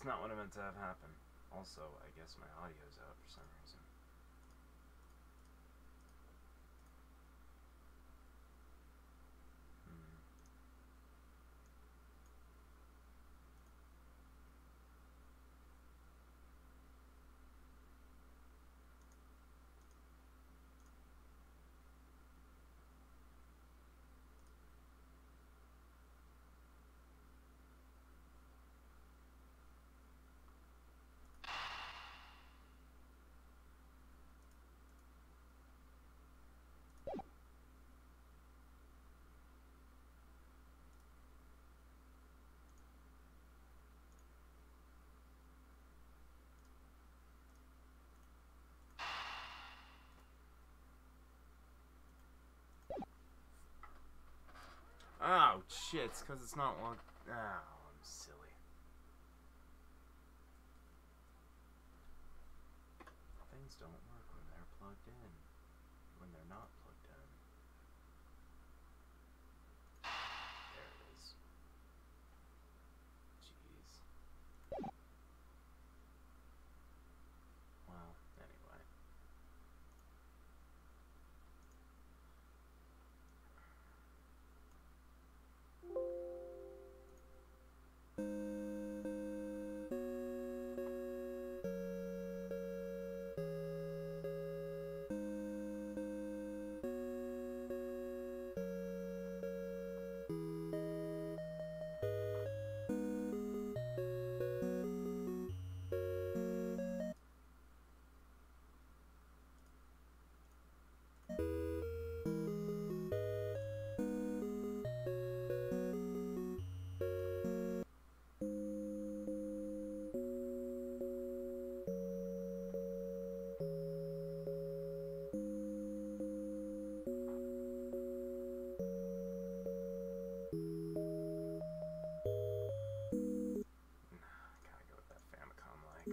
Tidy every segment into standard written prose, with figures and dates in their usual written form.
That's not what I meant to have happen. Also, I guess my audio's out for some reason. Oh, shit, it's because it's not logged. Oh, I'm silly. Things don't work when they're plugged in. When they're not plugged in. There it is. Jeez. Well, anyway. Gotta go with that Famicom-like.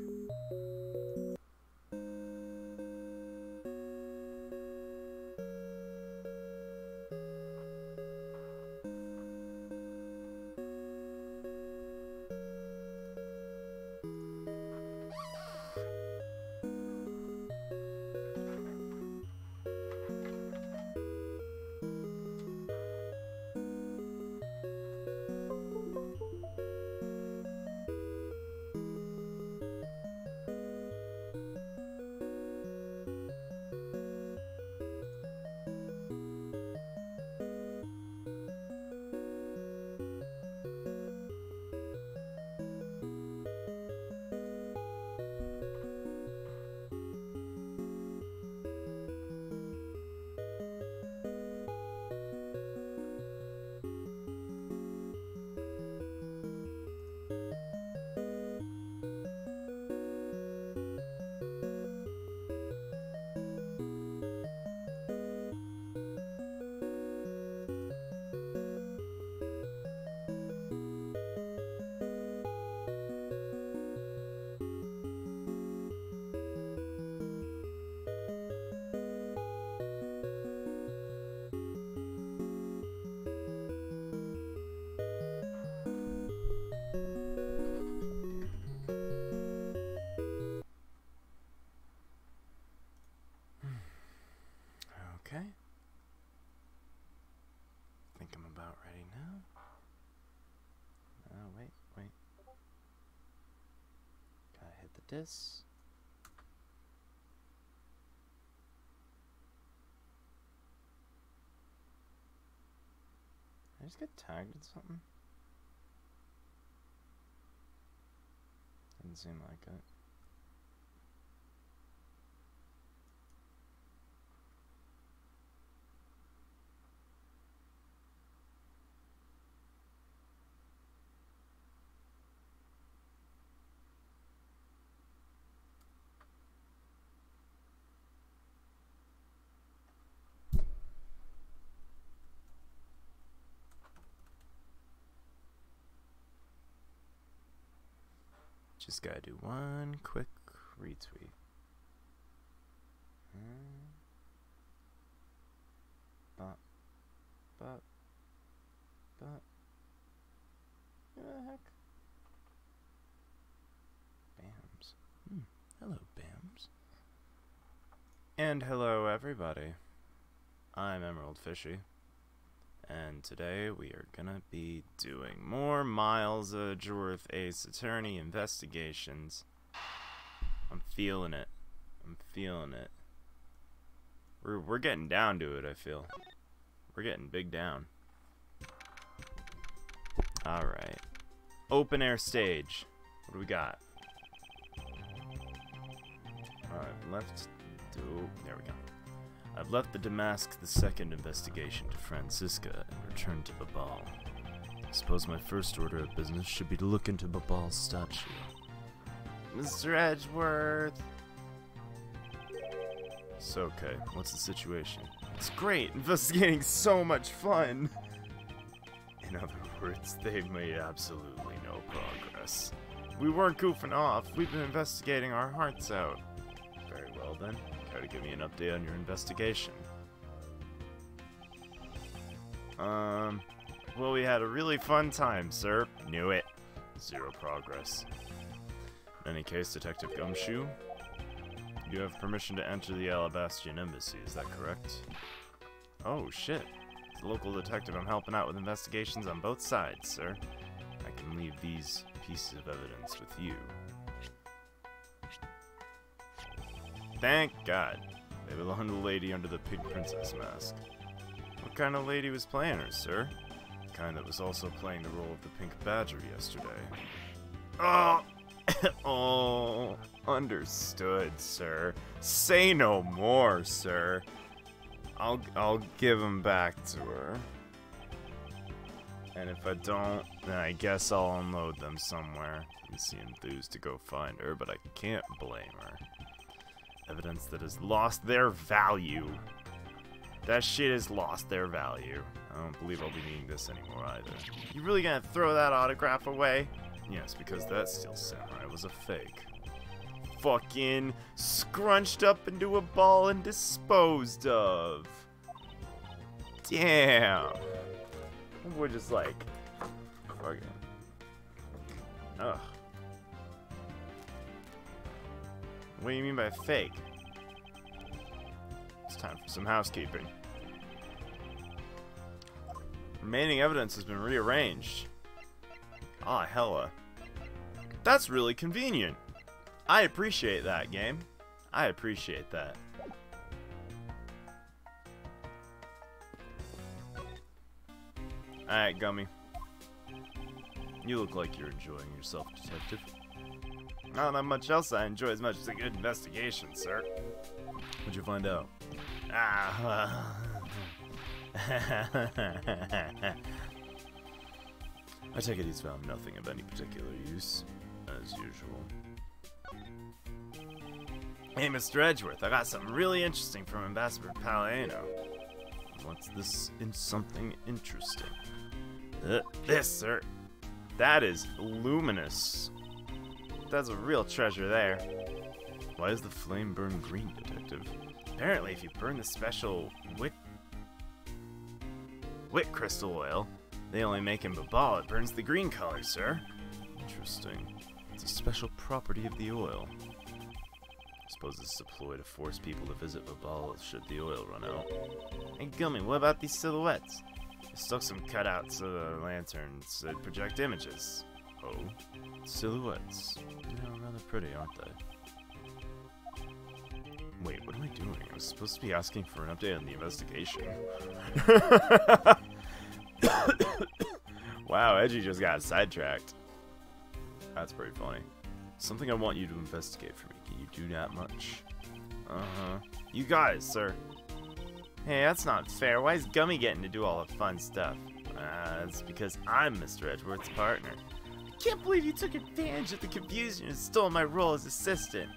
Okay. Think I'm about ready now. Oh, wait. Gotta hit the disc. Did I just get tagged in something? Didn't seem like it. Just gotta do one quick retweet. What the heck? And hello everybody, I'm Emerald Fishy, and today we are gonna be doing more Miles Edgeworth Ace Attorney investigations. I'm feeling it. We're getting down to it, I feel. We're getting big down. Alright. Open air stage. What do we got? There we go. I've left the Damask II investigation to Francisca and returned to Babal. I suppose my first order of business should be to look into Babal's statue. Mr. Edgeworth! So, okay, what's the situation? It's great! Investigating's so much fun! In other words, they've made absolutely no progress. We weren't goofing off, we've been investigating our hearts out. Very well then, care to give me an update on your investigation? Well, we had a really fun time, sir. Knew it. Zero progress. In any case, Detective Gumshoe, you have permission to enter the Alabastian Embassy, is that correct? Oh, shit. As a local detective, I'm helping out with investigations on both sides, sir. I can leave these pieces of evidence with you. Thank God. They belong to the lady under the pink princess mask. What kind of lady was playing her, sir? The kind that was also playing the role of the pink badger yesterday. Oh! Oh, understood, sir. Say no more, sir. I'll give them back to her. And if I don't, then I guess I'll unload them somewhere. I'm enthused to go find her, but I can't blame her. Evidence that has lost their value. That shit has lost their value. I don't believe I'll be needing this anymore either. You really gonna throw that autograph away? Yes, because that steel samurai was a fake. Fucking scrunched up into a ball and disposed of. Damn. We're just like, fucking. Ugh. What do you mean by fake? It's time for some housekeeping. Remaining evidence has been rearranged. Ah, hella. That's really convenient. I appreciate that, game. I appreciate that. Alright, Gummy. You look like you're enjoying yourself, Detective. Not much else I enjoy as much as a good investigation, sir. What'd you find out? Ah, I take it he's found nothing of any particular use, as usual. Hey, Mr. Edgeworth, I got something really interesting from Ambassador Palladino. What's this in something interesting? This, sir. That is luminous. That's a real treasure there. Why does the flame burn green, Detective? Apparently, if you burn the special wit crystal oil they only make in Babal, it burns the green color, sir. Interesting. It's a special property of the oil. I suppose this is a ploy to force people to visit Babal should the oil run out. Hey, Gummy, what about these silhouettes? I stuck some cutouts of the lanterns that project images. Oh, silhouettes. Yeah, rather pretty, aren't they? Wait, what am I doing? I was supposed to be asking for an update on the investigation. Wow, Edgy just got sidetracked. That's pretty funny. Something I want you to investigate for me. Can you do that much? Uh-huh. You got it, sir. Hey, that's not fair. Why is Gummy getting to do all the fun stuff? That's because I'm Mr. Edgeworth's partner. I can't believe you took advantage of the confusion and stole my role as assistant.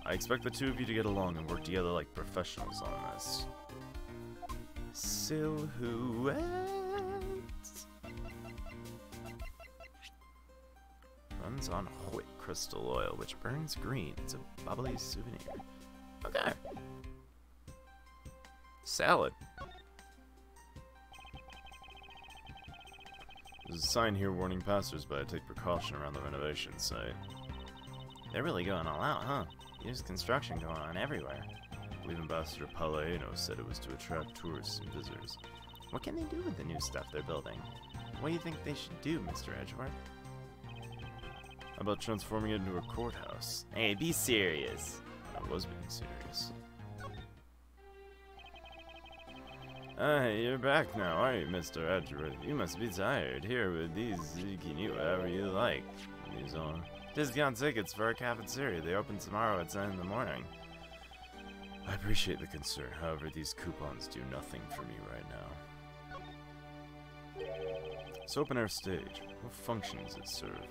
I expect the two of you to get along and work together like professionals on this. Silhouettes. Runs on white crystal oil, which burns green. It's a bubbly souvenir. Okay. Salad. There's a sign here warning passersby to take precaution around the renovation site. They're really going all out, huh? There's construction going on everywhere. I believe Ambassador Palladino said it was to attract tourists and visitors. What can they do with the new stuff they're building? What do you think they should do, Mr. Edgeworth? How about transforming it into a courthouse? Hey, be serious. I was being serious. You're back now, aren't you, Mr. Edgeworth? You must be tired. Here with these, you can eat whatever you like. These on discount tickets for our cafeteria. They open tomorrow at 10 in the morning. I appreciate the concern. However, these coupons do nothing for me right now. It's open air stage. What function does it serve?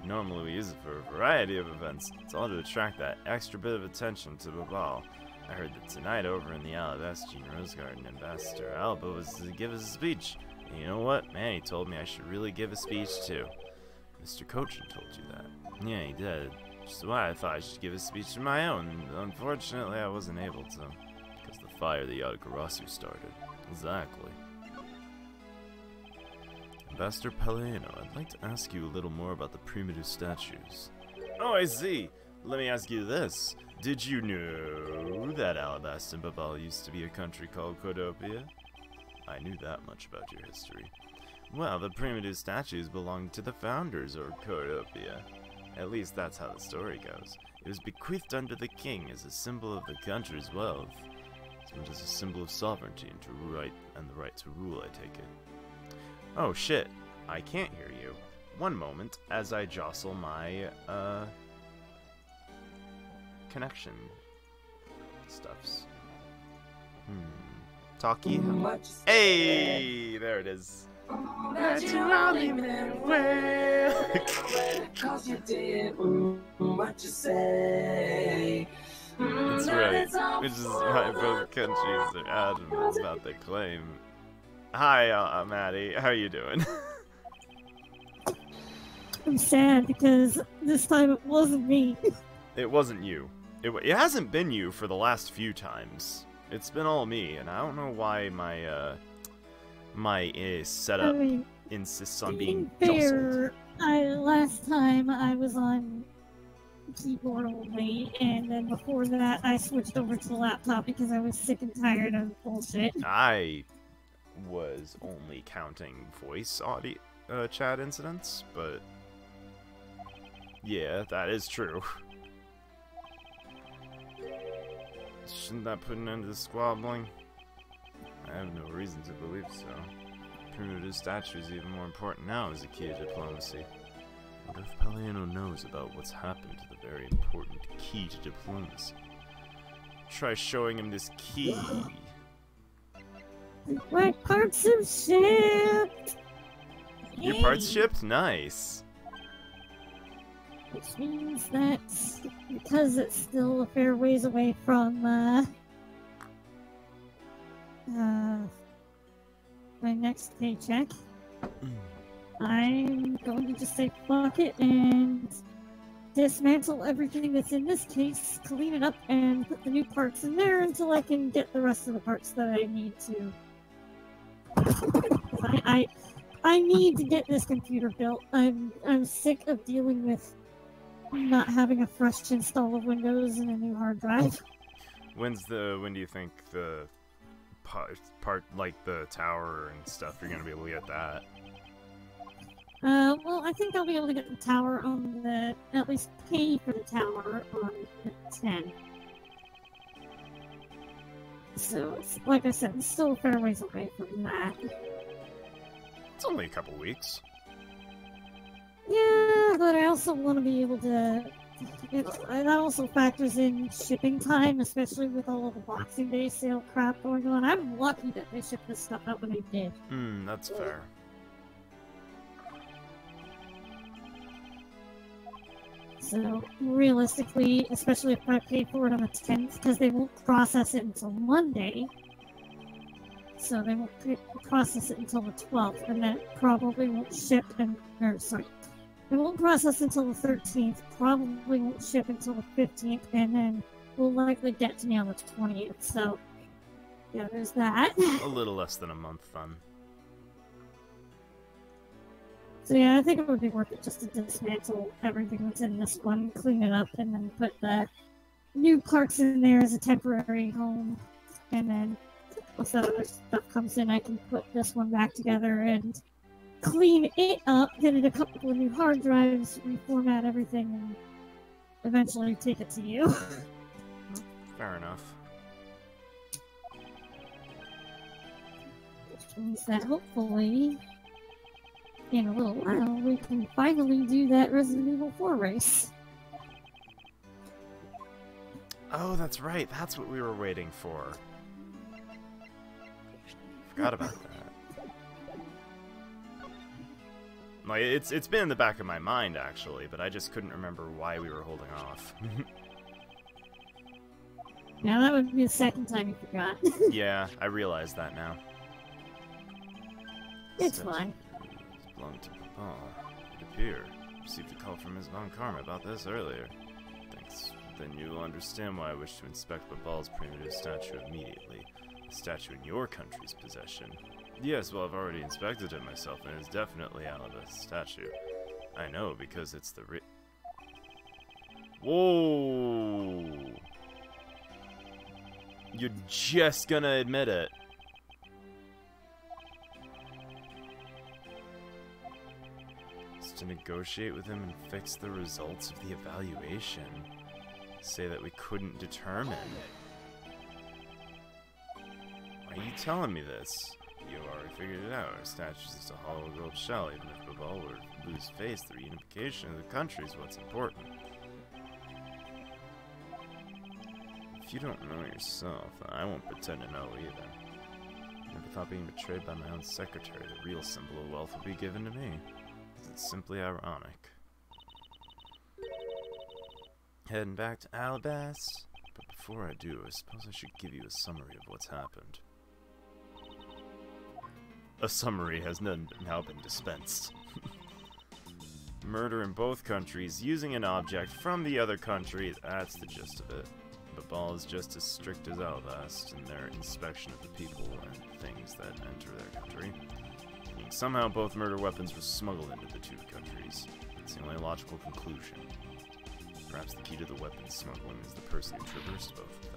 Normally we use it for a variety of events. It's all to attract that extra bit of attention to the ball. I heard that tonight over in the Alabastrian Rose Garden, Ambassador Alba was to give us a speech. And you know what? Man, he told me I should really give a speech too. Mr. Cochin told you that. Yeah, he did. Which is why I thought I should give a speech of my own. Unfortunately, I wasn't able to. Because the fire the Yadagarasu started. Exactly. Ambassador Palladino, I'd like to ask you a little more about the primitive statues. Oh, I see. Let me ask you this. Did you know that Alabasta and Babal used to be a country called Cordopia? I knew that much about your history. Well, the primitive statues belonged to the founders of Cordopia. At least that's how the story goes. It was bequeathed unto the king as a symbol of the country's wealth. As much as a symbol of sovereignty and the right to rule, I take it. Oh shit, I can't hear you. One moment, as I jostle my, connection stuffs. Talkie? Hey! There it is. That you only meant well. Cause you did what you say. That's right. Which is why both countries are adamant about their claim. Hi, Maddie. How are you doing? I'm sad because this time it wasn't me. It wasn't you. It hasn't been you for the last few times. It's been all me, and I don't know why my setup insists on being jostled. Last time I was on keyboard only, and then before that I switched over to the laptop because I was sick and tired of bullshit. I was only counting voice audio chat incidents, but yeah, that is true. Shouldn't that put an end to the squabbling? I have no reason to believe so. Primitive statue is even more important now as a key to diplomacy. What if Palladino knows about what's happened to the very important key to diplomacy? Try showing him this key. My parts have shipped! Your parts shipped? Nice. Which means that, because it's still a fair ways away from, my next paycheck, I'm going to just say fuck it and dismantle everything that's in this case, clean it up, and put the new parts in there until I can get the rest of the parts that I need to. I need to get this computer built. I'm sick of dealing with not having a fresh install of Windows and a new hard drive. When do you think the part like the tower and stuff, you're gonna be able to get that? Well, I think I'll be able to get the tower on the, at least pay for the tower on the 10. So, it's, like I said, it's still a fair ways away from that. It's only a couple weeks. Yeah, but I also want to be able to... that also factors in shipping time, especially with all of the Boxing Day sale crap going on. I'm lucky that they shipped this stuff out when they did. That's fair. So, realistically, especially if I pay for it on the 10th, because they won't process it until Monday. So they won't process it until the 12th, and that probably won't ship it won't process until the 13th, probably won't ship until the 15th, and then will likely get to me on the 20th, so yeah, there's that. A little less than a month, then. So yeah, I think it would be worth it just to dismantle everything that's in this one, clean it up, and then put the new parts in there as a temporary home, and then once that other stuff comes in, I can put this one back together and clean it up, get it a couple of new hard drives, reformat everything, and eventually take it to you. Fair enough. Which means that hopefully, in a little while, we can finally do that Resident Evil 4 race. Oh, that's right. That's what we were waiting for. Forgot about that. Like, it's been in the back of my mind, actually, but I just couldn't remember why we were holding off. Now that would be the second time you forgot. Yeah, I realize that now. It's fine. Belong to Papa. It appear. Received a call from Ms. Von Karma about this earlier. Thanks. Then you will understand why I wish to inspect Babal's primitive statue immediately. The statue in your country's possession. Yes, well, I've already inspected it myself, and it's definitely Aliba's statue. I know, because it's the Whoa! You're just gonna admit it. Just to negotiate with him and fix the results of the evaluation. Say that we couldn't determine. Why are you telling me this? You already figured it out. Our statue's just a hollow gold shell. Even if Babal were to lose face, the reunification of the country is what's important. If you don't know yourself, then I won't pretend to know either. Never thought being betrayed by my own secretary, the real symbol of wealth, would be given to me. It's simply ironic. Heading back to Alabas, but before I do, I suppose I should give you a summary of what's happened. A summary has now been dispensed. Murder in both countries, using an object from the other country, that's the gist of it. Babal is just as strict as Alabast in their inspection of the people and things that enter their country. And somehow both murder weapons were smuggled into the two countries. It's the only logical conclusion. Perhaps the key to the weapon smuggling is the person who traversed both of them.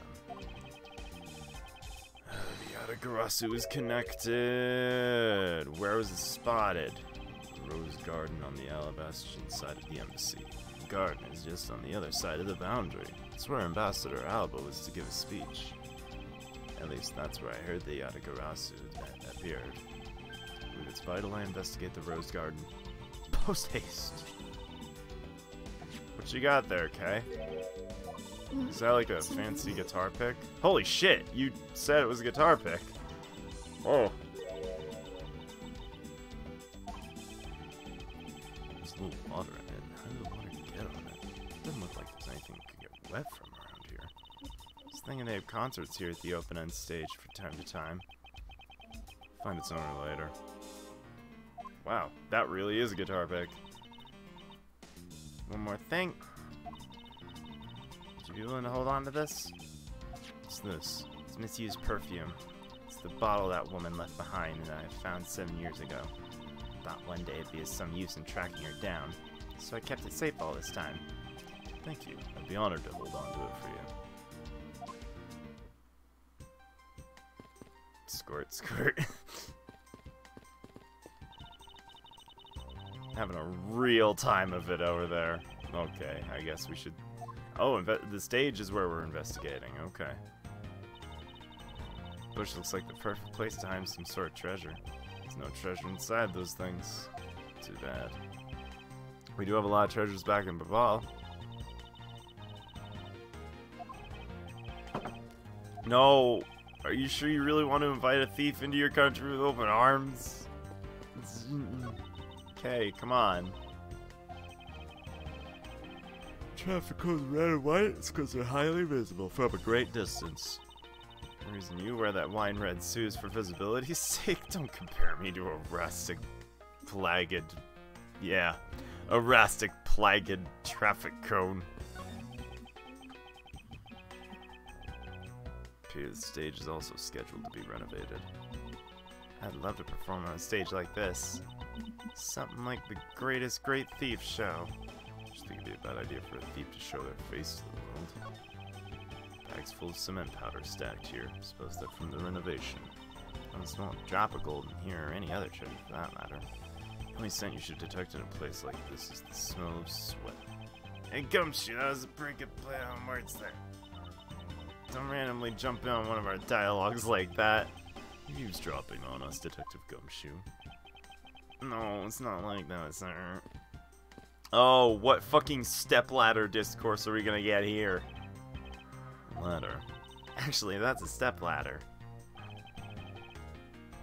The Yatagarasu is connected! Where was it spotted? The rose garden on the Alabastian side of the embassy. The garden is just on the other side of the boundary. It's where Ambassador Alba was to give a speech. At least that's where I heard the Yatagarasu appeared. I believe it's vital I investigate the rose garden. Post haste! What you got there, Kay? Is that like a fancy guitar pick? Holy shit, you said it was a guitar pick. Oh. There's a little water in it. How did the water get on it? Doesn't look like there's anything that can get wet from around here. I was thinking they have concerts here at the open-end stage from time to time. Find its owner later. Wow, that really is a guitar pick. One more thing. Would you be willing to hold on to this? What's this? It's misused perfume. It's the bottle that woman left behind that I found 7 years ago. Thought one day it'd be of some use in tracking her down, so I kept it safe all this time. Thank you. I'd be honored to hold on to it for you. Squirt, squirt. Having a real time of it over there. Okay, I guess we should... Oh, the stage is where we're investigating. Okay. Bush looks like the perfect place to hide some sort of treasure. There's no treasure inside those things. Too bad. We do have a lot of treasures back in Babal. No! Are you sure you really want to invite a thief into your country with open arms? Okay, come on. Traffic goes red and white, it's because they're highly visible from a great distance. The reason you wear that wine red suit is for visibility's sake. Don't compare me to a rustic, plagued... Yeah, a rustic, plagued traffic cone. The stage is also scheduled to be renovated. I'd love to perform on a stage like this. Something like the greatest Great Thief show. I just think it'd be a bad idea for a thief to show their face to the world. Bags full of cement powder stacked here. Suppose they're from the renovation. I don't smell a drop of gold in here or any other treasure for that matter. The only scent you should detect in a place like this is the smell of sweat. Hey, Gumshoe, that was a pretty good play on words there. Don't randomly jump in on one of our dialogues like that. You're eavesdropping on us, Detective Gumshoe. No, it's not like that, sir. Oh, what fucking stepladder discourse are we gonna get here? Ladder. Actually, that's a stepladder.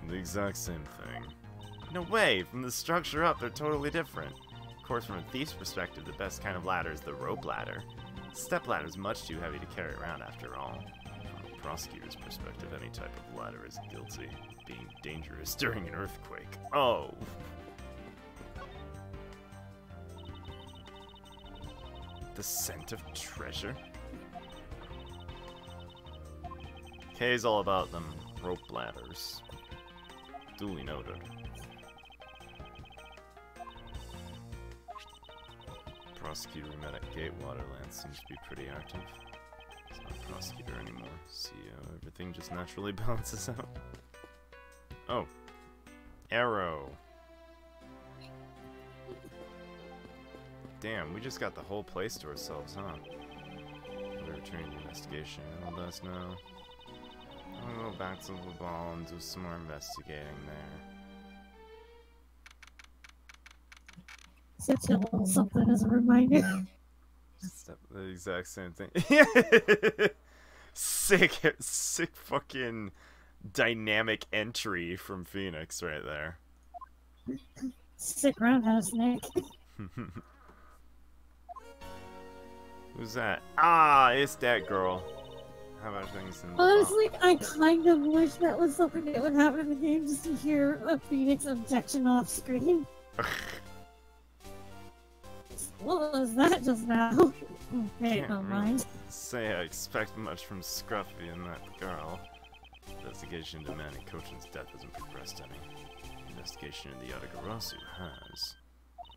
The exact same thing. No way! From the structure up, they're totally different. Of course, from a thief's perspective, the best kind of ladder is the rope ladder. The step ladder is much too heavy to carry around after all. From a prosecutor's perspective, any type of ladder is guilty, being dangerous during an earthquake. Oh! The scent of treasure? Kay's all about them rope ladders. Duly noted. Prosecutor we met at Gatewaterland seems to be pretty active. He's not a prosecutor anymore. See how everything just naturally balances out. Oh. Arrow. Damn, we just got the whole place to ourselves, huh? We're returning the investigation. All us now. I'll go back to the ball and do some more investigating there. Such a little something as a reminder. The exact same thing. sick fucking dynamic entry from Phoenix right there. Sick roundhouse, Nick. Who's that? Ah, it's that girl. How about things in the Honestly, I kind of wish that was something that would happen in the game, just to hear a Phoenix objection off screen. What was that just now? Okay, don't mind. Say I expect much from Scruffy and that girl. Investigation into Manny Cochin's death hasn't progressed any. Investigation into the Yatagarasu has.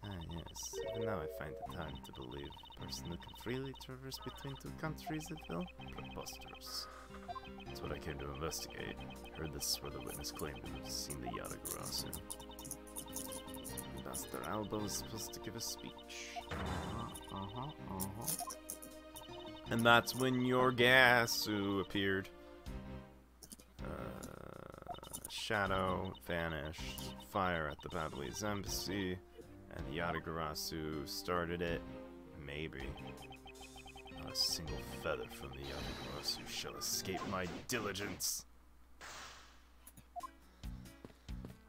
Ah, yes. Even now I find it hard to believe a person who can freely traverse between two countries at will. Preposterous. That's what I came to investigate. Heard this is where the witness claimed to have seen the Yatagarasu. Ambassador Alba was supposed to give a speech. And that's when Yorgasu appeared. Shadow vanished. Fire at the Babylese embassy. And the Yatagarasu started it. Maybe. Not a single feather from the Yatagarasu shall escape my diligence.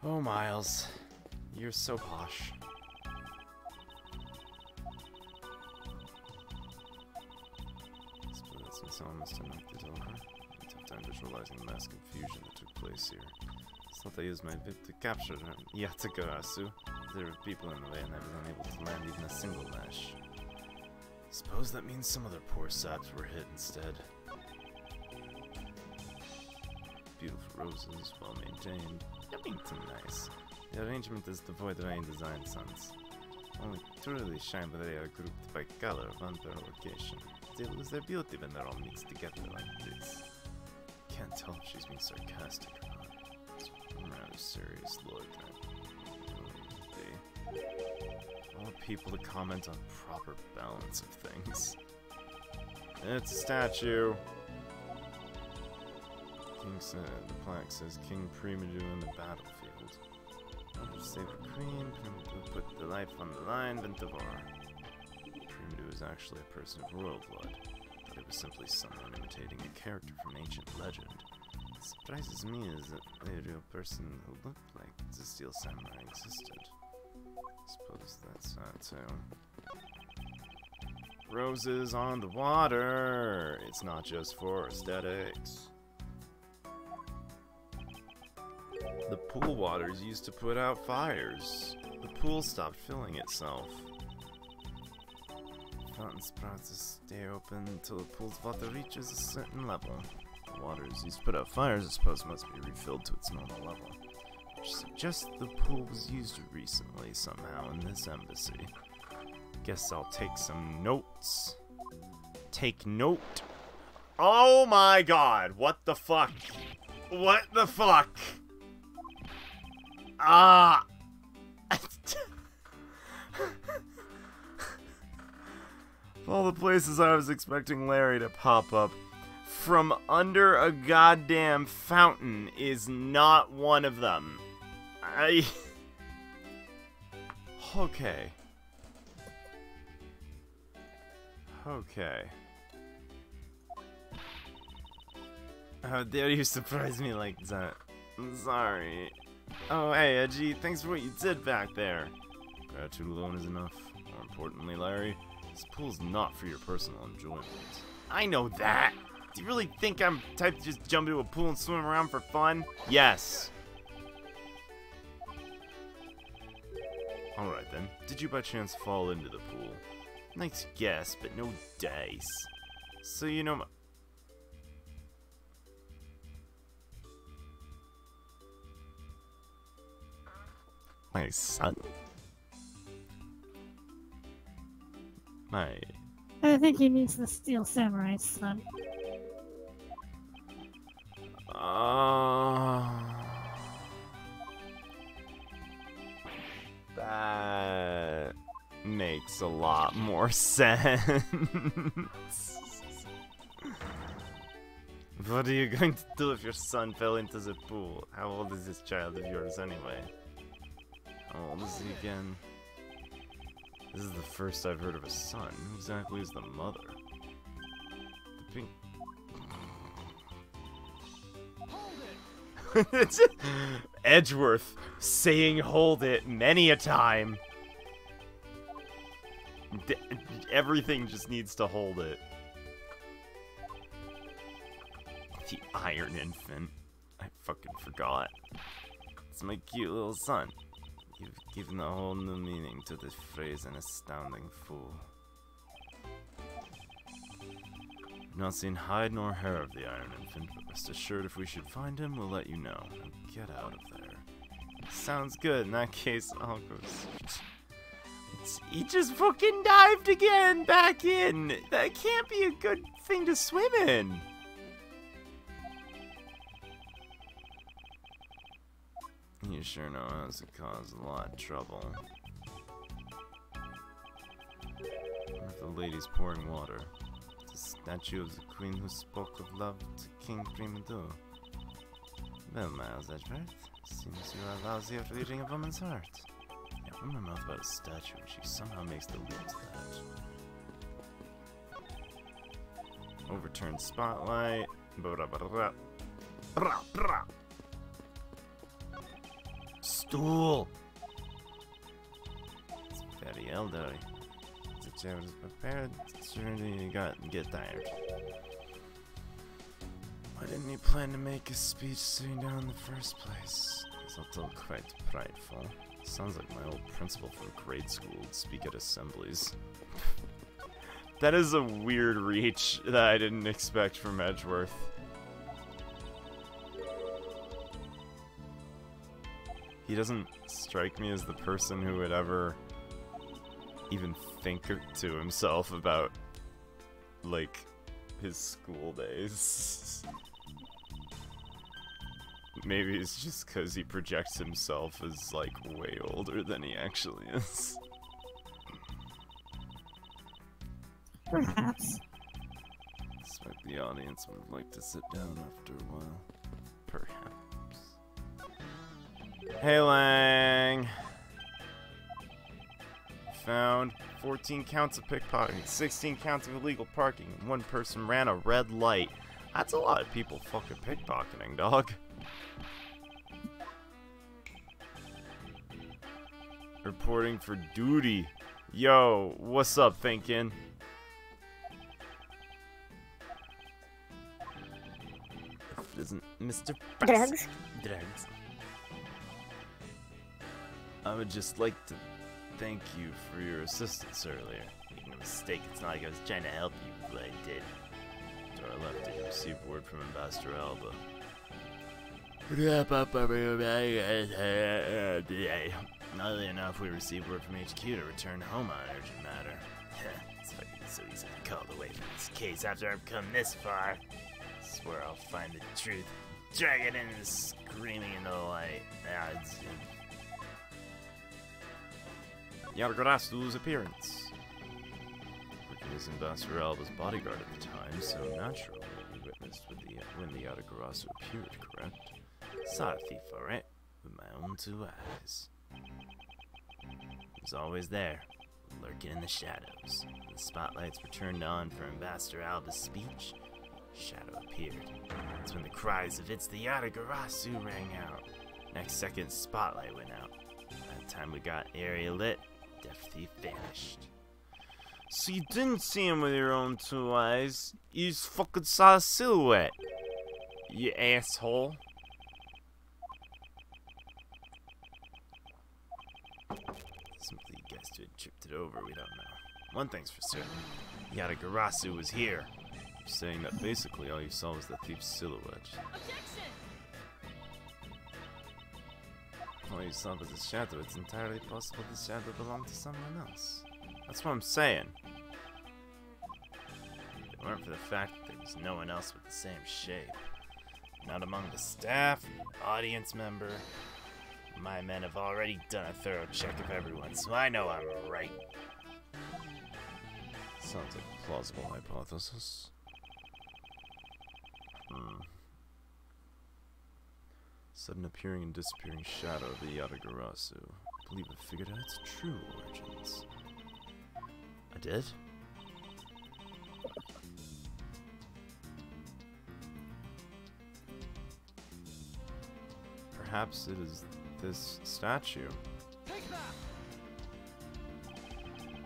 Oh, Miles. You're so posh. Someone must have knocked it over. I took time visualizing the mass confusion that took place here. I thought I used my bit to capture Yatagarasu. There were people in the way and I was unable to land even a single lash. Suppose that means some other poor saps were hit instead. Beautiful roses, well maintained. Everything nice. The arrangement is devoid of any design sense. Only truly shine, but they are grouped by color on their location. They lose their beauty when they're all mixed together like this. Can't tell if she's being sarcastic or not. It's a rather serious look. I want people to comment on proper balance of things. It's a statue. King said, the plaque says King Primadu in the battlefield. I'll just save the queen. Primadu put the life on the line, Ventavor. Primadu is actually a person of royal blood, but it was simply someone imitating a character from ancient legend. What surprises me is that a real person who looked like the Steel Samurai existed. I suppose that's that too. Roses on the water! It's not just for aesthetics. The pool water is used to put out fires. The pool stopped filling itself. Fountain sprouts to stay open until the pool's water reaches a certain level. The water is used to put out fires, I suppose, must be refilled to its normal level. Which suggests the pool was used recently somehow in this embassy. Guess I'll take some notes. Take note Oh my god, what the fuck? What the fuck? Ah! Of all the places I was expecting Larry to pop up, from under a goddamn fountain is not one of them. Okay. Okay. How dare you surprise me like that? I'm sorry. Oh, hey, Edgy, thanks for what you did back there. Gratitude alone is enough. More importantly, Larry, this pool's not for your personal enjoyment. I know that! Do you really think I'm the type to just jump into a pool and swim around for fun? Yes. Alright then, did you by chance fall into the pool? Nice guess, but no dice. So you know my son? My... I think he means the Steel Samurai's son. That makes a lot more sense. What are you going to do if your son fell into the pool? How old is this child of yours anyway? How old is he again? This is the first I've heard of a son. Who exactly is the mother? The pink... Edgeworth saying hold it many a time. Everything just needs to hold it. The Iron Infant. I fucking forgot. It's my cute little son. You've given a whole new meaning to this phrase, an astounding fool. I've not seen hide nor hair of the Iron Infant, but rest assured if we should find him, we'll let you know. Now get out of there. Sounds good. In that case, I'll go... He just fucking dived again! Back in! That can't be a good thing to swim in! You sure know how to cause a lot of trouble. If the lady's pouring water. The statue of the queen who spoke of love to King Primador. Well, Miles Edgeworth, seems you are lousy at reading a woman's heart. Yeah, open my mouth about a statue and she somehow makes the leap to that. Overturned spotlight. Stool! It's very elderly. The chair is prepared. Surely you get tired. Why didn't you plan to make a speech sitting down in the first place? It's also quite prideful. Sounds like my old principal from grade school would speak at assemblies. That is a weird reach that I didn't expect from Edgeworth. He doesn't strike me as the person who would ever even think to himself about, like, his school days. Maybe it's just because he projects himself as, like, way older than he actually is. Perhaps. I suspect the audience would like to sit down after a while. Perhaps. Hey, Lang! Found 14 counts of pickpocketing, 16 counts of illegal parking, and one person ran a red light. That's a lot of people fucking pickpocketing, dog. Reporting for duty. Yo, what's up, thinking? If it isn't Mr. Drugs? Drugs. I would just like to thank you for your assistance earlier. Making a mistake, it's not like I was trying to help you, but I did. After I left, I received word from Ambassador Alba. Oddly enough, we received word from HQ to return home on urgent matter. It's fucking so easy. called away from this case after I've come this far. I swear I'll find the truth. Drag it in and screaming into the light. Yatagarasu's appearance. Working as Ambassador Alba's bodyguard at the time, so naturally we witnessed when the Yatagarasu appeared, correct? Saw a thief, alright? With my own 2 eyes. He was always there, lurking in the shadows. When the spotlights were turned on for Ambassador Alba's speech, Shadow appeared. That's when the cries of "It's the Yatagarasu" rang out. Next second, spotlight went out. By the time we got area lit, Death Thief vanished. So you didn't see him with your own 2 eyes. You just fucking saw a silhouette. You asshole. Simply guessed who had tripped it over, we don't know. One thing's for certain. Yatagarasu was here. Saying that basically all you saw was the thief's silhouette. Objection! All you saw was a shadow. It's entirely possible the shadow belonged to someone else. That's what I'm saying. If it weren't for the fact that there was no one else with the same shape, not among the staff, audience member, my men have already done a thorough check of everyone, so I know I'm right. Sounds like a plausible hypothesis. Sudden appearing and disappearing shadow of the Yatagarasu. I believe I figured out its true origins. I did? Perhaps it is this statue. Take that!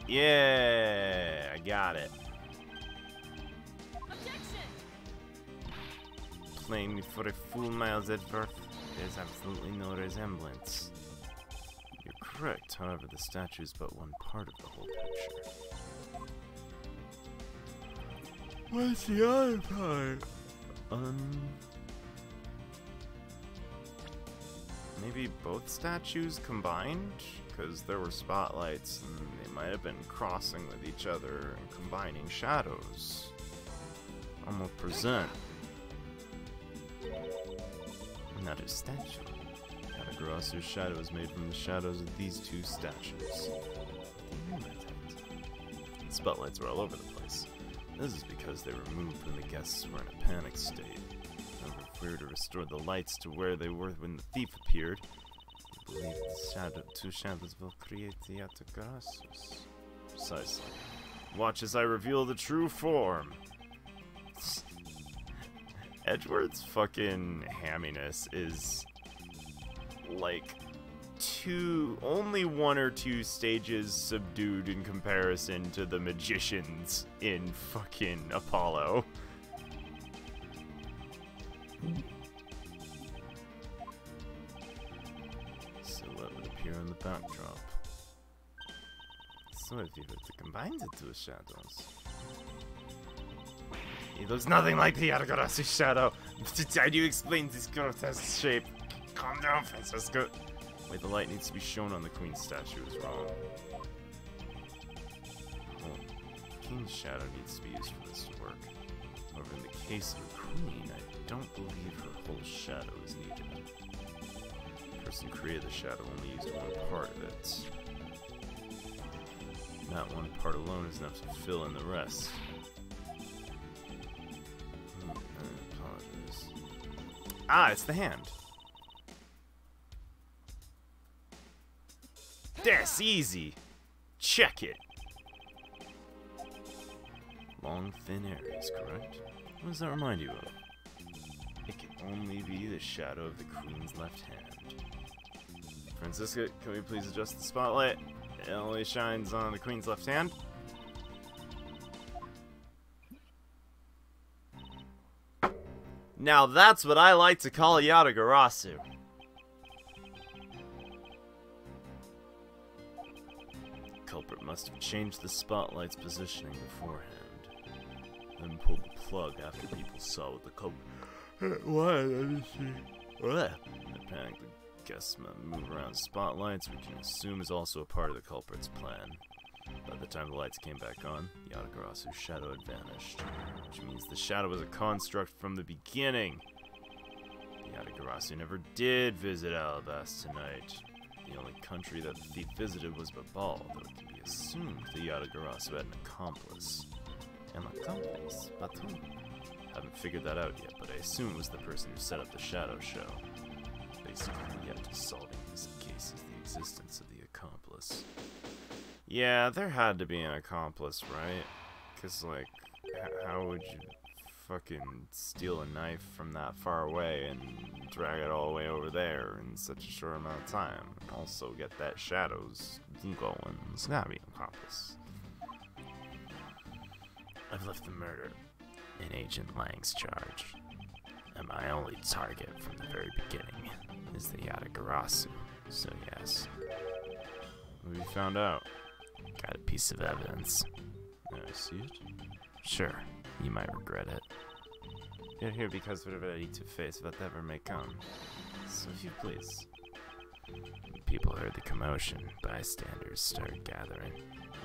Yeah, I got it. Objection! Playing me for a fool, Miles Edgeworth. There's absolutely no resemblance. You're correct, however, the statue is but one part of the whole picture. What's the other part? Maybe both statues combined? Because there were spotlights and they might have been crossing with each other and combining shadows. I'm gonna present another statue. Yatagarasu's shadow is made from the shadows of these 2 statues. The spotlights were all over the place. This is because they were moved when the guests were in a panic state. However, if we were to restore the lights to where they were when the thief appeared, I believe the 2 shadows will create the Yatagarasus. Precisely. Watch as I reveal the true form. Edgeworth's fucking hamminess is like only 1 or 2 stages subdued in comparison to the magicians in fucking Apollo. Silhouette would appear in the backdrop. So if you were to combine the 2 shadows, he looks nothing like the Yatagarasu shadow. How do you explain this grotesque shape? Calm down, Francisco. Wait, the light needs to be shown on the Queen's statue is wrong. Oh, the King's shadow needs to be used for this to work. However, in the case of the Queen, I don't believe her whole shadow is needed. The person who created the shadow only used one part of it. That one part alone is enough to fill in the rest. I apologize. Ah, it's the hand. That's easy. Check it. Long, thin areas, correct? What does that remind you of? It can only be the shadow of the Queen's left hand. Francisca, can we please adjust the spotlight? It only shines on the Queen's left hand. Now that's what I like to call Yatagarasu. Culprit must have changed the spotlight's positioning beforehand, then pulled the plug after people saw what the culprit. Why? The panic, the guests move around spotlights, we can assume is also a part of the culprit's plan. By the time the lights came back on, Yatagarasu's shadow had vanished, which means the shadow was a construct from the beginning. Yatagarasu never did visit Alabasta tonight. The only country that the thief visited was Babal, though it can be assumed that Yatagarasu had an accomplice. An accomplice? Batum? Haven't figured that out yet, but I assume it was the person who set up the shadow show. Basically, yet to solving this case is the existence of the accomplice. Yeah, there had to be an accomplice, right? Because, like, how would you fucking steal a knife from that far away and drag it all the way over there in such a short amount of time? And also get that shadows going. There's gotta be an accomplice. I've left the murder in Agent Lang's charge, and my only target from the very beginning is the Yatagarasu. So yes. What have you found out? Got a piece of evidence. May I see it? Sure. You might regret it. You're here because we're ready to face whatever may come. So if you please. People heard the commotion. Bystanders started gathering.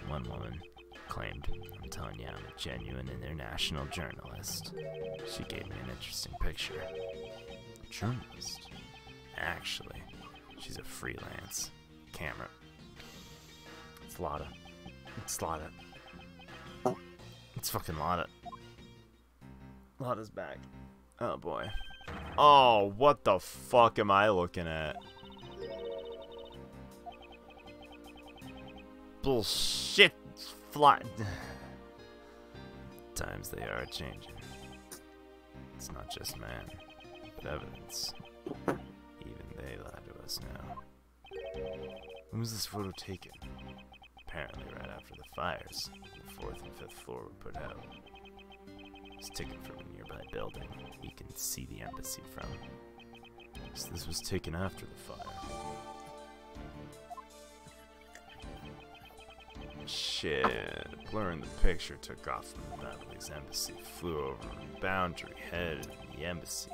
One woman claimed, I'm telling you, I'm a genuine international journalist. She gave me an interesting picture. A journalist? Actually, she's a freelance camera. It's Lotta. It's Lotta. It's fucking Lotta. Lotta's back. Oh boy. Oh, what the fuck am I looking at? Bullshit. Fly. Times they are changing. It's not just man, but evidence. Even they lie to us now. When was this photo taken? Apparently right after the fires. The 4th and 5th floor were put out. It's taken from a nearby building. You can see the embassy from. So this was taken after the fire. Shit. Blurring the picture took off from the Babylon's embassy. Flew over the boundary, headed the embassy.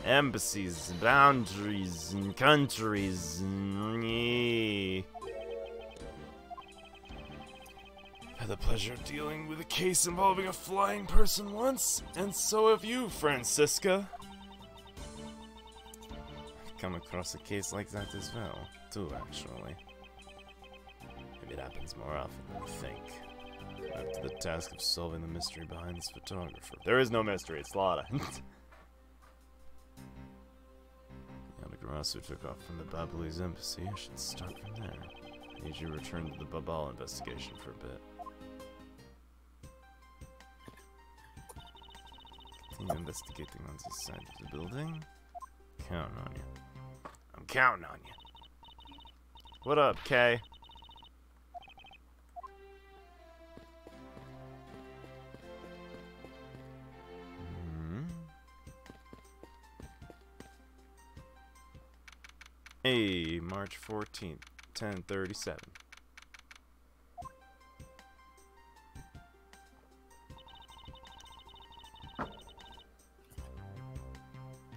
Embassies, boundaries, and countries. Had the pleasure of dealing with a case involving a flying person once, and so have you, Francisca. I've come across a case like that as well, too, actually. Maybe it happens more often than you think. I'm up to the task of solving the mystery behind this photographer. There is no mystery, it's Lotta. Yatagarasu took off from the Babylon's embassy. I should start from there. I need you to return to the Babal investigation for a bit. Continue investigating on this side of the building. Counting on you. I'm counting on you. What up, Kay? Hey, March 14th, 10:37.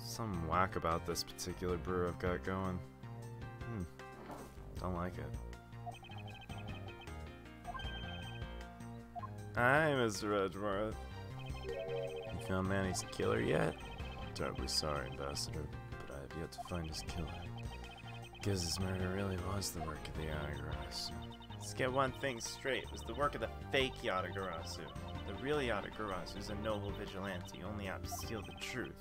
Some whack about this particular brew I've got going. Don't like it. Hi, Mr. Edgeworth. You found Manny's killer yet? Terribly sorry, Ambassador, but I have yet to find his killer. Because his murder really was the work of the Yatagarasu. Let's get one thing straight. It was the work of the fake Yatagarasu. The real Yatagarasu is a noble vigilante, only out to steal the truth.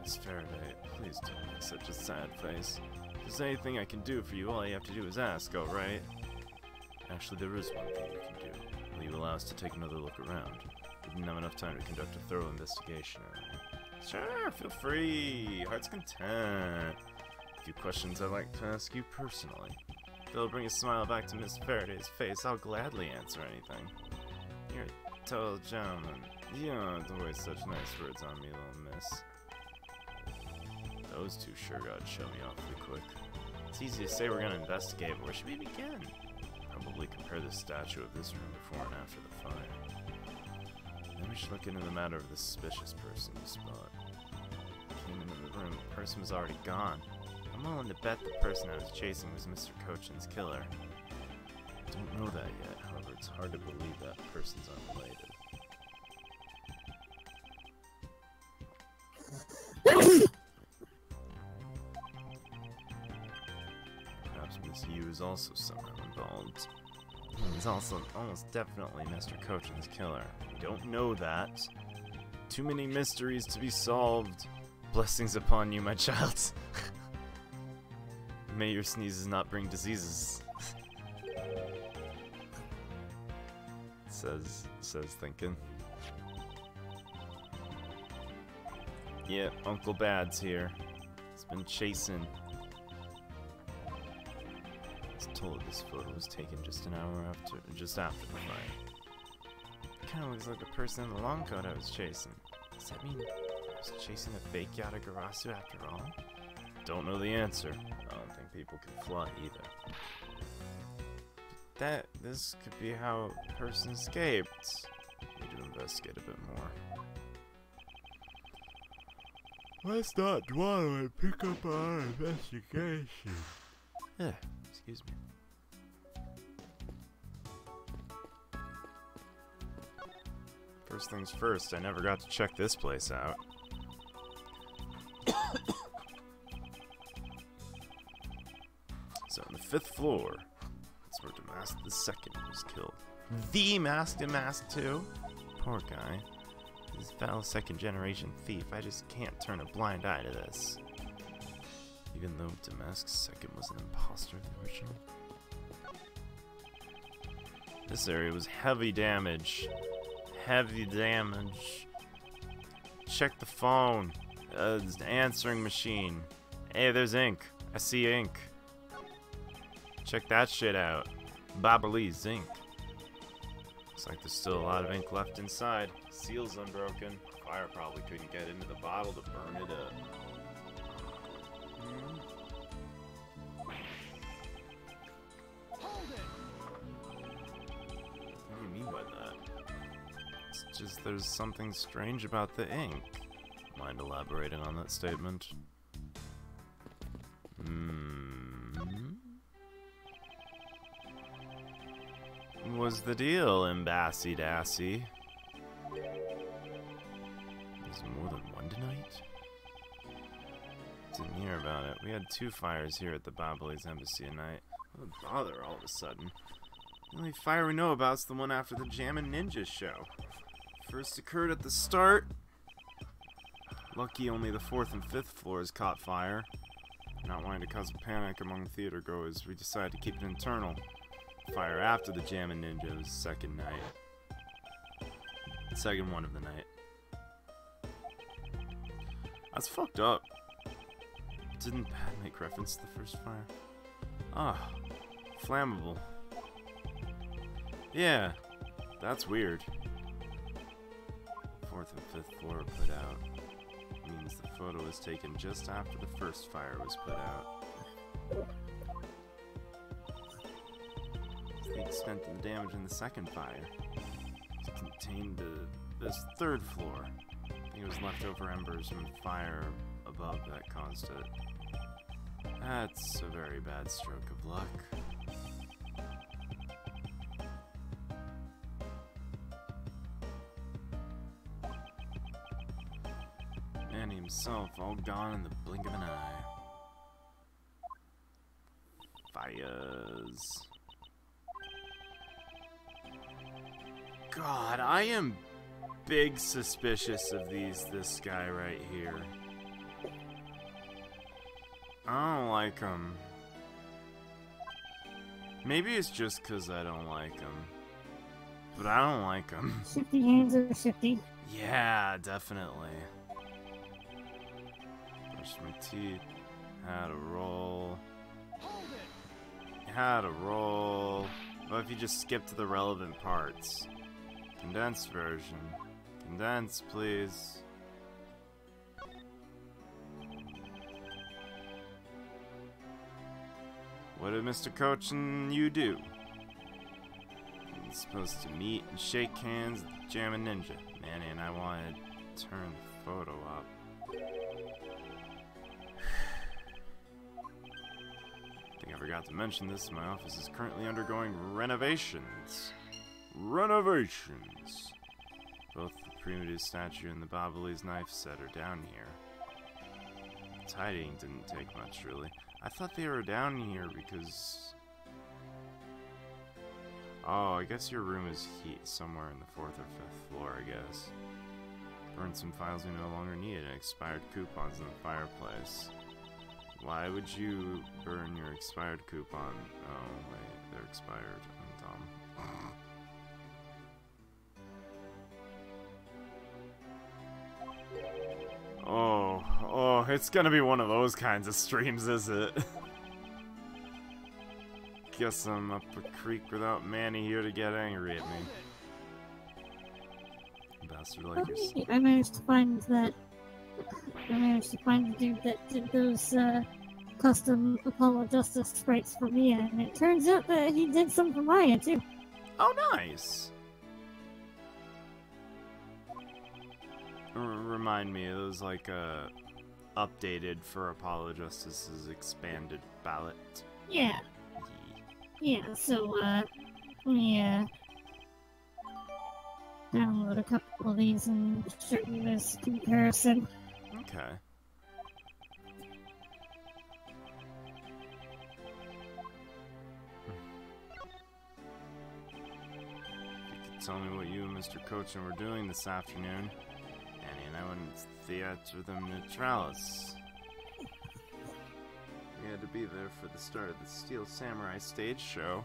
Miss Faraday, please don't make such a sad face. If there's anything I can do for you, all you have to do is ask, alright? Actually, there is one thing you can do. Will you allow us to take another look around? We didn't have enough time to conduct a thorough investigation earlier. Sure, feel free. Heart's content. A few questions I'd like to ask you personally. If it'll bring a smile back to Miss Faraday's face, I'll gladly answer anything. You're a total gentleman. You don't have to waste such nice words on me, little miss. Those two sure got show me awfully quick. It's easy to say we're gonna investigate, but where should we begin? Probably compare the statue of this room before and after the fire. Then we should look into the matter of the suspicious person you spot. Came into the room, the person was already gone. I'm willing to bet the person I was chasing was Mr. Cochin's killer. I don't know that yet. It's hard to believe that person's unrelated. Perhaps Miss Yu is also somehow involved. He's also almost definitely Mr. Cochin's killer. We don't know that. Too many mysteries to be solved. Blessings upon you, my child. May your sneezes not bring diseases. says thinking. Yep, Uncle Bad's here. He's been chasing. He's told this photo was taken just after the fight. Kinda looks like the person in the long coat I was chasing. Does that mean I was chasing a fake Yatagarasu after all? Don't know the answer. I don't think people can fly either. But this could be how a person escaped. Need to investigate a bit more. Let's not dwell and pick up our investigation. Excuse me. First things first, I never got to check this place out. So on the 5th floor, that's where Damask II was killed. The Mask 2? Poor guy. He's a foul second-generation thief. I just can't turn a blind eye to this. Even though Damask II was an imposter of the original. This area was heavy damage. Heavy damage. Check the phone. It's an answering machine. Hey, there's ink. I see ink. Check that shit out. Babalee ink. Looks like there's still a lot of ink left inside. Seal's unbroken. Fire probably couldn't get into the bottle to burn it up. What do you mean by that? It's just there's something strange about the ink. Mind elaborating on that statement? What's the deal, Embassy Dassy? There's more than one tonight? Didn't hear about it. We had 2 fires here at the Babalee's embassy tonight. What a bother all of a sudden. The only fire we know about is the one after the Jammin' Ninja show. First occurred at the start. Lucky only the 4th and 5th floors caught fire. Not wanting to cause a panic among theater goers, we decided to keep it internal. Fire after the Jammin' Ninja was the second night. The second one of the night. That's fucked up. Didn't Pat make reference to the first fire? Ah, flammable. Yeah, that's weird. 4th and 5th floor put out. Means the photo was taken just after the first fire was put out. The extent of the damage in the second fire is contained to this 3rd floor. I think it was leftover embers from the fire above that caused it. That's a very bad stroke of luck. Manny himself all gone in the blink of an eye. Fires. God, I am big suspicious of this guy right here. I don't like him. Maybe it's just because I don't like him. But I don't like him. Shifty hands are shifty. Yeah, definitely. Brush my teeth. How to roll. How to roll. Well, if you just skip to the relevant parts. Condensed version. Condensed, please. What did Mr. Cochin you do? You're supposed to meet and shake hands with the Jammin' Ninja. Manny and I wanted to turn the photo up. I think I forgot to mention this. My office is currently undergoing renovations. renovations. Both the primitive statue and the Babalese knife set are down here. Tidying didn't take much, really. I thought they were down here because... Oh, I guess your room is somewhere in the 4th or 5th floor, I guess. Burned some files we no longer need and expired coupons in the fireplace. Why would you burn your expired coupon? Oh, wait, they're expired. I'm dumb. Oh, it's gonna be one of those kinds of streams, is it? Guess I'm up a creek without Manny here to get angry at me. Bastard like yourself. I managed to find the dude that did those custom Apollo Justice sprites for Mia, and it turns out that he did some for Maya too. Oh, nice. Remind me, it was like updated for Apollo Justice's expanded ballot. Yeah. Yeah, so let me download a couple of these and show you this comparison. Okay. If you could tell me what you and Mr. Cochin were doing this afternoon, Annie and I went to Theatre de Neutralis. We had to be there for the start of the Steel Samurai stage show.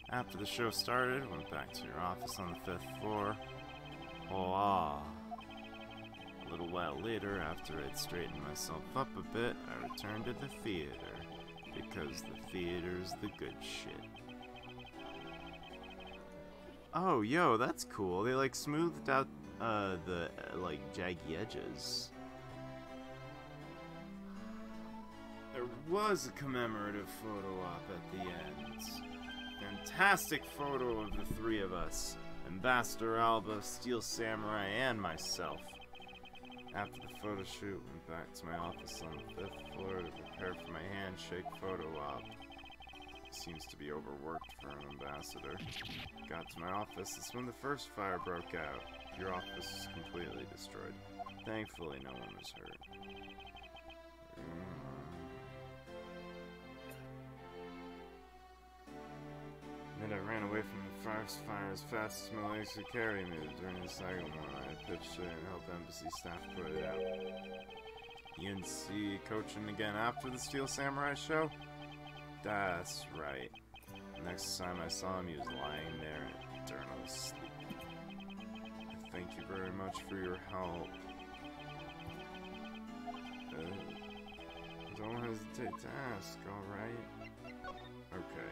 After the show started, went back to your office on the 5th floor. A little while later, after I'd straightened myself up a bit, I returned to the theater. Because the theater's the good shit. Oh, yo, that's cool. They, like, smoothed out, the, like, jaggy edges. There was a commemorative photo op at the end. Fantastic photo of the three of us. Ambassador Alba, Steel Samurai, and myself. After the photo shoot, went back to my office on the 5th floor to prepare for my handshake photo op. Seems to be overworked for an ambassador. Got to my office, it's when the first fire broke out. Your office was completely destroyed. Thankfully, no one was hurt. Then I ran away from the first fire as fast as my legs could carry me. During the second one, I pitched it and helped embassy staff put it out. You didn't see Cochin again after the Steel Samurai show? That's right. Next time I saw him, he was lying there in eternal sleep. I thank you very much for your help. Don't hesitate to ask, alright? Okay.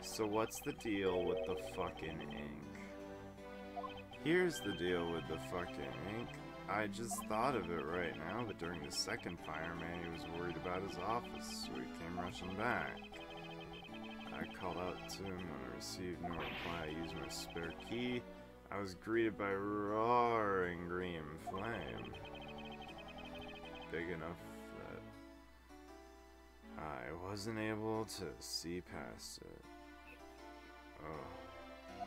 So what's the deal with the fucking ink? Here's the deal with the fucking ink. I just thought of it right now, but during the second fire, Manny was worried about his office, so he came rushing back. I called out to him when I received no reply. I used my spare key. I was greeted by roaring green flame. Big enough that I wasn't able to see past it. Oh.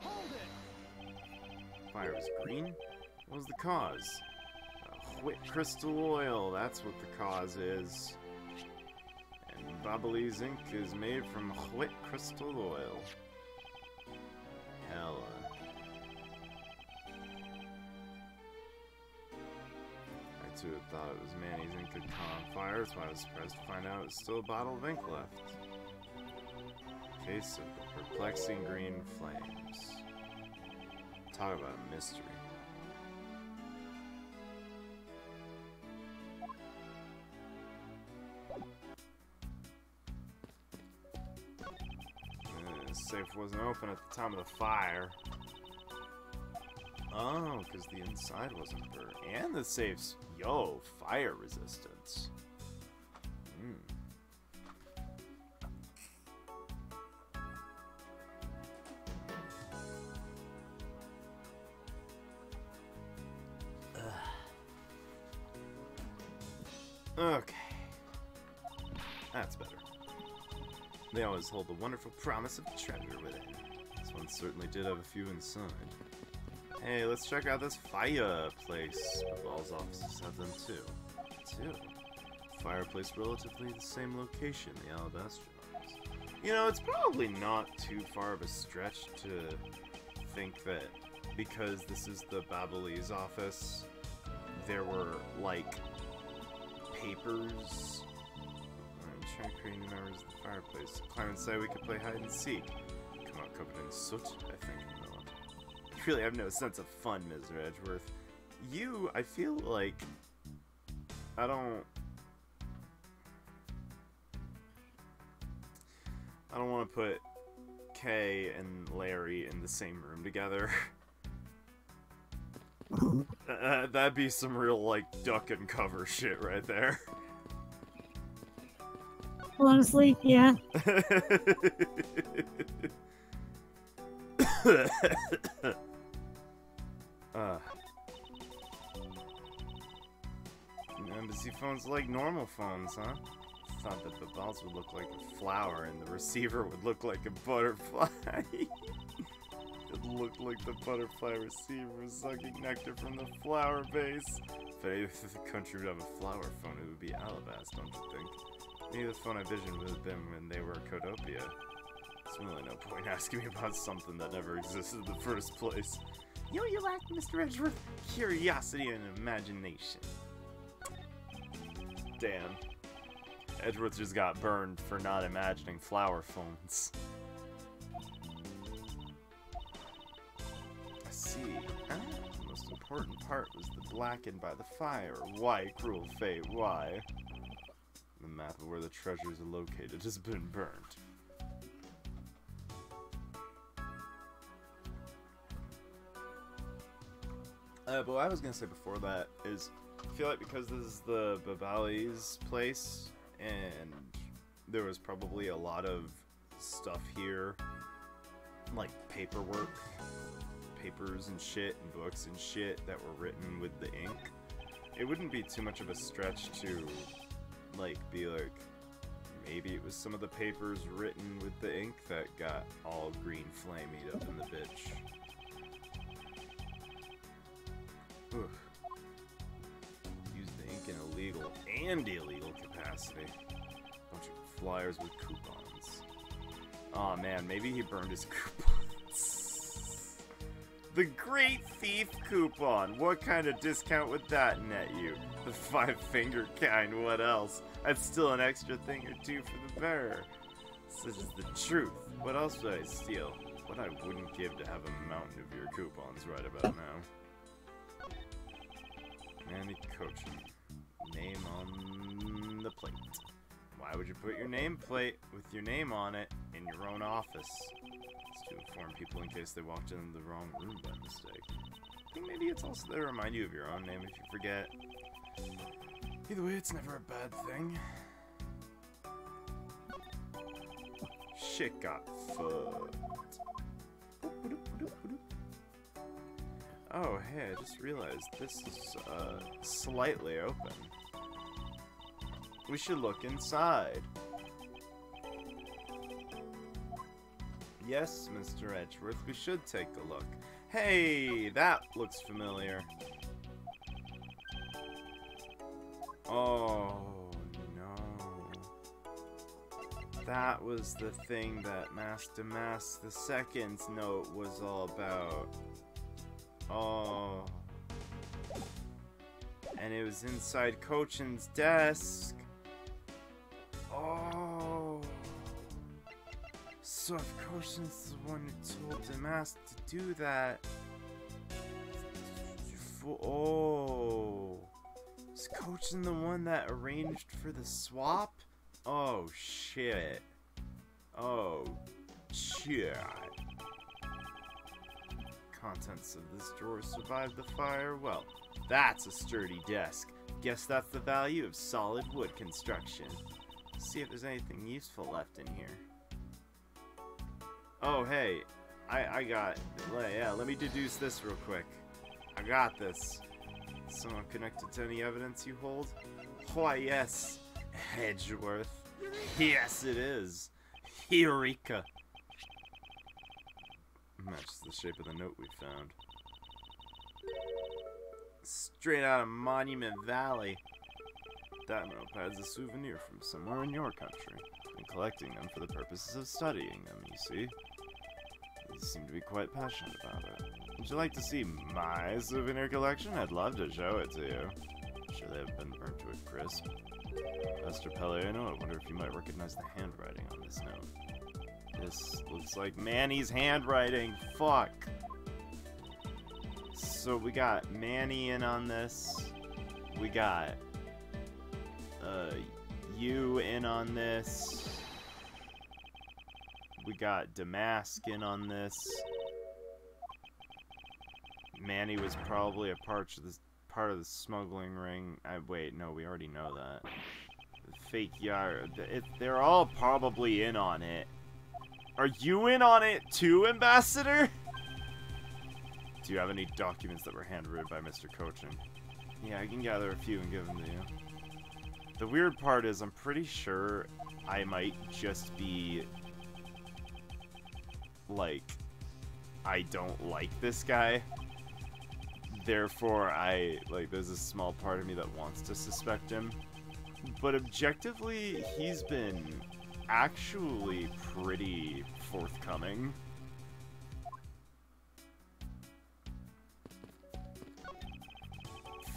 Hold it! Fire was green? What was the cause? Whit crystal oil, that's what the cause is. And Babalese ink is made from whit crystal oil. Hella. I too had thought it was Manny's ink had caught on fire, that's why I was surprised to find out it was still a bottle of ink left. Case of the perplexing green flames. Talk about a mystery. The safe wasn't open at the time of the fire. Oh, because the inside wasn't burned. And the safe's, yo, fire resistance. Okay. That's better. They always hold the wonderful promise of treasure within. This one certainly did have a few inside. Hey, let's check out this fireplace. Ball's offices have them too. Fireplace relatively the same location, the Alabaster Arms. You know, it's probably not too far of a stretch to think that because this is the Babalese office, there were, like, papers. I'm trying to create new members of the fireplace. Climb inside, we could play hide and seek. Come out covered in soot, I think not. You really have no sense of fun, Mr. Edgeworth. You, I feel like... I don't want to put Kay and Larry in the same room together. That'd be some real, like, duck and cover shit right there. Honestly, yeah. Embassy phones like normal phones, huh? Thought that the balls would look like a flower and the receiver would look like a butterfly. It looked like the butterfly receiver was sucking nectar from the flower base. If the country would have a flower phone, it would be Alabast, don't you think? Maybe the phone I visioned would have been when they were Codopia. There's really no point asking me about something that never existed in the first place. You know you lack, Mr. Edgeworth? Curiosity and imagination. Damn. Edgeworth just got burned for not imagining flower phones. I see. Ah, the most important part was the blackened by the fire. Why, cruel fate, why? The map of where the treasures are located has been burned. But what I was gonna say before that is, I feel like because this is the Babali's place, and there was probably a lot of stuff here, like paperwork, papers and shit, and books and shit that were written with the ink, it wouldn't be too much of a stretch to, like, be like, maybe it was some of the papers written with the ink that got all green flamey up in the bitch. Ugh. Use the ink in a legal and illegal capacity. Bunch of flyers with coupons. Aw, man, maybe he burned his coupons. The Great Thief coupon! What kind of discount would that net you? The 5-finger kind, what else? That's still an extra thing or two for the bearer. Such is the truth. What else would I steal? What I wouldn't give to have a mountain of your coupons right about now. Manny Cochin. Name on the plate. Why would you put your nameplate with your name on it in your own office? It's to inform people in case they walked in the wrong room by mistake. I think maybe it's also to remind you of your own name if you forget. Either way, it's never a bad thing. Shit got fucked. Oh, hey, I just realized this is, slightly open. We should look inside. Yes, Mr. Edgeworth, we should take a look. Hey, that looks familiar. Oh, no. That was the thing that Master Mask II's note was all about. Oh. And it was inside Cochin's desk. Oh. So if Cochin's the one who told Damask to do that. Oh. Is Cochin the one that arranged for the swap? Oh shit. Oh shit. Contents of this drawer survived the fire. Well, that's a sturdy desk. Guess that's the value of solid wood construction. Let's see if there's anything useful left in here. Oh, hey. I got... Yeah, let me deduce this real quick. I got this. Someone connected to any evidence you hold? Why, yes. Edgeworth. Yes, it is. Eureka. Matches the shape of the note we found. Straight out of Monument Valley. That notepad's a souvenir from somewhere in your country. Been collecting them for the purposes of studying them, you see. You seem to be quite passionate about it. Would you like to see my souvenir collection? I'd love to show it to you. I'm sure they have been burnt to a crisp. Master Pellegrino, I wonder if you might recognize the handwriting on this note. This looks like Manny's handwriting. Fuck. So we got Manny in on this. We got you in on this. We got Damask in on this. Manny was probably a part of the smuggling ring. Wait, no, we already know that. The fake yard. They're all probably in on it. Are you in on it too, Ambassador? Do you have any documents that were handwritten by Mr. Cochin? Yeah, I can gather a few and give them to you. The weird part is I'm pretty sure I might just be like, I don't like this guy. Therefore, there's a small part of me that wants to suspect him. But objectively, he's been actually pretty forthcoming.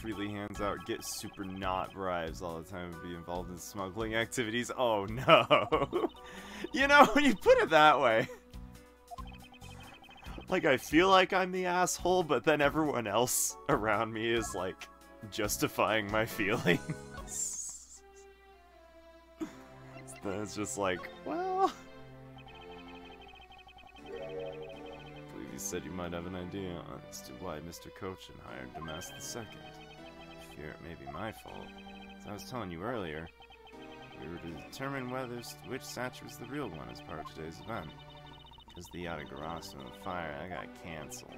Freely hands out, get super not bribes all the time, and be involved in smuggling activities. Oh no. You know, when you put it that way. Like, I feel like I'm the asshole, but then everyone else around me is, like, justifying my feelings. Then it's just like, well... I believe you said you might have an idea as to why Mr. Cochin hired Damask II. I fear it may be my fault. As I was telling you earlier, we were to determine which statue was the real one as part of today's event. Because the Yatagarasu and the fire, that got cancelled.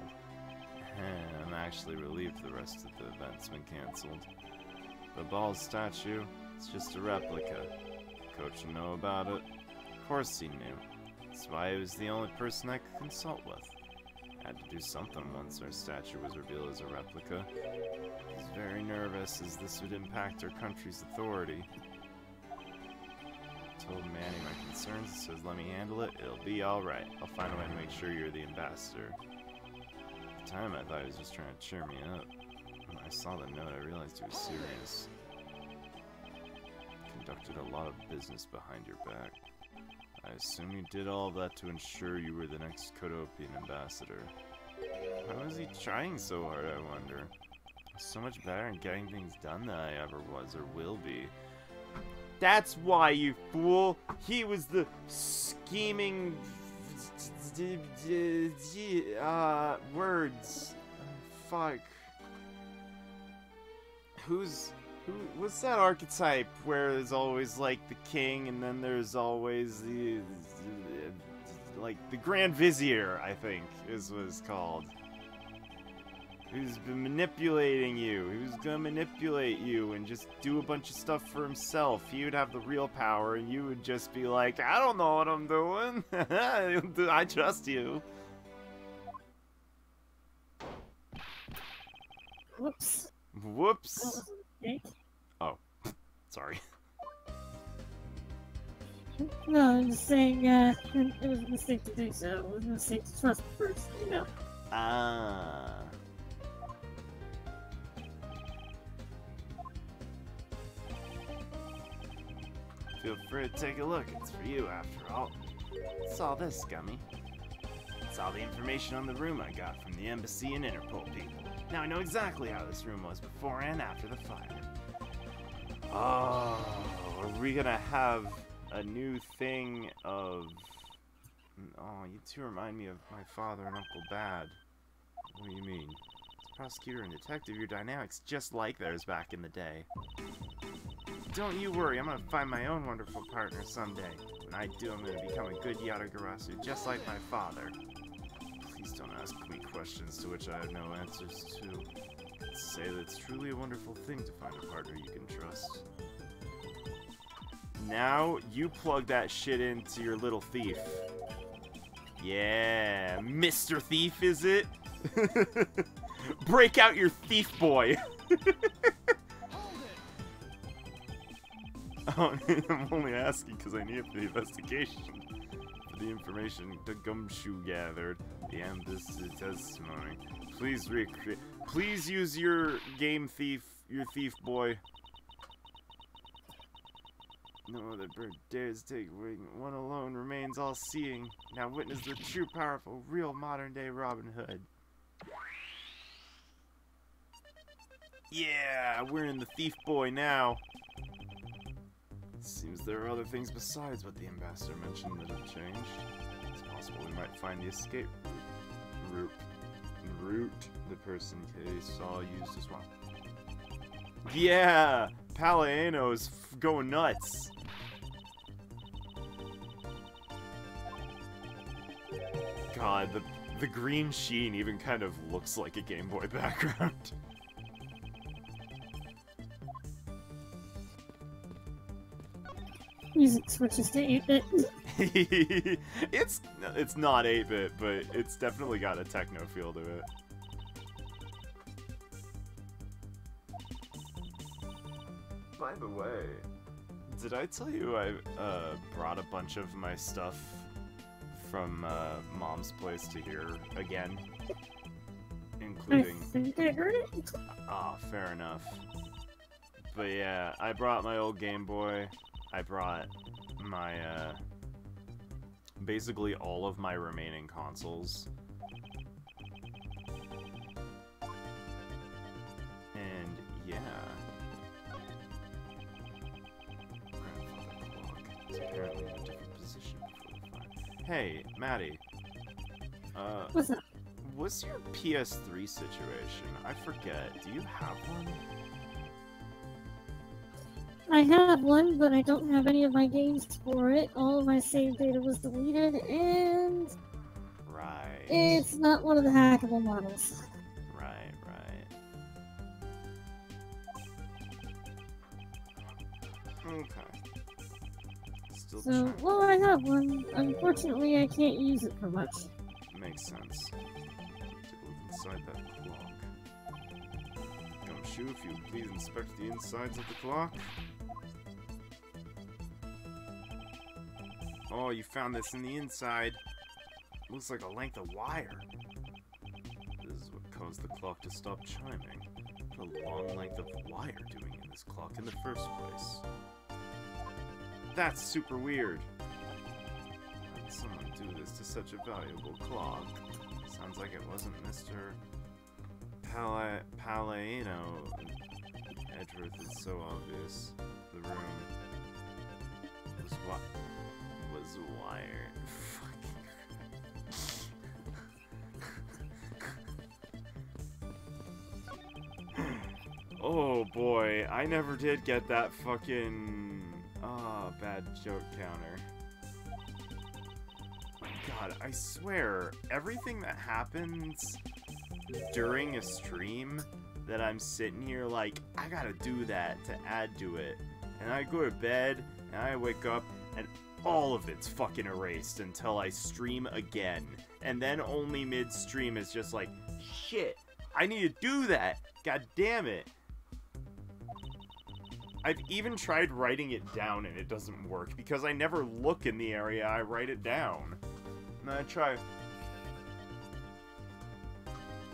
I'm actually relieved the rest of the event's been cancelled. The Ball's statue, it's just a replica. Coach know about it? Of course he knew. That's why he was the only person I could consult with. Had to do something once our statue was revealed as a replica. I was very nervous as this would impact our country's authority. I told Manny my concerns, he says let me handle it, it'll be alright. I'll find a way to make sure you're the ambassador. At the time I thought he was just trying to cheer me up. When I saw the note I realized he was serious. Conducted a lot of business behind your back. I assume you did all of that to ensure you were the next Kodopian ambassador. Why was he trying so hard, I wonder? So much better in getting things done than I ever was or will be. That's why, you fool! He was the scheming... words. Fuck. What's that archetype where there's always, like, the king and then there's always the like, the Grand Vizier, I think, is what it's called. Who's been manipulating you, who's gonna manipulate you and just do a bunch of stuff for himself. He would have the real power and you would just be like, I don't know what I'm doing. I trust you. Whoops. Whoops. Oh, sorry. No, I'm just saying, it was a mistake to do so. It was a mistake to trust the person, you know. Ah. Feel free to take a look. It's for you, after all. What's all this, Gummy? It's all the information on the room I got from the embassy and Interpol people. Now I know exactly how this room was before and after the fire. Oh, are we gonna have a new thing of... Oh, you two remind me of my father and Uncle Bad. What do you mean? As prosecutor and detective, your dynamics just like theirs back in the day. Don't you worry, I'm gonna find my own wonderful partner someday. When I do, I'm gonna become a good Yatagarasu, just like my father. Please don't ask me questions to which I have no answers to. Say that it's truly a wonderful thing to find a partner you can trust. Now, you plug that shit into your little thief. Yeah, Mr. Thief, is it? Break out your thief boy. Oh, I'm only asking because I need it for the investigation. For the information the gumshoe gathered, the ambassador's testimony. Please recreate. Please use your game thief, your thief boy. No other bird dares take wing. One alone remains all-seeing. Now witness the true, powerful, real modern-day Robin Hood. Yeah, we're in the thief boy now. Seems there are other things besides what the ambassador mentioned that have changed. It's possible we might find the escape route the person Kay saw used as well. Yeah, Palaeno's going nuts. God, the green sheen even kind of looks like a Game Boy background. Music switches to 8-bit. It's not 8-bit, but it's definitely got a techno feel to it. By the way, did I tell you I brought a bunch of my stuff from Mom's place to here again? Including... I think I heard it. Ah, fair enough. But yeah, I brought my old Game Boy. I brought my, basically all of my remaining consoles. And, yeah. Grandfather clock is apparently in a different position before the fire. Hey, Maddie. What's up? What's your PS3 situation? I forget. Do you have one? I have one, but I don't have any of my games for it. All of my save data was deleted, and Right. it's not one of the hackable models. Right. Okay. Still So, trying. well, I have one. Unfortunately, I can't use it for much. Makes sense. Take a look inside that clock. Gumshoe, if you would please inspect the insides of the clock. Oh, you found this in the inside. Looks like a length of wire. This is what caused the clock to stop chiming. What a long length of wire doing in this clock in the first place? That's super weird. How did someone do this to such a valuable clock? Sounds like it wasn't Mr. Palaeno. Edgeworth is so obvious. The room was wired. Oh boy, I never did get that fucking bad joke counter. My God, I swear, everything that happens during a stream that I'm sitting here like, I gotta do that to add to it. And I go to bed, and I wake up, and all of it's fucking erased until I stream again. And then only mid-stream is just like, shit, I need to do that! God damn it! I've even tried writing it down and it doesn't work, because I never look in the area I write it down. And then I try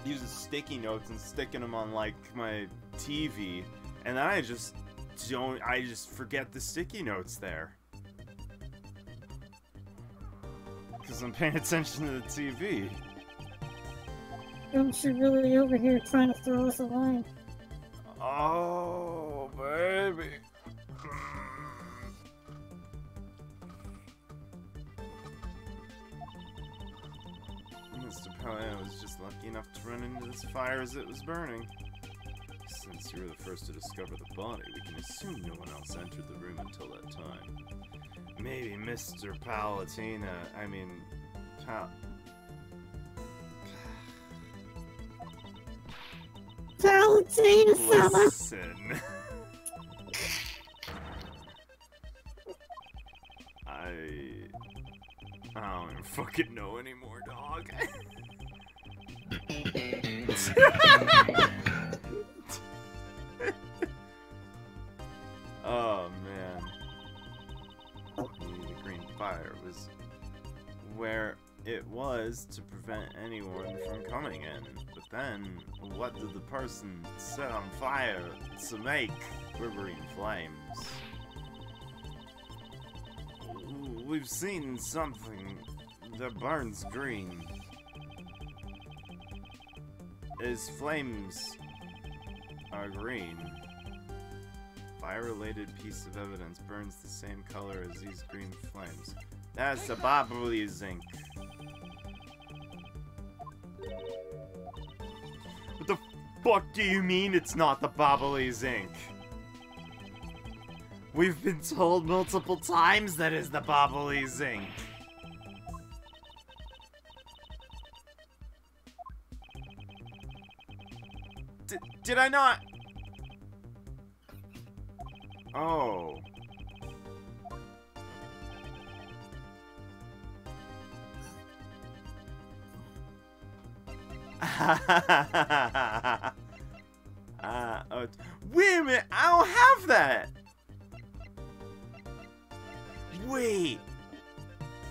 using sticky notes and sticking them on, like, my TV, and then I just forget the sticky notes there. Because I'm paying attention to the TV. I'm sure really over here trying to throw us a line. Oh, baby. Mr. Palaeno was just lucky enough to run into this fire as it was burning. Since you were the first to discover the body, we can assume no one else entered the room until that time. Maybe Mr. Palatina-sama! Listen. I don't even fucking know anymore, dog. Oh, man. The green fire was where it was to prevent anyone from coming in. But then, what did the person set on fire to make quivering flames? We've seen something that burns green. Its flames are green. Fire-related piece of evidence burns the same color as these green flames. That's the Bobbly zinc. What the fuck do you mean it's not the Bobbly zinc? We've been told multiple times that is the Bobbly zinc. Did I not? Oh. Wait a minute, I don't have that. Wait.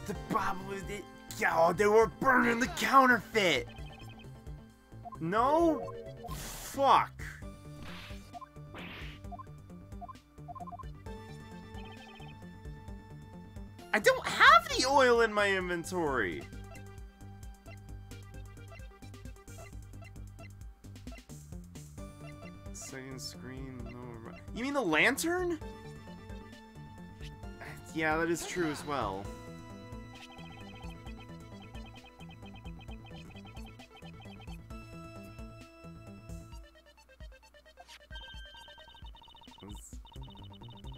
The Bobbly, oh, they were burning the counterfeit. No? Fuck. I don't have the oil in my inventory. Second screen, no. You mean the lantern? Yeah, that is true as well.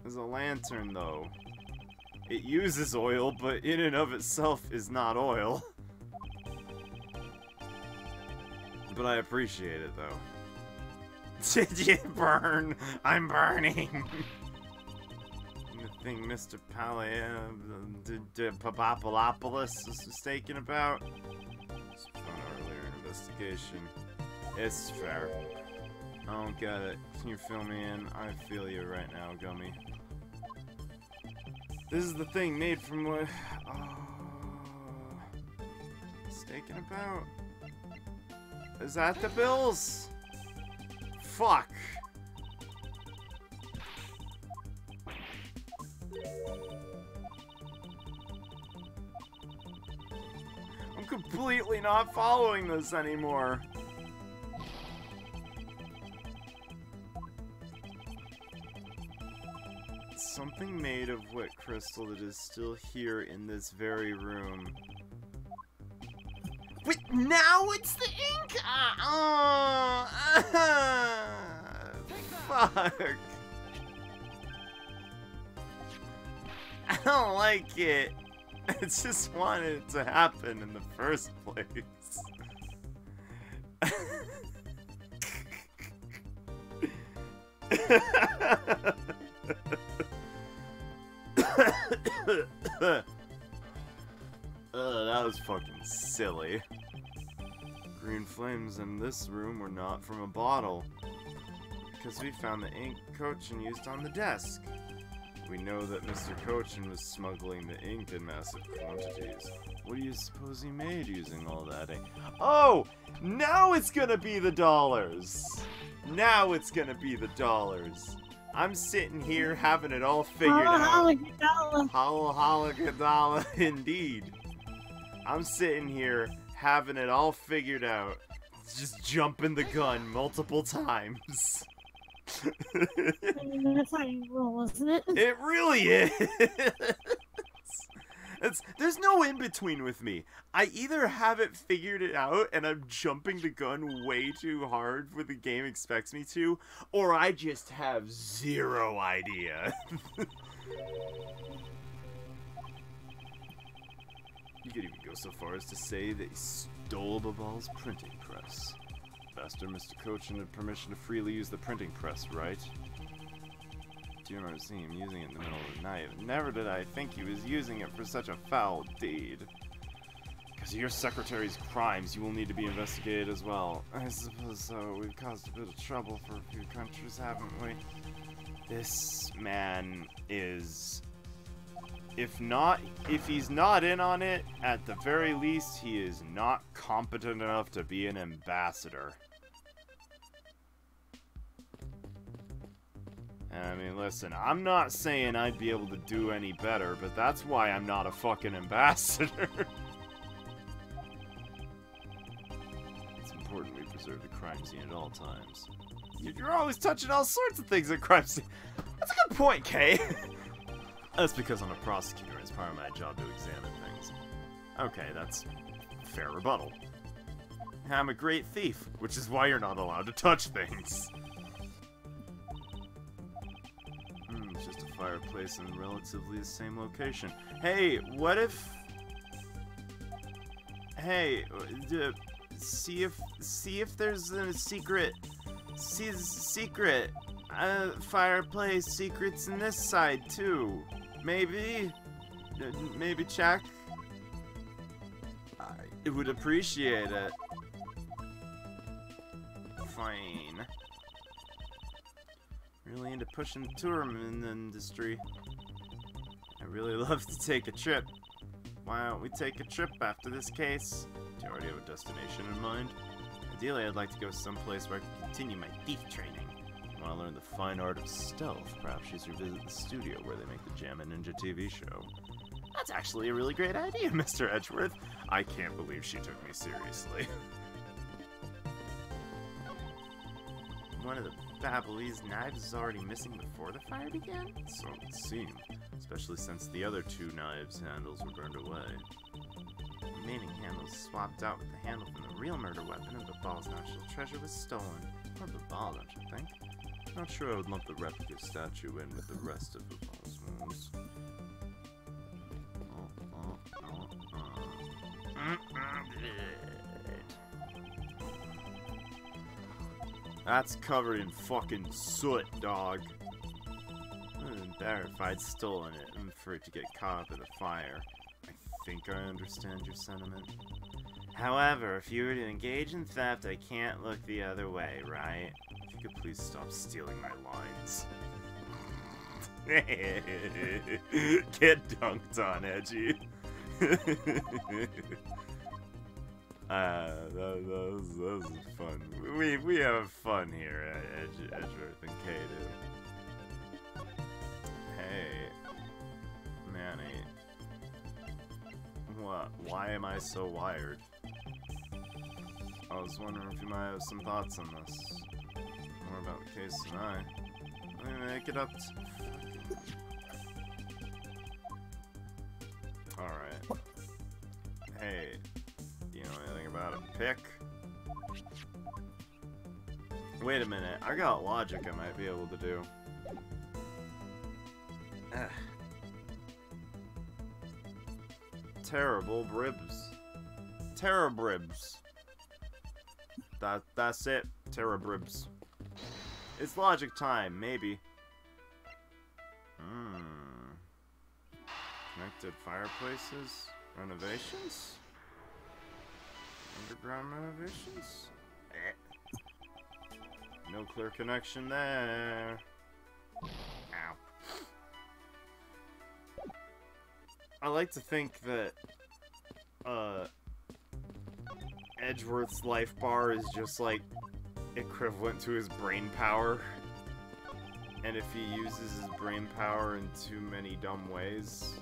There's a lantern, though. It uses oil, but in and of itself is not oil. But I appreciate it, though. Did you burn? I'm burning! The thing Mr. Papapolopoulos was mistaken about? It's fun earlier investigation. It's fair. I don't get it. Can you fill me in? I feel you right now, Gummy. This is the thing made from what... Oh... Mistaken about? Is that the bills? Fuck. I'm completely not following this anymore. Something made of wet crystal that is still here in this very room. Wait, now it's the ink? Fuck. I don't like it. I just wanted it to happen in the first place. That was fucking silly. Green flames in this room were not from a bottle, because we found the ink Cochin used on the desk. We know that Mr. Cochin was smuggling the ink in massive quantities. What do you suppose he made using all that ink? Oh! Now it's gonna be the dollars! Now it's gonna be the dollars! I'm sitting here having it all figured out. Holla indeed. I'm sitting here having it all figured out. Just jumping the gun multiple times. That's how you roll, isn't it? It really is. There's no in between with me. I either have it figured it out and I'm jumping the gun way too hard for the game expects me to, or I just have zero idea. You could even go so far as to say that he stole Babal's printing press. Faster, Mr. Cochin had permission to freely use the printing press, right? Do you ever see him using it in the middle of the night? Never did I think he was using it for such a foul deed. Because of your secretary's crimes, you will need to be investigated as well. I suppose so. We've caused a bit of trouble for a few countries, haven't we? This man is... If he's not in on it, at the very least, he is not competent enough to be an ambassador. I mean, listen, I'm not saying I'd be able to do any better, but that's why I'm not a fucking ambassador. It's important we preserve the crime scene at all times. You're always touching all sorts of things at crime scene. That's a good point, Kay. That's because I'm a prosecutor and it's part of my job to examine things. Okay, that's a fair rebuttal. I'm a great thief, which is why you're not allowed to touch things. It's just a fireplace in relatively the same location. Hey, what if... Hey, see if there's a secret... secret fireplace secrets in this side, too. Maybe check. I would appreciate it. Fine. Really into pushing the tourism industry. I really love to take a trip. Why don't we take a trip after this case? Do you already have a destination in mind? Ideally, I'd like to go someplace where I can continue my thief training. I want to learn the fine art of stealth. Perhaps you should visit the studio where they make the Jammin' Ninja TV show. That's actually a really great idea, Mr. Edgeworth. I can't believe she took me seriously. One of the Babylee's knives is already missing before the fire began? So it would seem, especially since the other two knives' handles were burned away. The remaining handle was swapped out with the handle from the real murder weapon, and Babal's national treasure was stolen. Or Babal, don't you think? Not sure I would lump the replica statue in with the rest of Babal's wounds. That's covered in fucking soot, dog. I would have been better if I'd stolen it and for it to get caught up in the fire. I think I understand your sentiment. However, if you were to engage in theft, I can't look the other way, right? If you could please stop stealing my lines. Get dunked on, Edgy. That was fun. We have fun here at Edgeworth and Kado. Hey, Manny. What? Why am I so wired? I was wondering if you might have some thoughts on this. More about the case than I. Let me make it up. Alright. Hey. Do you know anything about a pick? Wait a minute, I got logic I might be able to do. Terrible bribs. Terrabribs. That's it. Terrabribs. It's logic time, maybe. Connected fireplaces? Renovations? Underground renovations? No clear connection there. Ow. I like to think that Edgeworth's life bar is just like equivalent to his brain power. And if he uses his brain power in too many dumb ways,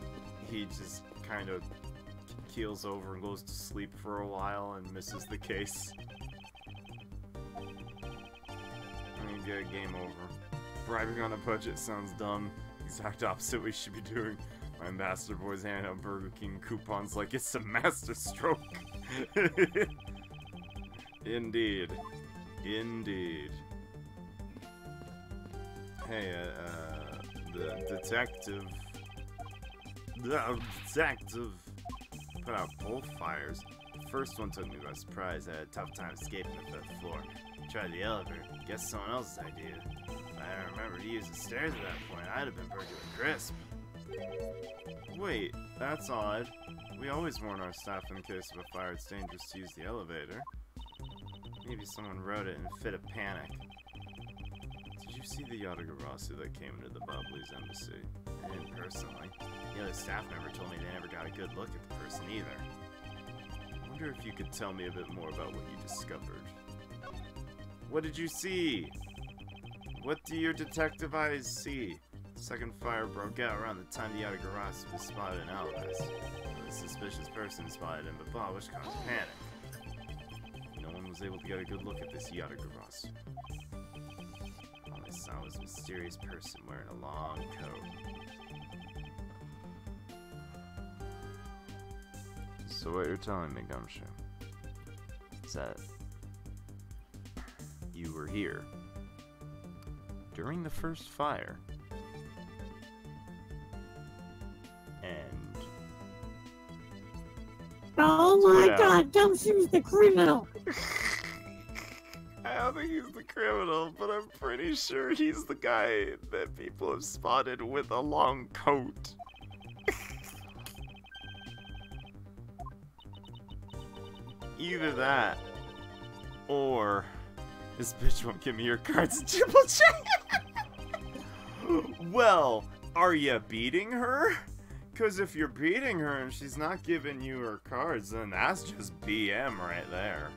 he just kind of keels over and goes to sleep for a while and misses the case. I mean, get a game over. Bribing on a budget sounds dumb. Exact opposite we should be doing. My ambassador boys hand out Burger King coupons like it's a master stroke. Indeed. Indeed. Hey, the detective put out both fires. The first one took me by surprise. I had a tough time escaping the 5th floor. Tried the elevator. Guess someone else's idea. I remember to use the stairs at that point, I'd have been burnt to a crisp. Wait, that's odd. We always warn our staff in case of a fire it's dangerous to use the elevator. Maybe someone wrote it in a fit of panic. Did you see the Yatagarasu that came into the Bablu's embassy? I didn't personally. The other staff member told me they never got a good look at the person either. I wonder if you could tell me a bit more about what you discovered. What did you see? What do your detective eyes see? The second fire broke out around the time the Yatagarasu was spotted in Alabas. The suspicious person spotted him, but which caused panic. No one was able to get a good look at this Yatagarasu. All I saw was a mysterious person wearing a long coat. So what you're telling me, Gumshoe, is that you were here during the first fire, and oh my god, Gumshoe's the criminal! I don't think he's the criminal, but I'm pretty sure he's the guy that people have spotted with a long coat. Either that, or this bitch won't give me your cards and triple check. Well, are you beating her? Because if you're beating her and she's not giving you her cards, then that's just BM right there.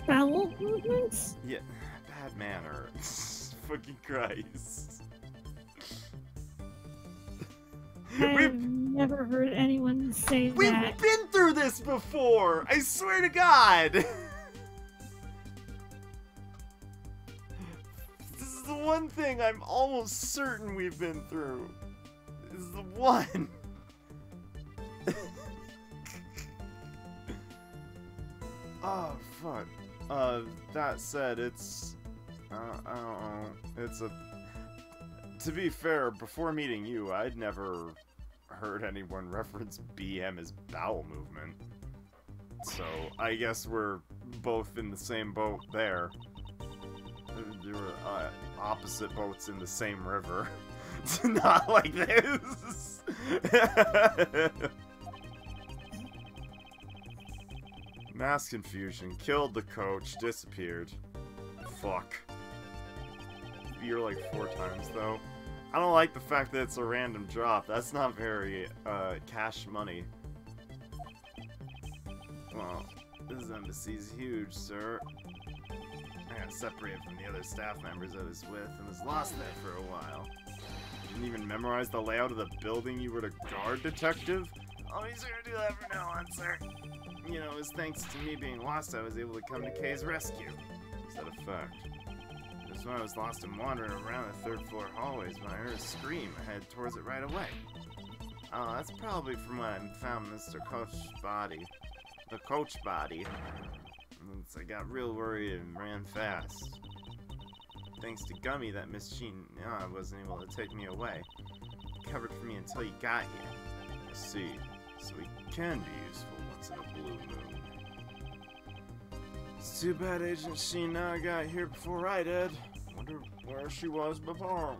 Bowel movements? Yeah, bad manner. Fucking Christ. I've never heard anyone say that. We've been through this before! I swear to God! This is the one thing I'm almost certain we've been through. This is the one. Oh, fuck. That said, it's... I don't know. It's a... To be fair, before meeting you, I'd never heard anyone reference BM as bowel movement. So, I guess we're both in the same boat there. There were opposite boats in the same river. Not like this! Mass confusion. Killed the coach. Disappeared. Fuck. You're like 4 times, though. I don't like the fact that it's a random drop. That's not very, cash money. Well, this embassy's huge, sir. I got separated from the other staff members I was with and was lost there for a while. You didn't even memorize the layout of the building you were to guard, detective? Oh, he's gonna do that from now on, sir. You know, it was thanks to me being lost I was able to come to Kay's rescue. Is that a fact? Just when I was lost and wandering around the 3rd floor hallways when I heard a scream, I headed towards it right away. Oh, that's probably from when I found Mr. Coach's body. The coach body. And I got real worried and ran fast. Thanks to Gummy, that Miss Sheen wasn't able to take me away. He covered for me until you got here. I see. So he can be useful once in a blue moon. It's too bad Agent Sheen got here before I did. Wonder where she was before.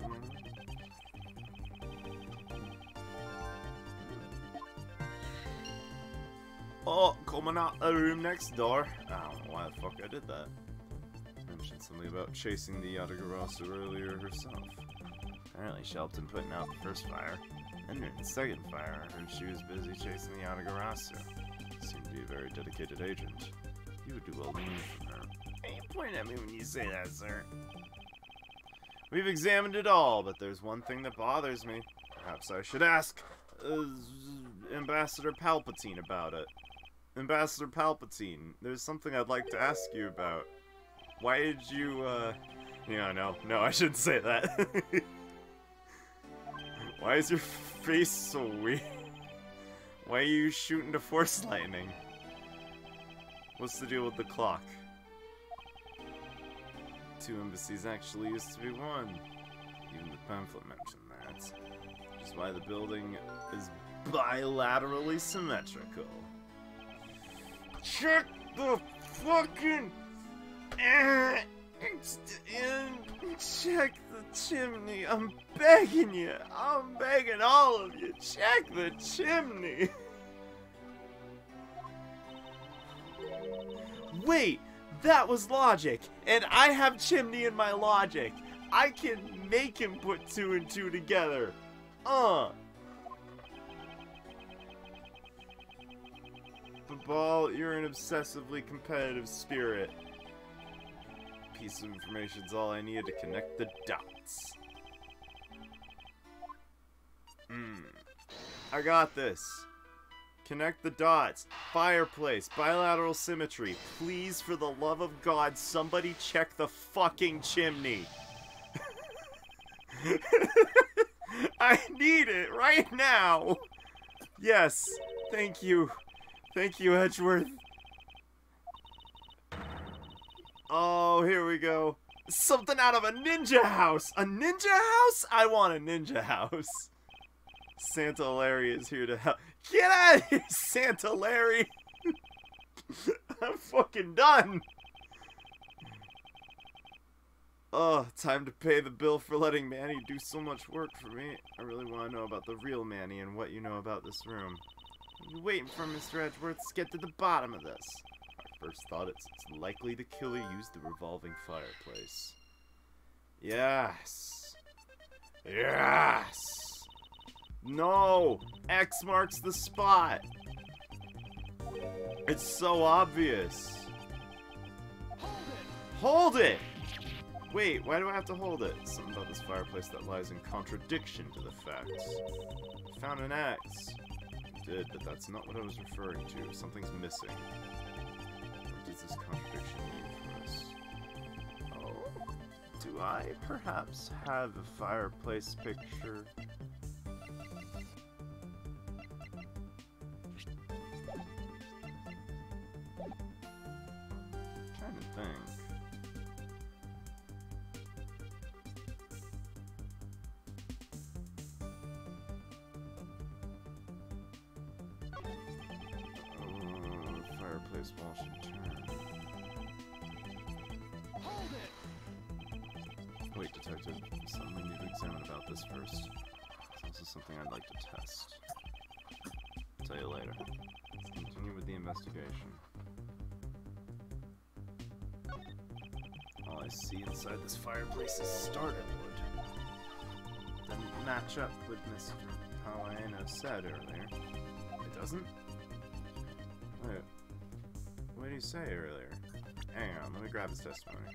Oh, coming out the room next door. I don't know why the fuck I did that. Mentioned something about chasing the Yatagarasu earlier herself. Apparently she helped in putting out the first fire. And during the second fire, I heard she was busy chasing the Yatagarasu. Seemed to be a very dedicated agent. You would do well to learn from her. Hey, point at me when you say that, sir. We've examined it all, but there's one thing that bothers me. Perhaps I should ask Ambassador Palpatine about it. Ambassador Palpatine, there's something I'd like to ask you about. Why did you, no, I shouldn't say that. Why is your face so weird? Why are you shooting to force lightning? What's the deal with the clock? 2 embassies actually used to be 1. Even the pamphlet mentioned that. Which is why the building is bilaterally symmetrical. Check the fucking check the chimney. I'm begging you. I'm begging all of you. Check the chimney. Wait, that was logic. And I have chimney in my logic. I can make him put 2 and 2 together. Ball, you're an obsessively competitive spirit. Piece of information's all I needed to connect the dots. I got this. Connect the dots. Fireplace. Bilateral symmetry. Please, for the love of God, somebody check the fucking chimney. I need it right now. Yes. Thank you. Thank you, Edgeworth. Oh, here we go. Something out of a ninja house. A ninja house? I want a ninja house. Santa Larry is here to help. Get out of here, Santa Larry. I'm fucking done. Oh, time to pay the bill for letting Manny do so much work for me. I really want to know about the real Manny and what you know about this room. What are you waiting for, Mr. Edgeworth? Let's get to the bottom of this. I first thought it's likely the killer used the revolving fireplace. Yes. Yes. No. X marks the spot. It's so obvious. Hold it. Wait, why do I have to hold it? Something about this fireplace that lies in contradiction to the facts. I found an X. Did, but that's not what I was referring to. Something's missing. What does this contradiction mean for us? Oh, do I perhaps have a fireplace picture? I'm trying to think. Fireplace wall should turn. Hold it! Wait, Detective. Something we need to examine about this first. It's also something I'd like to test. I'll tell you later. Let's continue with the investigation. All I see inside this fireplace is starter wood. Doesn't match up with Mr. Palladino said earlier. It doesn't? Wait. What did he say earlier? Hang on, let me grab his testimony.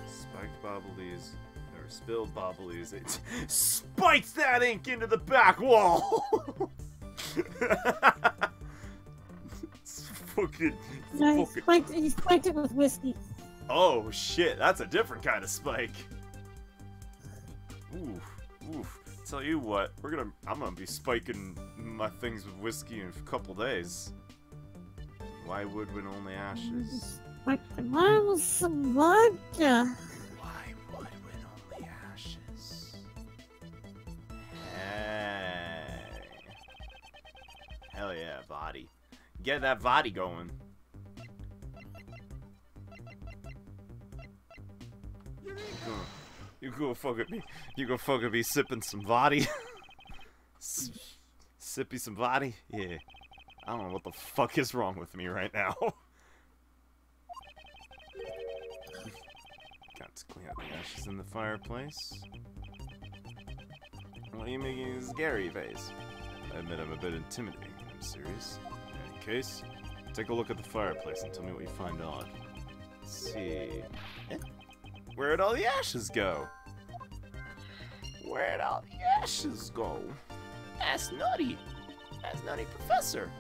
Spiked Bobbleys, or spilled Bobbleys. It spikes that ink into the back wall! It's fucking... No, he spiked it with whiskey. Oh shit, that's a different kind of spike. Oof, oof. Tell you what, I'm gonna be spiking my things with whiskey in a couple days. Why wood when only ashes? Mine was some vodka. Why wood when only ashes? Hey. Hell yeah, body. Get that body going. You go fucking me. You go fucking be sipping some body. Sippy some body? Yeah. I don't know what the fuck is wrong with me right now. Got to clean up the ashes in the fireplace. What are you making a scary face? I admit I'm a bit intimidating. I'm serious. In any case, take a look at the fireplace and tell me what you find odd. Let's see. Where'd all the ashes go? Where'd all the ashes go? That's nutty. That's nutty, Professor.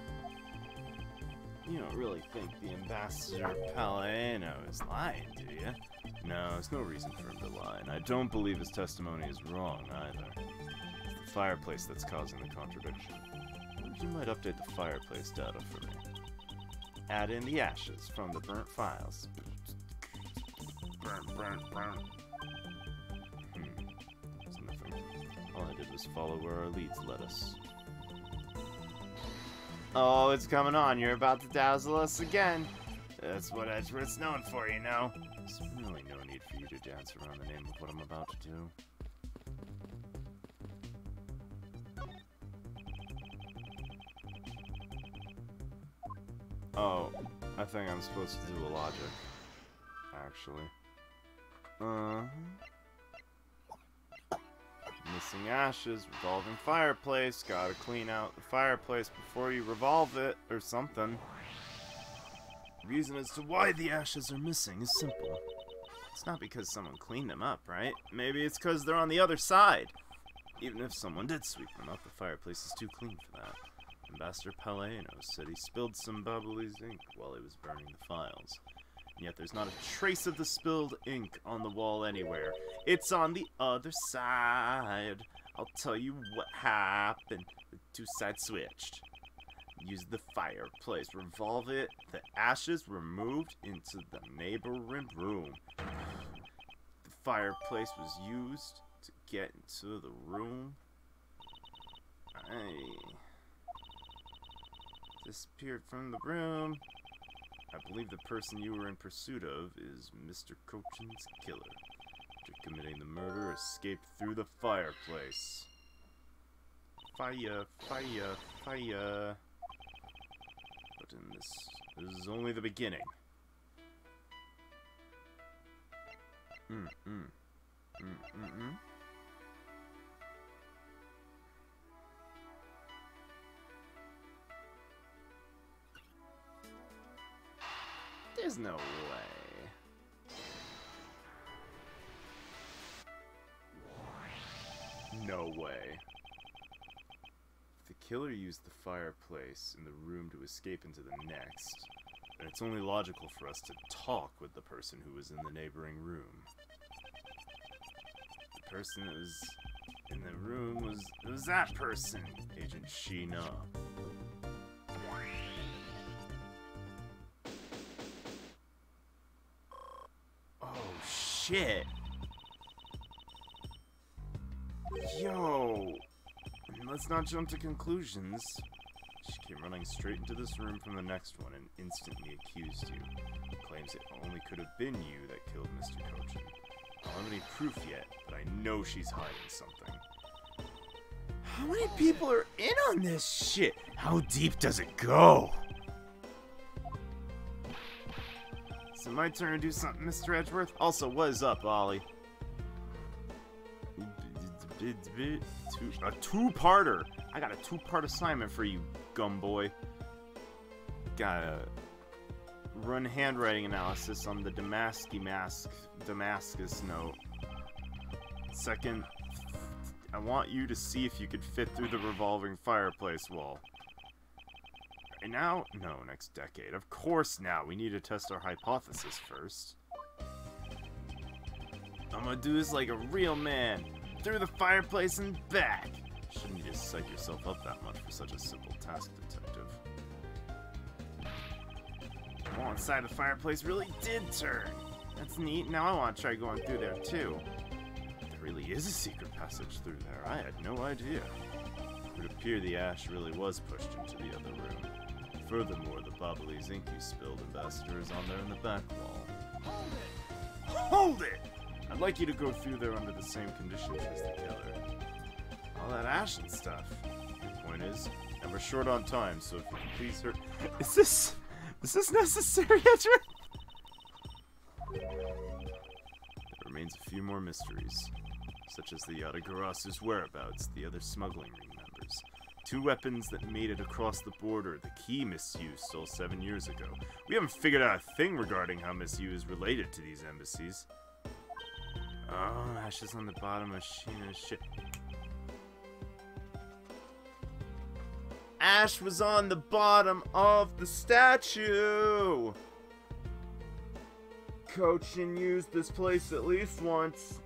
You don't really think the Ambassador Palladino is lying, do you? No, there's no reason for him to lie, and I don't believe his testimony is wrong, either. It's the fireplace that's causing the contradiction. You might update the fireplace data for me. Add in the ashes from the burnt files. Burn, burn, burn. It's nothing. All I did was follow where our leads led us. Oh, it's coming on. You're about to dazzle us again. That's what Edgeworth's known for, you know. There's really no need for you to dance around the name of what I'm about to do. Oh, I think I'm supposed to do a logic, actually. Missing ashes, revolving fireplace, gotta clean out the fireplace before you revolve it, or something. The reason as to why the ashes are missing is simple. It's not because someone cleaned them up, right? Maybe it's because they're on the other side. Even if someone did sweep them up, the fireplace is too clean for that. Ambassador Paleno said he spilled some Bubbly's ink while he was burning the files. And yet there's not a trace of the spilled ink on the wall anywhere. It's on the other side. I'll tell you what happened. The two sides switched. Use the fireplace. Revolve it. The ashes were moved into the neighboring room. The fireplace was used to get into the room. Disappeared from the room. I believe the person you were in pursuit of is Mr. Cochin's killer. After committing the murder, escaped through the fireplace. Fire, fire, fire. But in this is only the beginning. There's no way. No way. If the killer used the fireplace in the room to escape into the next, then it's only logical for us to talk with the person who was in the neighboring room. The person that was in the room was that person, Agent Sheena. Shit. Yo. Let's not jump to conclusions. She came running straight into this room from the next one and instantly accused you. Claims it only could have been you that killed Mr. Cochin. I don't have any proof yet, but I know she's hiding something. How many people are in on this shit? How deep does it go? Is it my turn to do something, Mr. Edgeworth? Also, what is up, Ollie? A two-parter. I got a two-part assignment for you, gumboy. Gotta run handwriting analysis on the Damascus note. Second, I want you to see if you could fit through the revolving fireplace wall. Right now? No, next decade. Of course now. We need to test our hypothesis first. I'm gonna do this like a real man. Through the fireplace and back. Shouldn't you just psych yourself up that much for such a simple task, detective? The wall inside the fireplace really did turn. That's neat. Now I want to try going through there too. There really is a secret passage through there. I had no idea. It would appear the ash really was pushed into the other room. Furthermore, the Bubbly's ink you spilled, Ambassador, is on there in the back wall. Hold it! Hold it! I'd like you to go through there under the same conditions as the killer. All that ash and stuff. The point is, and we're short on time, so if you can please hurry. Is this necessary, Edgeworth? There remains a few more mysteries, such as the Yatagarasu's whereabouts, the other smuggling ring members, 2 weapons that made it across the border, the key Miss Yu stole 7 years ago. We haven't figured out a thing regarding how Miss Yu is related to these embassies. Oh, ashes on the bottom of Sheena's shit. Ash was on the bottom of the statue! Cochin used this place at least once.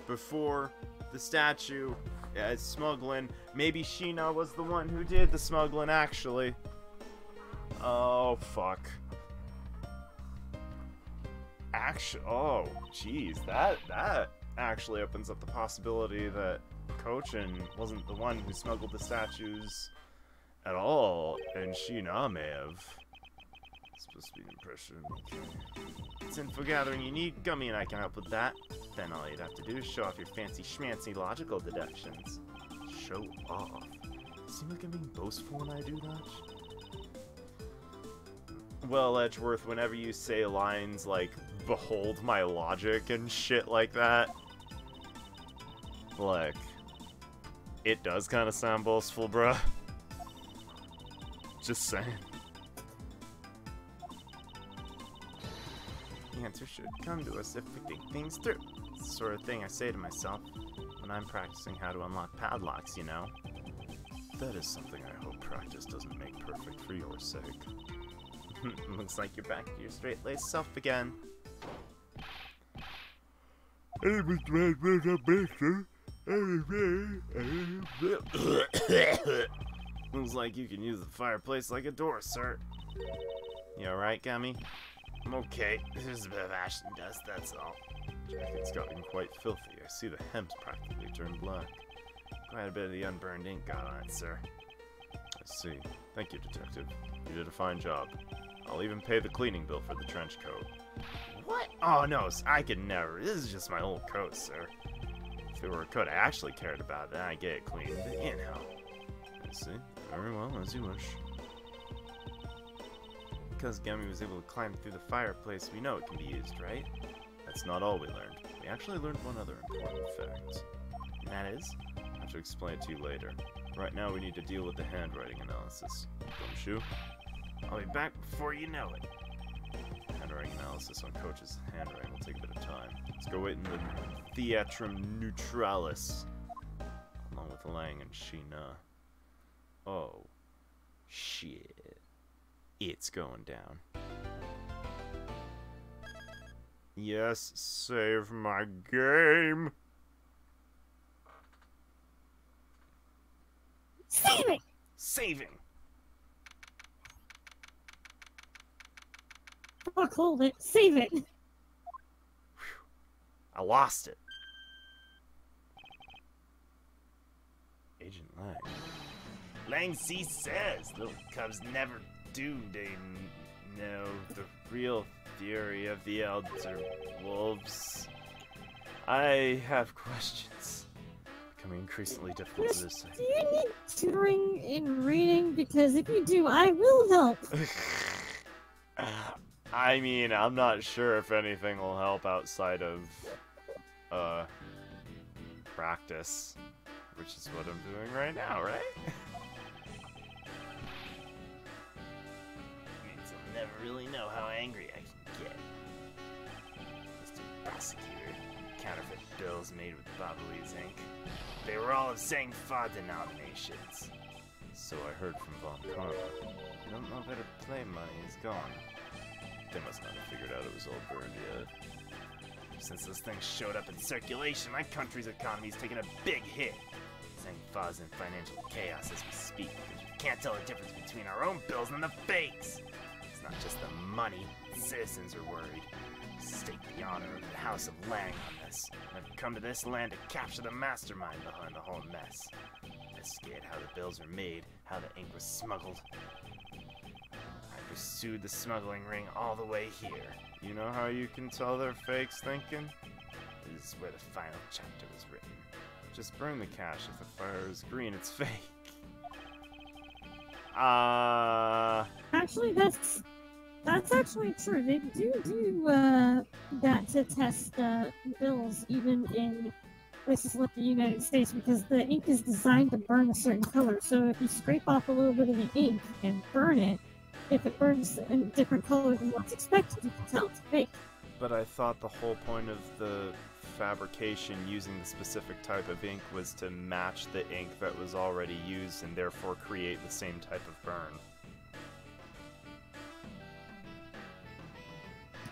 Before the statue. Yeah, it's smuggling. Maybe Sheena was the one who did the smuggling, actually. Oh, fuck. Actually, oh, jeez, that actually opens up the possibility that Cochin wasn't the one who smuggled the statues at all, and Sheena may have. It's supposed to be an impression. It's info gathering you need. Gummy and I can help with that. Then all you'd have to do is show off your fancy schmancy logical deductions. Show off. Seem like I'm being boastful when I do that? Well, Edgeworth, whenever you say lines like, behold my logic and shit like that, like, it does kind of sound boastful, bruh. Just saying. The answer should come to us if we think things through. It's the sort of thing I say to myself when I'm practicing how to unlock padlocks, you know? That is something I hope practice doesn't make perfect for your sake. Looks like you're back to your straight-laced self again. Looks like you can use the fireplace like a door, sir. You alright, Gummy? I'm okay. There's a bit of ash and dust, that's all. Jacket's gotten quite filthy. I see the hem's practically turned black. Quite a bit of the unburned ink got on it, sir. I see. Thank you, Detective. You did a fine job. I'll even pay the cleaning bill for the trench coat. What? Oh, no, I could never. This is just my old coat, sir. If it were a coat I actually cared about, then I'd get it cleaned. But, you know. I see. Very well, as you wish. Because Gummy was able to climb through the fireplace, we know it can be used, right? That's not all we learned. We actually learned one other important fact. And that is? I'll have to explain it to you later. Right now, we need to deal with the handwriting analysis. Gumshoe? I'll be back before you know it. Handwriting analysis on Coach's handwriting will take a bit of time. Let's go wait in the Theatrum Neutralis, along with Lang and Sheena. Oh, shit. It's going down. Yes, save my game. Saving! Saving! Fuck, hold it. Save it. Whew. I lost it. Agent Lang. Lang C says little cubs never do they know the real theory of the elder wolves. I have questions. Becoming increasingly difficult to decide. Do you need tutoring in reading? Because if you do, I will help. I mean, I'm not sure if anything will help outside of, practice. Which is what I'm doing right now, right? Means I'll never really know how angry I can get. Mr. Prosecutor, counterfeit bills made with Babalu's ink. They were all of Sang Fa denominations. So I heard from Von Karma. I don't know if better play money is gone. They must not have figured out it was all burned yet. Since those things showed up in circulation, my country's economy's taken a big hit. Sang Fa's in financial chaos as we speak, because we can't tell the difference between our own bills and the fakes. It's not just the money. Citizens are worried. Stake the honor of the House of Lang on this. I've come to this land to capture the mastermind behind the whole mess. Investigate how the bills are made, how the ink was smuggled. I pursued the smuggling ring all the way here. You know how you can tell they're fakes, thinking? This is where the final chapter was written. Just burn the cash. If the fire is green, it's fake. Actually, that's actually true. They do that to test bills even in places like the United States, because the ink is designed to burn a certain color. So if you scrape off a little bit of the ink and burn it, if it burns in a different color than what's expected, you can tell it's fake. But I thought the whole point of the fabrication using the specific type of ink was to match the ink that was already used and therefore create the same type of burn.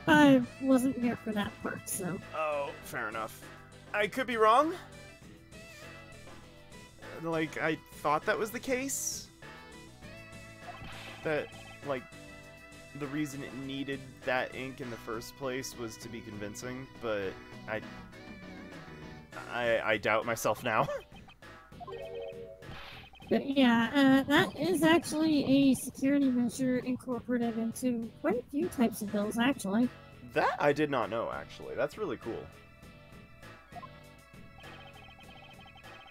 I wasn't here for that part, so... Oh, fair enough. I could be wrong. Like, I thought that was the case. That, like, the reason it needed that ink in the first place was to be convincing, but I doubt myself now. But yeah, that is actually a security measure incorporated into quite a few types of bills, actually. That I did not know, actually. That's really cool.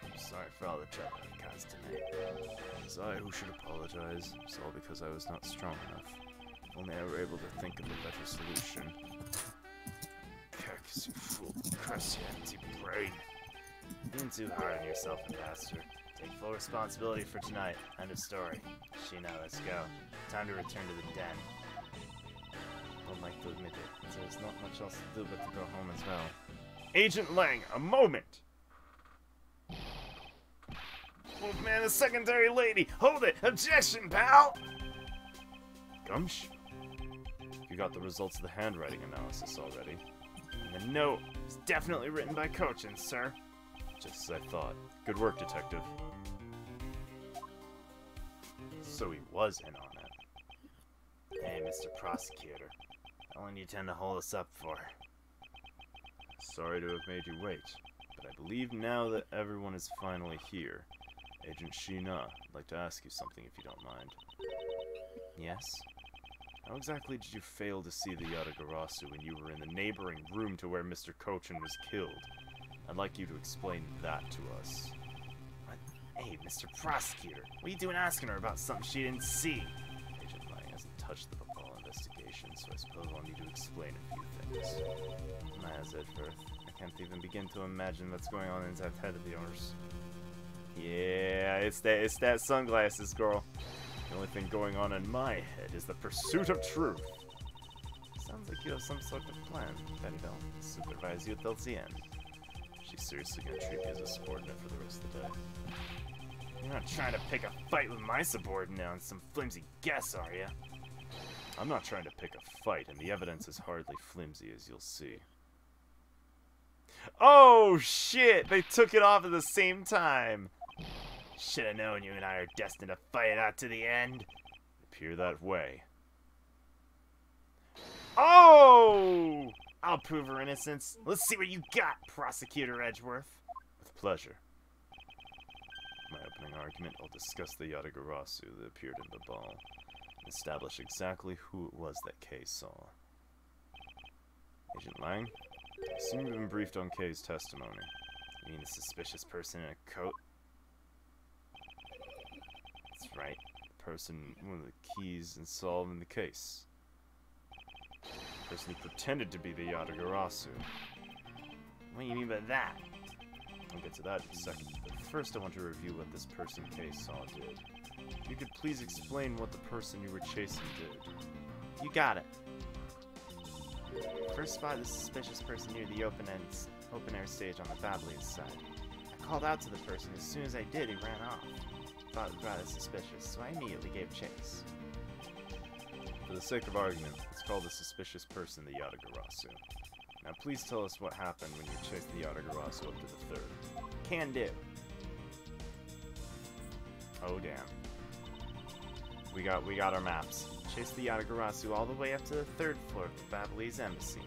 I'm sorry for all the trouble it caused tonight. It was I who should apologize. It's all because I was not strong enough. If only I were able to think of a better solution. Heck, you fool. Curse your empty brain. Being too hard on yourself, Ambassador. Take full responsibility for tonight. End of story. Sheena, let's go. Time to return to the den. I'd like to admit it, so there's not much else to do but to go home as well. Agent Lang, a moment! Wolfman, the secondary lady! Hold it! Objection, pal! Gumsh? You got the results of the handwriting analysis already. And the note is definitely written by Cochin, sir. Just as I thought. Good work, Detective. So he was in on it. Hey, Mr. Prosecutor. How long do you tend to hold us up for? Sorry to have made you wait, but I believe now that everyone is finally here. Agent Sheena, I'd like to ask you something if you don't mind. Yes? How exactly did you fail to see the Yatagarasu when you were in the neighboring room to where Mr. Cochin was killed? I'd like you to explain that to us. What? Hey, Mr. Prosecutor, what are you doing asking her about something she didn't see? Agent Lang hasn't touched the Bapal investigation, so I suppose I'll need to explain a few things. As Edgeworth, I can't even begin to imagine what's going on inside the head of yours. Yeah, it's that sunglasses, girl. The only thing going on in my head is the pursuit of truth. Sounds like you have some sort of plan, Bettyville. I'll supervise you till the end. She's seriously gonna treat you as a subordinate for the rest of the day. You're not trying to pick a fight with my subordinate on some flimsy guess, are you? I'm not trying to pick a fight, and the evidence is hardly flimsy, as you'll see. Oh, shit! They took it off at the same time! Should have known you and I are destined to fight it out to the end. Appear that way. Oh! I'll prove her innocence. Let's see what you got, Prosecutor Edgeworth. With pleasure. My opening argument, I'll discuss the Yatagarasu that appeared in Babal, and establish exactly who it was that Kay saw. Agent Lang, I assume you've been briefed on Kay's testimony. You mean the suspicious person in a coat? That's right. The person, one of the keys in solving the case. The person who pretended to be the Yatagarasu. What do you mean by that? I'll get to that in a second, but first I want to review what this person Kay saw did. If you could please explain what the person you were chasing did. You got it. First spotted the suspicious person near the open-air stage on the Babbley's side. I called out to the person. As soon as I did, he ran off. Thought it was rather suspicious, so I immediately gave chase. For the sake of argument, let's call the suspicious person the Yatagarasu. Now please tell us what happened when you chased the Yatagarasu up to the third. Can do. Oh damn. We got our maps. Chased the Yatagarasu all the way up to the third floor of the Babbley's embassy.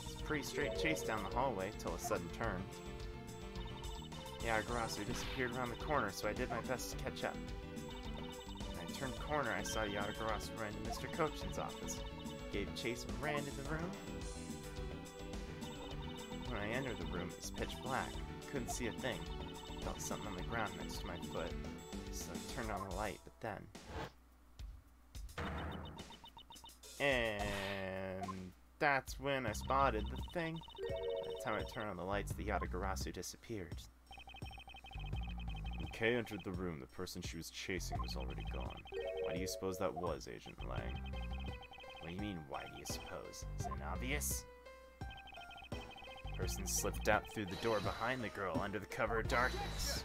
It's a pretty straight chase down the hallway till a sudden turn. The Yatagarasu disappeared around the corner, so I did my best to catch up. When I turned the corner, I saw Yatagarasu run into Mr. Cochin's office. Gave chase and ran into the room. When I entered the room, it was pitch black. Couldn't see a thing. Felt something on the ground next to my foot. So I turned on the light, but then... And that's when I spotted the thing. By the time I turned on the lights, the Yatagarasu disappeared. When Kay entered the room, the person she was chasing was already gone. Why do you suppose that was, Agent Lang? What do you mean, why do you suppose? Is it obvious? The person slipped out through the door behind the girl under the cover of darkness.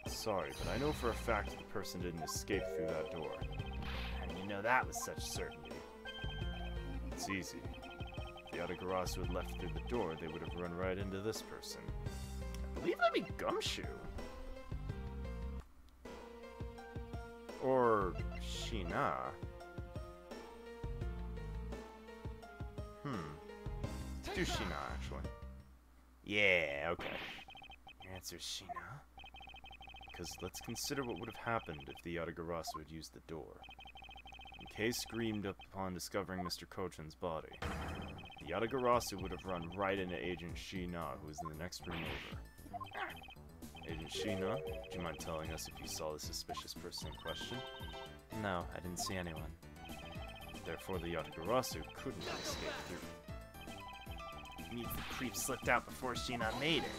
Sorry, but I know for a fact the person didn't escape through that door. You know that with such certainty. It's easy. If the Yatagarasu had left through the door, they would have run right into this person. I believe that'd be Gumshoe. Or Sheena. Let's do Sheena, actually. Yeah, okay. Your answer's Sheena. because let's consider what would have happened if the Yatagarasu had used the door. Kay screamed upon discovering Mr. Kochan's body. The Yatagarasu would have run right into Agent Shina, who was in the next room over. Agent Shina, would you mind telling us if you saw the suspicious person in question? No, I didn't see anyone. Therefore, the Yatagarasu couldn't have escaped through. Means the creep slipped out before Shina made it.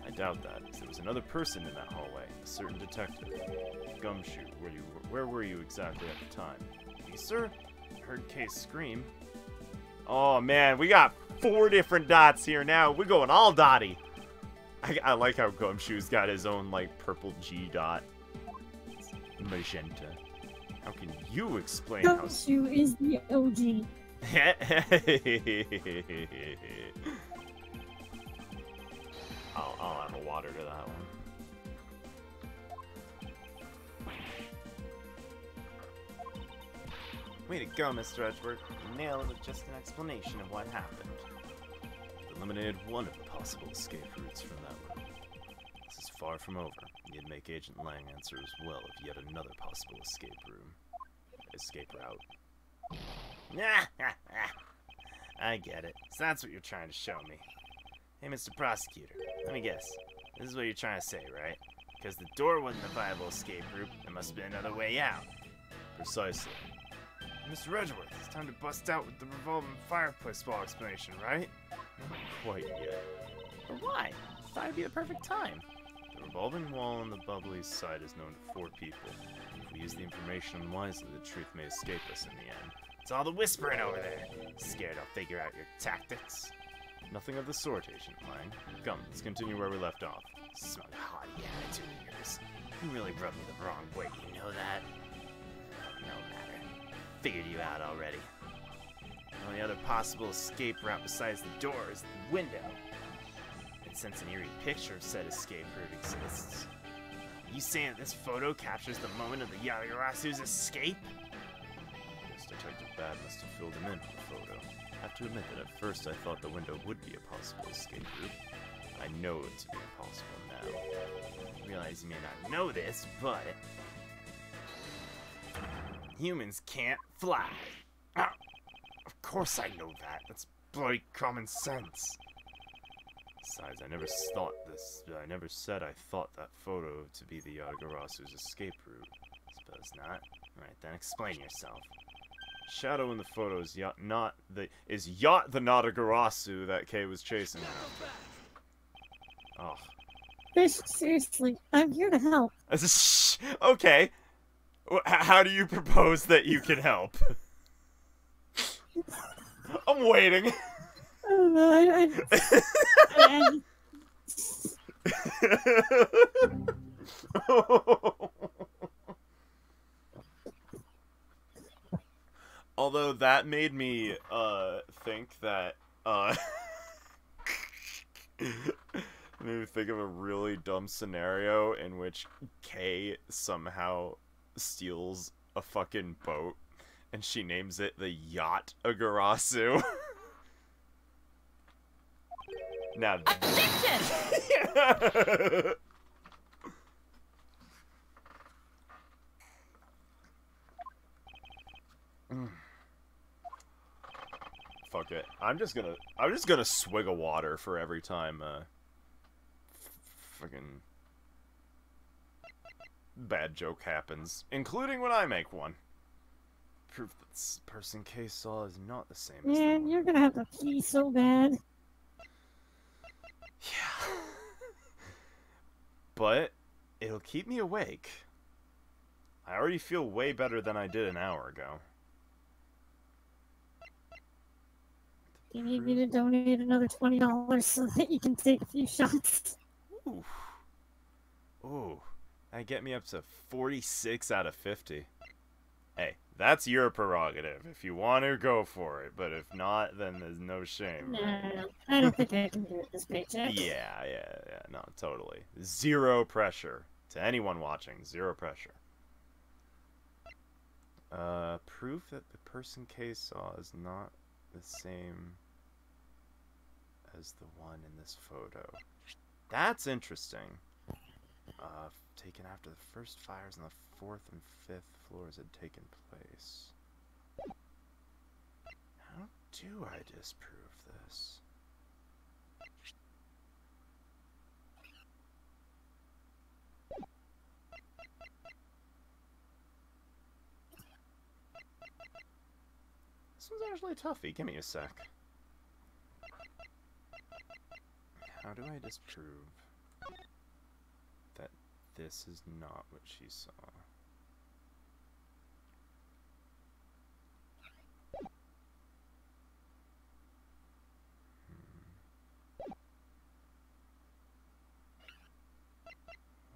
I doubt that, because there was another person in that hallway, a certain detective. Gumshoe, where were you exactly at the time? Me, sir? Heard Case scream. Oh man, we got 4 different dots here now. We're going all dotty. I like how Gumshoe's got his own, like, purple G dot. Magenta. How can you explain how... Gumshoe is the OG. I'll add a water to that one. Way to go, Mr. Edgeworth. You nailed it with just an explanation of what happened. Eliminated one of the possible escape routes from that room. This is far from over. You'd make Agent Lang answer as well of yet another possible escape route. I get it. So that's what you're trying to show me. Hey, Mr. Prosecutor, let me guess. This is what you're trying to say, right? Because the door wasn't a viable escape route, there must have been another way out. Precisely. Mr. Edgeworth, it's time to bust out with the revolving fireplace wall explanation, right? Not quite yet. But why? I thought it'd be the perfect time. The revolving wall on the bubbly side is known to 4 people. If we use the information unwisely, the truth may escape us in the end. It's all the whispering over there. Scared I'll figure out your tactics. Nothing of the sort, Agent Lang. Come, let's continue where we left off. Smug haughty attitude of yours. You really rubbed me the wrong way, you know that? No matter. Figured you out already. The only other possible escape route besides the door is the window. And since an eerie picture of said escape route exists, you saying that this photo captures the moment of the Yatagarasu's escape? Yes, Detective Bad must have filled him in for the photo. I have to admit that at first I thought the window would be a possible escape route. I know it to be impossible now. I realize you may not know this, but humans can't fly. Of course I know that. That's bloody common sense. Besides, I never said I thought that photo to be the Yatagarasu's escape route. Suppose not. Alright, then explain yourself. Shadow in the photo is Yacht the Natagarasu that Kay was chasing after. Oh. Fish, seriously, I'm here to help. Okay. How do you propose that you can help? I'm waiting. I don't know. Although that made me think that made me think of a really dumb scenario in which Kay somehow steals a fucking boat and she names it the Yacht Agarasu. Now fuck it. I'm just gonna swig of water for every time fucking bad joke happens, including when I make one. Proof that this person Kay saw is not the same as Man, you're gonna have to pee so bad. Yeah. But it'll keep me awake. I already feel way better than I did an hour ago. You need me to donate another $20 so that you can take a few shots. Ooh. Ooh. That get me up to 46 out of 50. Hey, that's your prerogative. If you want to, go for it. But if not, then there's no shame. No, I don't think I can do it this paycheck. Yeah, no, totally. Zero pressure. To anyone watching, zero pressure. Proof that the person Kay saw is not the same as the one in this photo. That's interesting. taken after the first fires on the 4th and 5th floors had taken place. How do I disprove this? This one's actually a toughie. Give me a sec. How do I disprove that this is not what she saw?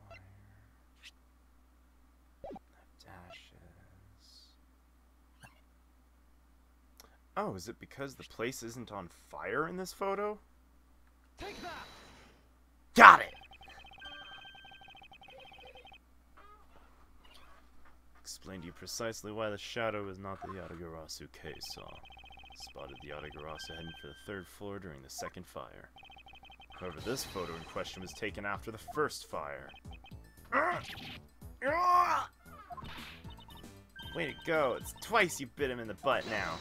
Wire. Dashes. Oh, is it because the place isn't on fire in this photo? Take that! Got it! Explain to you precisely why the shadow is not the Yatagarasu case saw. Spotted the Yatagarasu heading for the 3rd floor during the 2nd fire. However, this photo in question was taken after the 1st fire. Way to go, it's twice you bit him in the butt now.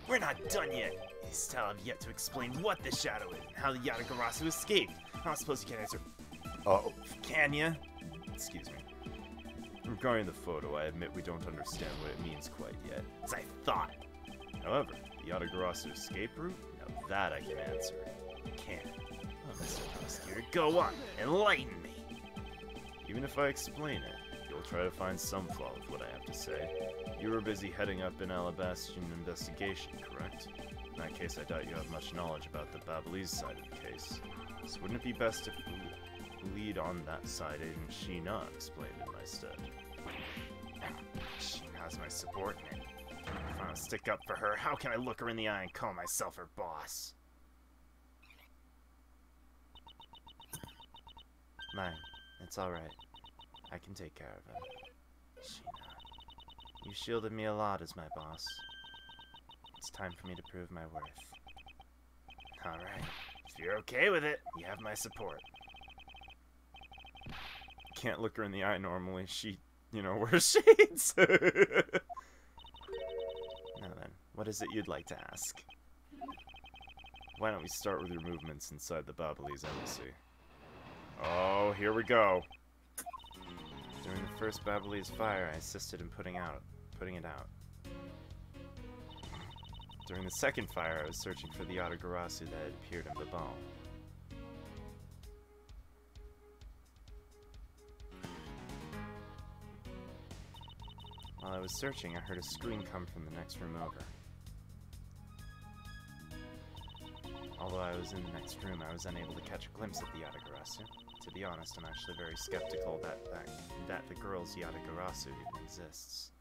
We're not done yet. You still have yet to explain what the shadow is and how the Yatagarasu escaped. I don't suppose you can answer. Oh, can ya? Excuse me. Regarding the photo, I admit we don't understand what it means quite yet, as I thought. However, the Yatagarasu escape route? Now that I can answer. You can. Oh, Mr. Prosecutor, go on, enlighten me! Even if I explain it, you'll try to find some flaw with what I have to say. You were busy heading up an Alabastian investigation, correct? In that case, I doubt you have much knowledge about the Babalese side of the case. So wouldn't it be best if we lead on that side Agent Sheena explained in my stead? She has my support, and if I want to stick up for her, how can I look her in the eye and call myself her boss? Mine. It's alright. I can take care of it. Sheena, you shielded me a lot as my boss. It's time for me to prove my worth. Alright. If you're okay with it, you have my support. Can't look her in the eye normally. She, wears shades. Now then, what is it you'd like to ask? Why don't we start with your movements inside the Babalese embassy? Oh, here we go. During the first Babalese fire, I assisted in putting it out. During the 2nd fire, I was searching for the Yatagarasu that had appeared in Babal. While I was searching, I heard a scream come from the next room over. Although I was in the next room, I was unable to catch a glimpse of the Yatagarasu. To be honest, I'm actually very skeptical that the girl's Yatagarasu even exists.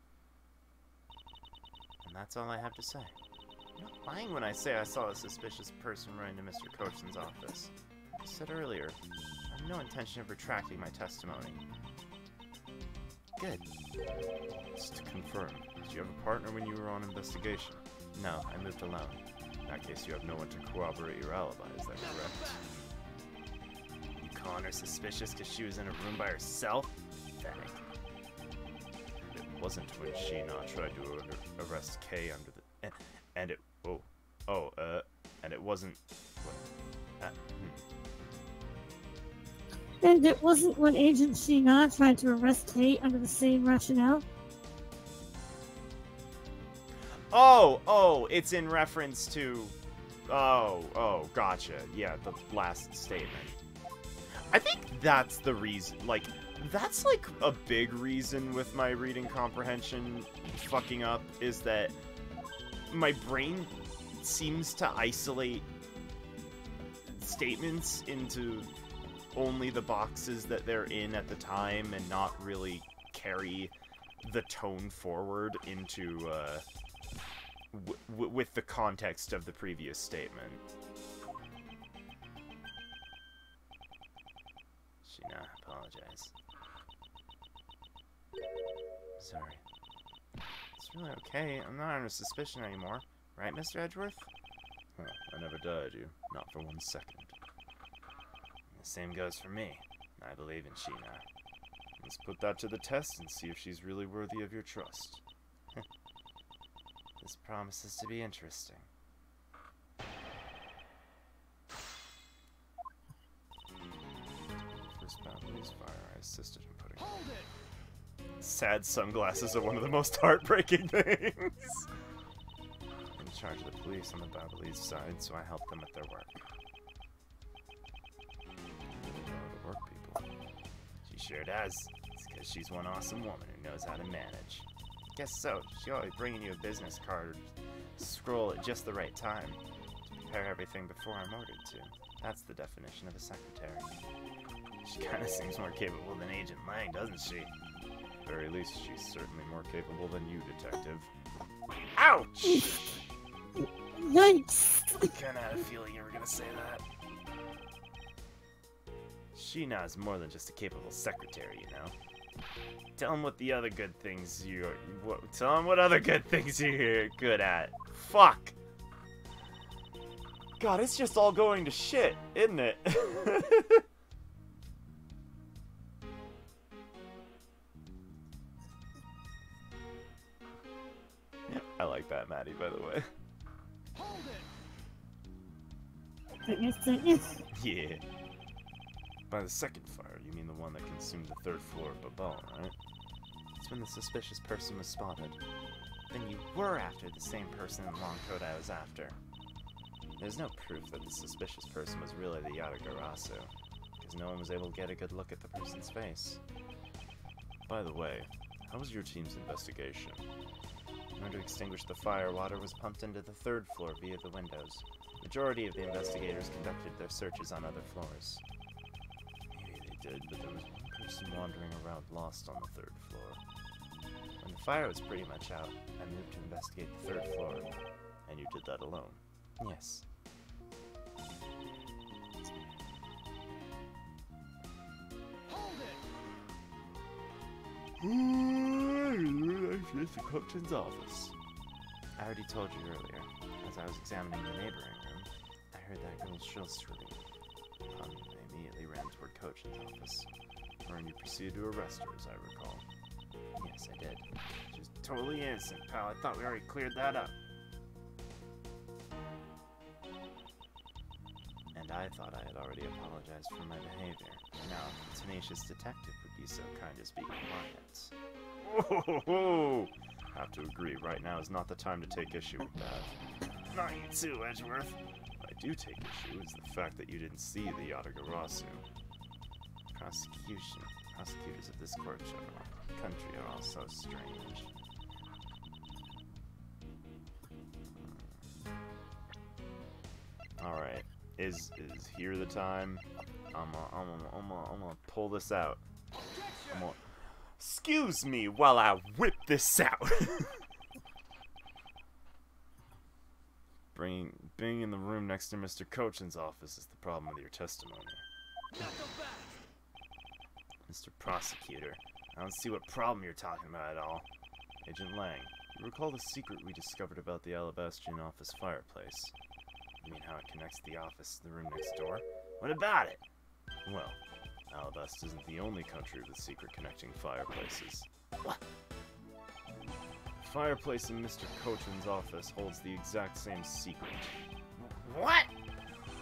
And that's all I have to say. I'm not lying when I say I saw a suspicious person running to Mr. Koshin's office. I said earlier, I have no intention of retracting my testimony. Good. Just to confirm, did you have a partner when you were on investigation? No, I moved alone. In that case, you have no one to corroborate your alibi, is that correct? You calling her suspicious because she was in a room by herself? Pathetic. It wasn't when Sheena tried to arrest Kay under the... And it wasn't... And it wasn't when Agent Sheena tried to arrest Kate under the same rationale? Oh, it's in reference to... Oh, gotcha. Yeah, the last statement. I think that's the reason, that's, a big reason with my reading comprehension fucking up, is that my brain seems to isolate statements into only the boxes that they're in at the time and not really carry the tone forward into, with the context of the previous statement. Sheena, apologize. Sorry. It's really okay. I'm not under suspicion anymore. Right, Mr. Edgeworth? Huh, I never doubted you. Not for 1 second. Same goes for me. I believe in Sheena. Let's put that to the test and see if she's really worthy of your trust. This promises to be interesting. First police fire, I assisted in putting. Hold it! Sad sunglasses are one of the most heartbreaking things. I'm in charge of the police on the Babalese side, so I help them with their work. Really know how to work people. She sure does. It's because she's one awesome woman who knows how to manage. Guess so. She always bringing you a business card or scroll at just the right time. To prepare everything before I'm ordered to. That's the definition of a secretary. She kind of seems more capable than Agent Lang, doesn't she? At the very least, she's certainly more capable than you, Detective. Ouch! Yikes! I kinda had a feeling you were gonna say that. Sheena is more than just a capable secretary, you know. Tell him what the other good things tell him what other good things you're good at. Fuck! God, it's just all going to shit, isn't it? I like that, Maddie, by the way. Yeah. By the second fire, you mean the one that consumed the third floor of Babon, right? It's when the suspicious person was spotted. Then you were after the same person in the long coat I was after. There's no proof that the suspicious person was really the Yatagarasu, because no one was able to get a good look at the person's face. By the way, how was your team's investigation? In order to extinguish the fire, water was pumped into the third floor via the windows. Majority of the investigators conducted their searches on other floors. Maybe they did, but there was one person wandering around lost on the third floor. When the fire was pretty much out, I moved to investigate the third floor. And you did that alone? Yes. It's the captain's office. I already told you earlier. As I was examining the neighboring room, I heard that girl's shrill scream. I immediately ran toward Cochin's office, wherein you proceeded to arrest her, as I recall. Yes, I did. She's totally innocent, pal. I thought we already cleared that up. And I thought I had already apologized for my behavior. Now, if the tenacious detective would be so kind as be quiet. Whoa! Have to agree, right now is not the time to take issue with that. Not you too, Edgeworth. What I do take issue is the fact that you didn't see the Yatagarasu. Prosecutors of this country are all so strange. Alright, is here the time? I'm gonna pull this out. Excuse me while I whip this out. Being in the room next to Mr. Cochin's office is the problem with your testimony. Mr. Prosecutor, I don't see what problem you're talking about at all. Agent Lang, you recall the secret we discovered about the Alabastrian office fireplace? You mean how it connects the office to the room next door? What about it? Well, Alabast isn't the only country with a secret connecting fireplaces. What? The fireplace in Mr. Cochin's office holds the exact same secret. What?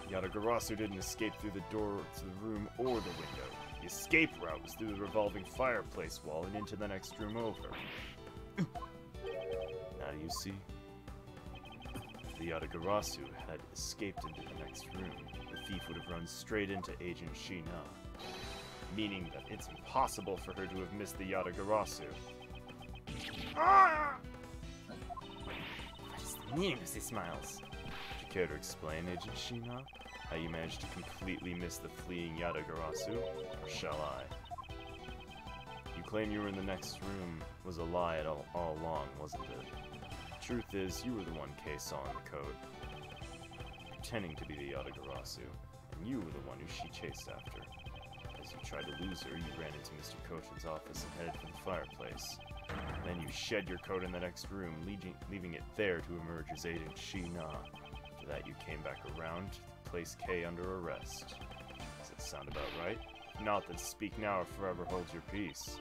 Yatagarasu didn't escape through the door to the room or the window. The escape route was through the revolving fireplace wall and into the next room over. Now you see? If the Yatagarasu had escaped into the next room, the thief would have run straight into Agent Sheena, meaning that it's impossible for her to have missed the Yatagarasu. Ah! What is the meaning of these smiles? Would you care to explain, Agent Sheena, how you managed to completely miss the fleeing Yatagarasu, or shall I? You claim you were in the next room was a lie all along, wasn't it? The truth is, you were the one Kay saw in the code, pretending to be the Yatagarasu, and you were the one who she chased after. As you tried to lose her, you ran into Mr. Cochin's office and headed for the fireplace. Then you shed your coat in the next room, leaving it there to emerge as Agent Sheena. After that, you came back around to place Kay under arrest. Is Does that sound about right? If not, then speak now or forever hold your peace.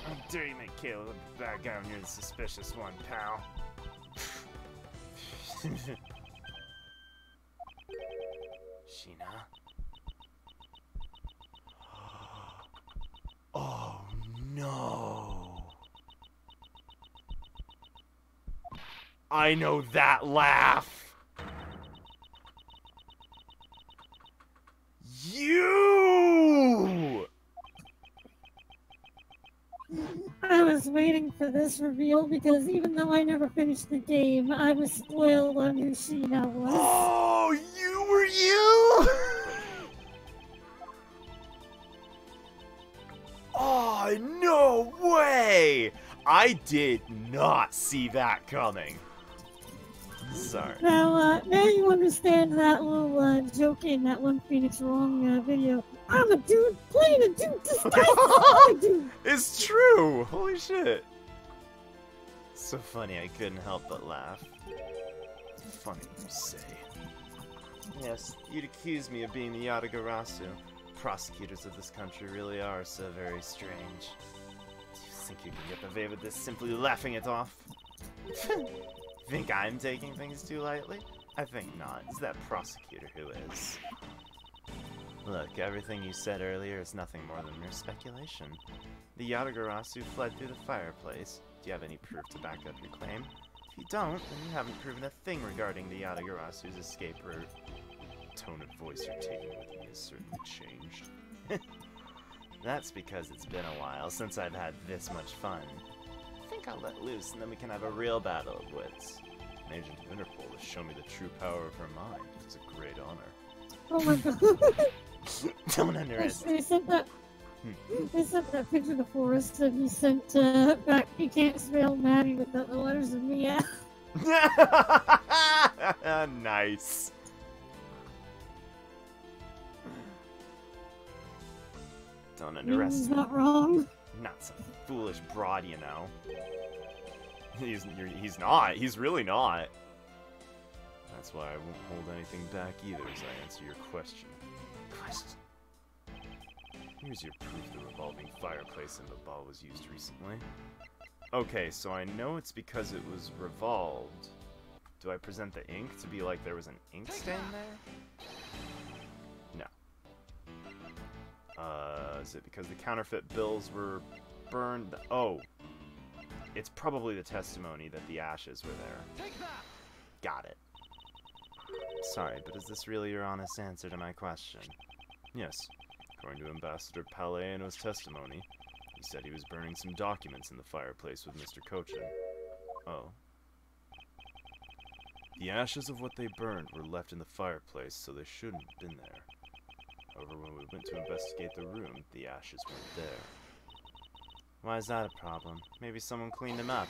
How dare you make Caleb a bad guy when you're the suspicious one, pal? Sheena? Oh no! I know that laugh! You! I was waiting for this reveal because even though I never finished the game, I was spoiled on who Sheena was. Oh, you were you? Oh, no way! I did not see that coming. Sorry. Now you understand that little joke in that one Phoenix Wrong video. I'm a dude playing a dude disguised as a dude. It's true! Holy shit. So funny, I couldn't help but laugh. Funny you say. Yes, you'd accuse me of being the Yatagarasu. Prosecutors of this country really are so very strange. Do you think you can get away with this simply laughing it off? Think I'm taking things too lightly? I think not. It's that prosecutor who is. Look, everything you said earlier is nothing more than mere speculation. The Yatagarasu fled through the fireplace. Do you have any proof to back up your claim? If you don't, then you haven't proven a thing regarding the Yatagarasu's escape route. The tone of voice you're taking with me has certainly changed. That's because it's been a while since I've had this much fun. I think I'll let loose and then we can have a real battle of wits. An agent of Interpol has shown me the true power of her mind. It's a great honor. Oh my god. Don't underestimate. They sent that picture to Forrest and he sent back, he can't spell Maddie without the letters of Mia. Nice. Don't He's underestimate. not wrong. Not some foolish broad, you know. He's not. He's really not. That's why I won't hold anything back either as I answer your question. Here's your proof the revolving fireplace in the ball was used recently. Okay, so I know it's because it was revolved. Do I present the ink to be like there was an ink stain there? No. Is it because the counterfeit bills were burned? Oh. It's probably the testimony that the ashes were there. Got it. Sorry, but is this really your honest answer to my question? Yes. According to Ambassador Palaeno's testimony, he said he was burning some documents in the fireplace with Mr. Cochin. Oh. The ashes of what they burned were left in the fireplace, so they shouldn't have been there. However, when we went to investigate the room, the ashes weren't there. Why is that a problem? Maybe someone cleaned them up.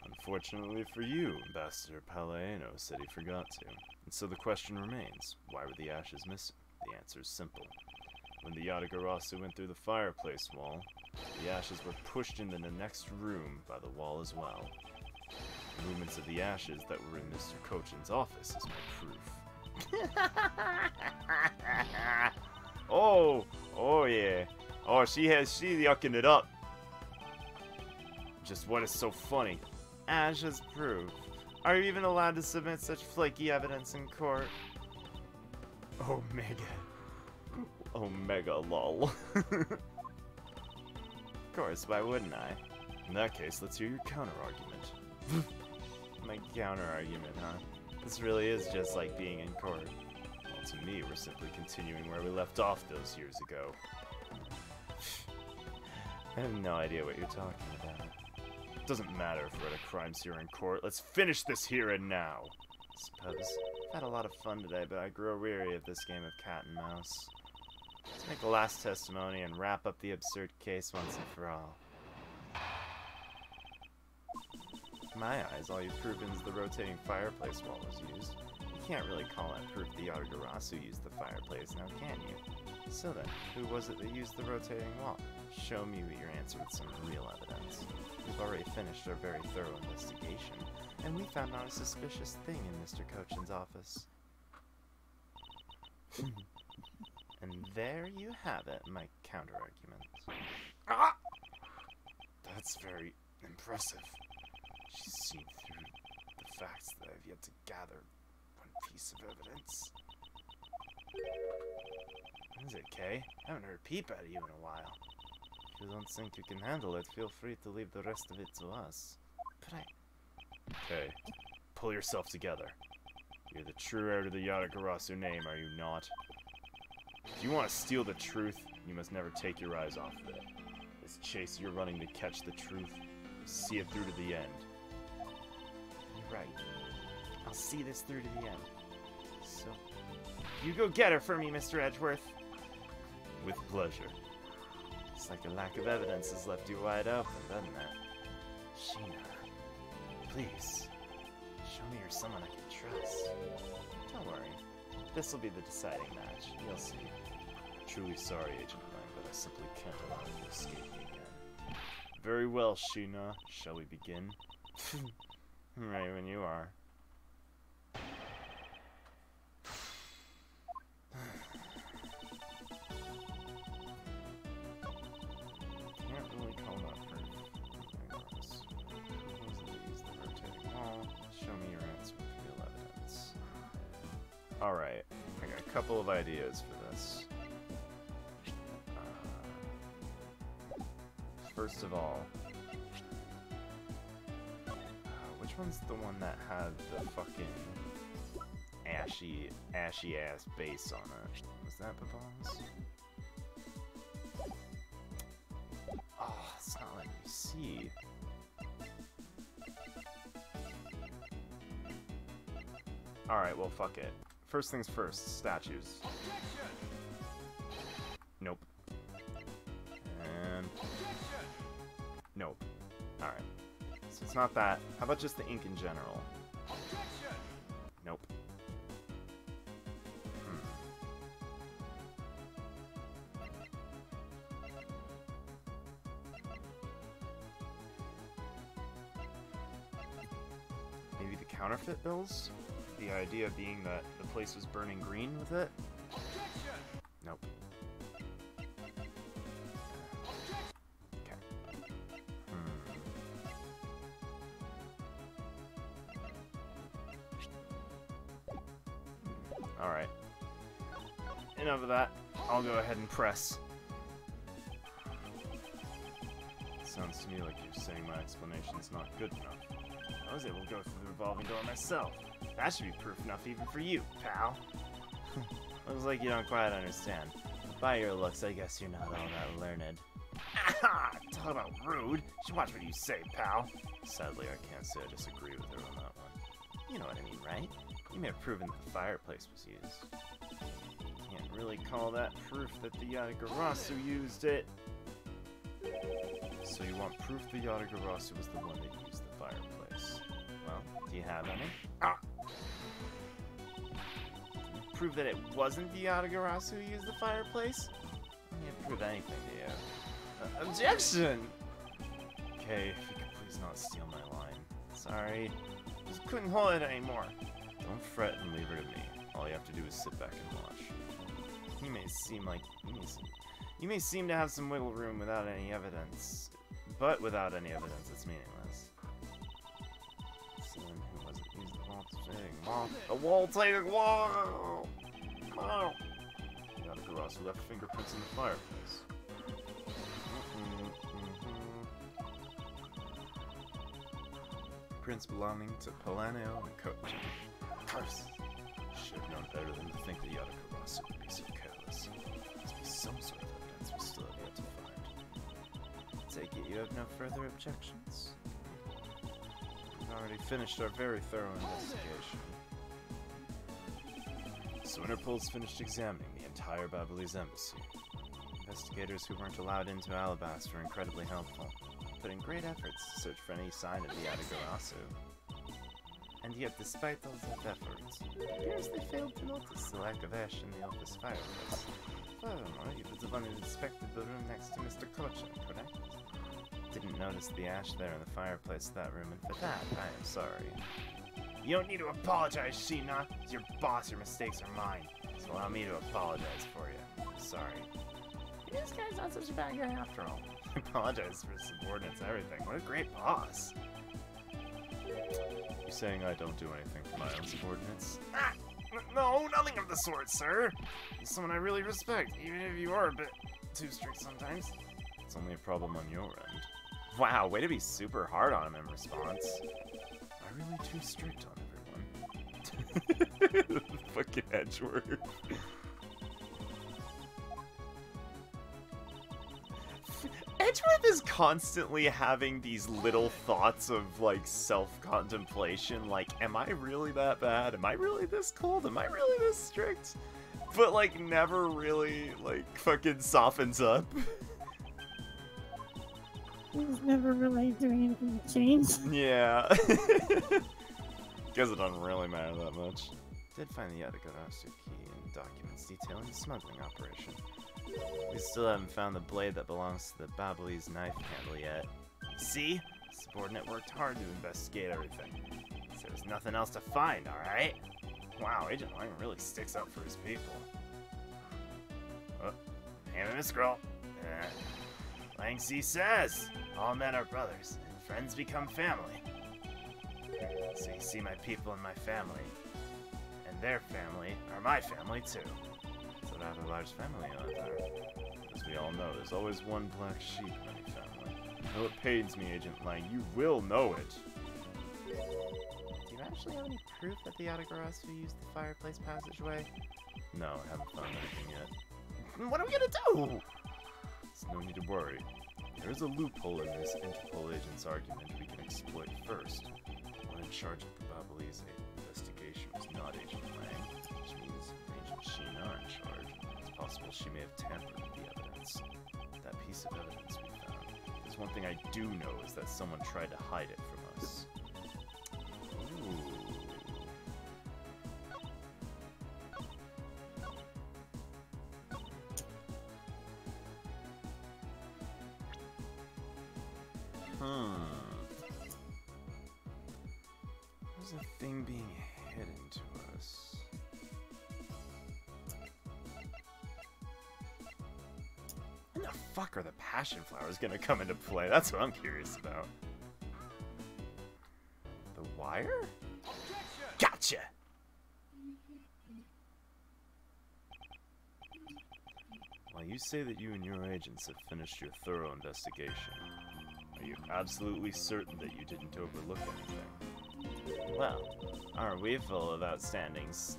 Unfortunately for you, Ambassador Palaeno said he forgot to. And so the question remains, why were the ashes missing? The answer is simple. When the Yatagarasu went through the fireplace wall, the ashes were pushed into the next room by the wall as well. The movements of the ashes that were in Mr. Cochin's office is my proof. Oh yeah. Oh, she's yucking it up. Just what is so funny? Ashes proof. Are you even allowed to submit such flaky evidence in court? Omega lol. Of course, why wouldn't I? In that case, let's hear your counter-argument. My counter-argument, huh? This really is just like being in court. Well, to me, we're simply continuing where we left off those years ago. I have no idea what you're talking about. It doesn't matter if we're at a crime scene or in court. Let's finish this here and now. I suppose. I've had a lot of fun today, but I grow weary of this game of cat and mouse. Let's make a last testimony and wrap up the absurd case once and for all. In my eyes, all you've proven is the rotating fireplace wall was used. can't really call that proof the Yatagarasu used the fireplace, now can you? So then, who was it that used the rotating wall? Show me your answer with some real evidence. We've already finished our very thorough investigation, and we found not a suspicious thing in Mr. Cochin's office. And there you have it, my counter-argument. Ah! That's very impressive. She's seen through the facts that I've yet to gather one piece of evidence. What is it, Kay? I haven't heard a peep out of you in a while. If you don't think you can handle it, feel free to leave the rest of it to us. But Kay, pull yourself together. You're the true heir to the Yatagarasu name, are you not? If you want to steal the truth, you must never take your eyes off of it. This chase you're running to catch the truth, see it through to the end. You're right. I'll see this through to the end. So, you go get her for me, Mr. Edgeworth. With pleasure. It's like a lack of evidence has left you wide open, doesn't it? Sheena, please, show me you're someone I can trust. Don't worry. This'll be the deciding match. You'll see. Truly sorry, Agent Lang, but I simply can't allow you to escape me again. Very well, Sheena. Shall we begin? Right when you are. Can't really call that proof. Regardless. Use the rotating wall. Show me your answer with real evidence. Alright, I got a couple of ideas for this. First of all, which one's the one that had the fucking ashy ass base on it? Was that Babon's? Oh, it's not letting me see. Alright, well, fuck it. First things first, statues. Nope. And... nope. Alright. So it's not that. How about just the ink in general? Nope. Maybe the counterfeit bills? The idea being that the place was burning green with it? Nope. Okay. Alright. Enough of that. I'll go ahead and press. Sounds to me like you're saying my explanation's not good enough. I was able to go through the revolving door myself. That should be proof enough even for you, pal. Looks like you don't quite understand. By your looks, I guess you're not all that learned. Aha! Talk about rude. You should watch what you say, pal. Sadly, I can't say I disagree with her on that one. You know what I mean, right? You may have proven that the fireplace was used. Can't really call that proof that the Yatagarasu used it. So you want proof the Yatagarasu was the one that used the fireplace. Well, do you have any? Ah! Prove that it wasn't the Yatagarasu who used the fireplace? I can't prove anything to you. Objection! Okay, if you could please not steal my line. Sorry. Just couldn't hold it anymore. Don't fret and leave her to me. All you have to do is sit back and watch. You may seem to have some wiggle room without any evidence. But without any evidence, it's meaningless. Someone who wasn't used the wall-taking wall. A wall-taking wall! Oh! Yatagarasu left fingerprints in the fireplace. Prints belonging to Palanio and Coach. Curse! Should have known better than to think that Yatagarasu would be so careless. There must be some sort of evidence we still have yet to find. Take it you have no further objections? We've already finished our very thorough investigation. So Interpol's finished examining the entire Babylonis embassy. Investigators who weren't allowed into Alabasta were incredibly helpful, put in great efforts to search for any sign of the Yatagarasu. And yet, despite all that efforts, it appears they failed to notice the lack of ash in the office fireplace. Furthermore, you were the one who inspected the room next to Mr. Cochin, correct? Didn't notice the ash there in the fireplace of that room, and for that, I am sorry. You don't need to apologize, Sheena. It's your boss, your mistakes are mine. So allow me to apologize for you. I'm sorry. This guy's not such a bad guy after all. Apologize for his subordinates and everything. What a great boss. You're saying I don't do anything for my own subordinates? Ah! No, nothing of the sort, sir. He's someone I really respect, even if you are a bit too strict sometimes. It's only a problem on your end. Wow, way to be super hard on him in response. Am I really too strict on everyone? Fucking Edgeworth. Edgeworth is constantly having these little thoughts of, like, self-contemplation, like, am I really that bad? Am I really this cold? Am I really this strict? But, like, never really, like, fucking softens up. He's never really doing anything to change. Yeah. Guess it doesn't really matter that much. Did find the Yatagarasu key and documents detailing the smuggling operation. We still haven't found the blade that belongs to the Babalese knife handle yet. See? The subordinate worked hard to investigate everything. So there's nothing else to find, alright? Wow, Agent Lang really sticks up for his people. Oh, hand in a scroll. Lang Si says, all men are brothers, and friends become family. So you see my people and my family, and their family are my family too. So I have a large family out there. As we all know, there's always one black sheep in any family. Though it pains me, Agent Lang, you will know it. Do you actually have any proof that the Yatagarasu used the fireplace passageway? No, I haven't found anything yet. What are we gonna do? There's no need to worry. There is a loophole in this Interpol agent's argument we can exploit first. The one in charge of the Babalese investigation was not Agent Lang, which means Agent Sheena in charge. It's possible she may have tampered with the evidence. That piece of evidence we found. There's one thing I do know is that someone tried to hide it from us. Ooh. There's a thing being hidden to us. When the fuck are the passion flowers gonna come into play? That's what I'm curious about. The wire? Gotcha! While you say that you and your agents have finished your thorough investigation, are you absolutely certain that you didn't overlook anything? Well, aren't we full of outstandings?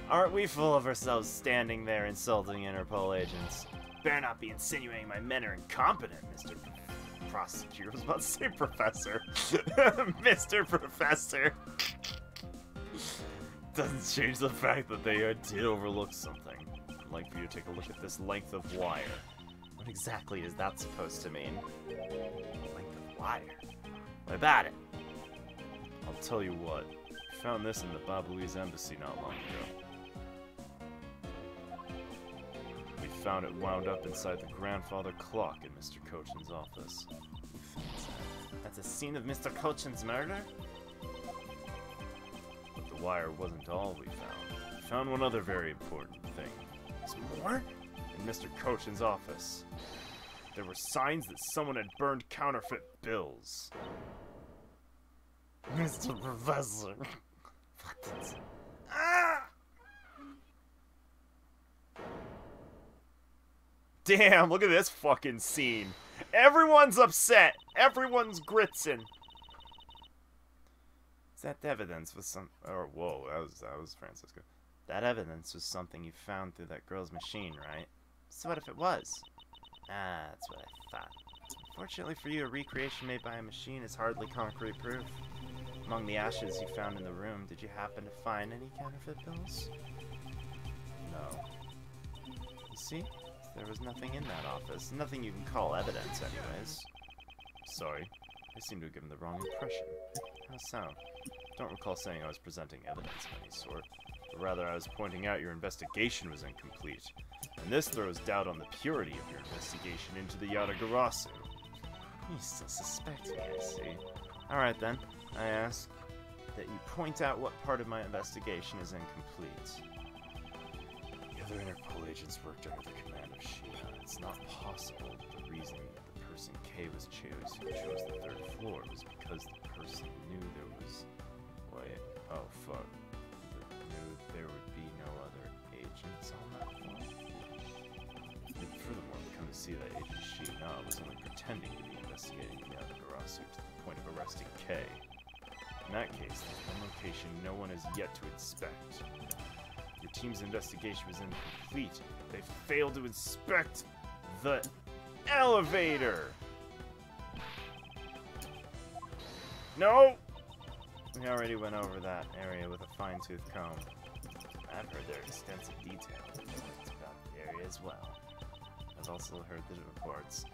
Aren't we full of ourselves standing there insulting Interpol agents? Better not be insinuating my men are incompetent, Mr. Prosecutor. I was about to say Professor. Mr. Professor. Doesn't change the fact that they did overlook something. I'd like for you to take a look at this length of wire. What exactly is that supposed to mean? Length of wire? What about it? I'll tell you what. We found this in the Babalese embassy not long ago. We found it wound up inside the grandfather clock in Mr. Cochin's office. That's a scene of Mr. Cochin's murder? But the wire wasn't all we found. We found one other very important thing. There's more? In Mr. Cochin's office, there were signs that someone had burned counterfeit bills. Mr. Professor. What? Ah! Damn, look at this fucking scene. Everyone's upset. Everyone's gritzing. That evidence was some... Oh, whoa, that was Francisco. That evidence was something you found through that girl's machine, right? So what if it was? Ah, that's what I thought. Fortunately for you, a recreation made by a machine is hardly concrete proof. Among the ashes you found in the room, did you happen to find any counterfeit bills? No. You see? There was nothing in that office. Nothing you can call evidence, anyways. Sorry. I seem to have given the wrong impression. How so? Don't recall saying I was presenting evidence of any sort, but rather I was pointing out your investigation was incomplete, and this throws doubt on the purity of your investigation into the Yatagarasu. You still suspect me, I see. Alright then, I ask that you point out what part of my investigation is incomplete. The other Interpol agents worked under the command of Sheena. It's not possible that the reason the person K was who chose the third floor was because the person knew there was... Wait, oh fuck. Knew there would be no other agents on that floor? And furthermore, we come to see that Agent Sheena was only pretending to be investigating the Yatagarasu to the point of arresting K. In that case, there's one location no one has yet to inspect. Your team's investigation was incomplete. They failed to inspect the elevator! No! We already went over that area with a fine-tooth comb. I've heard their extensive detail about the area as well. I've also heard the reports.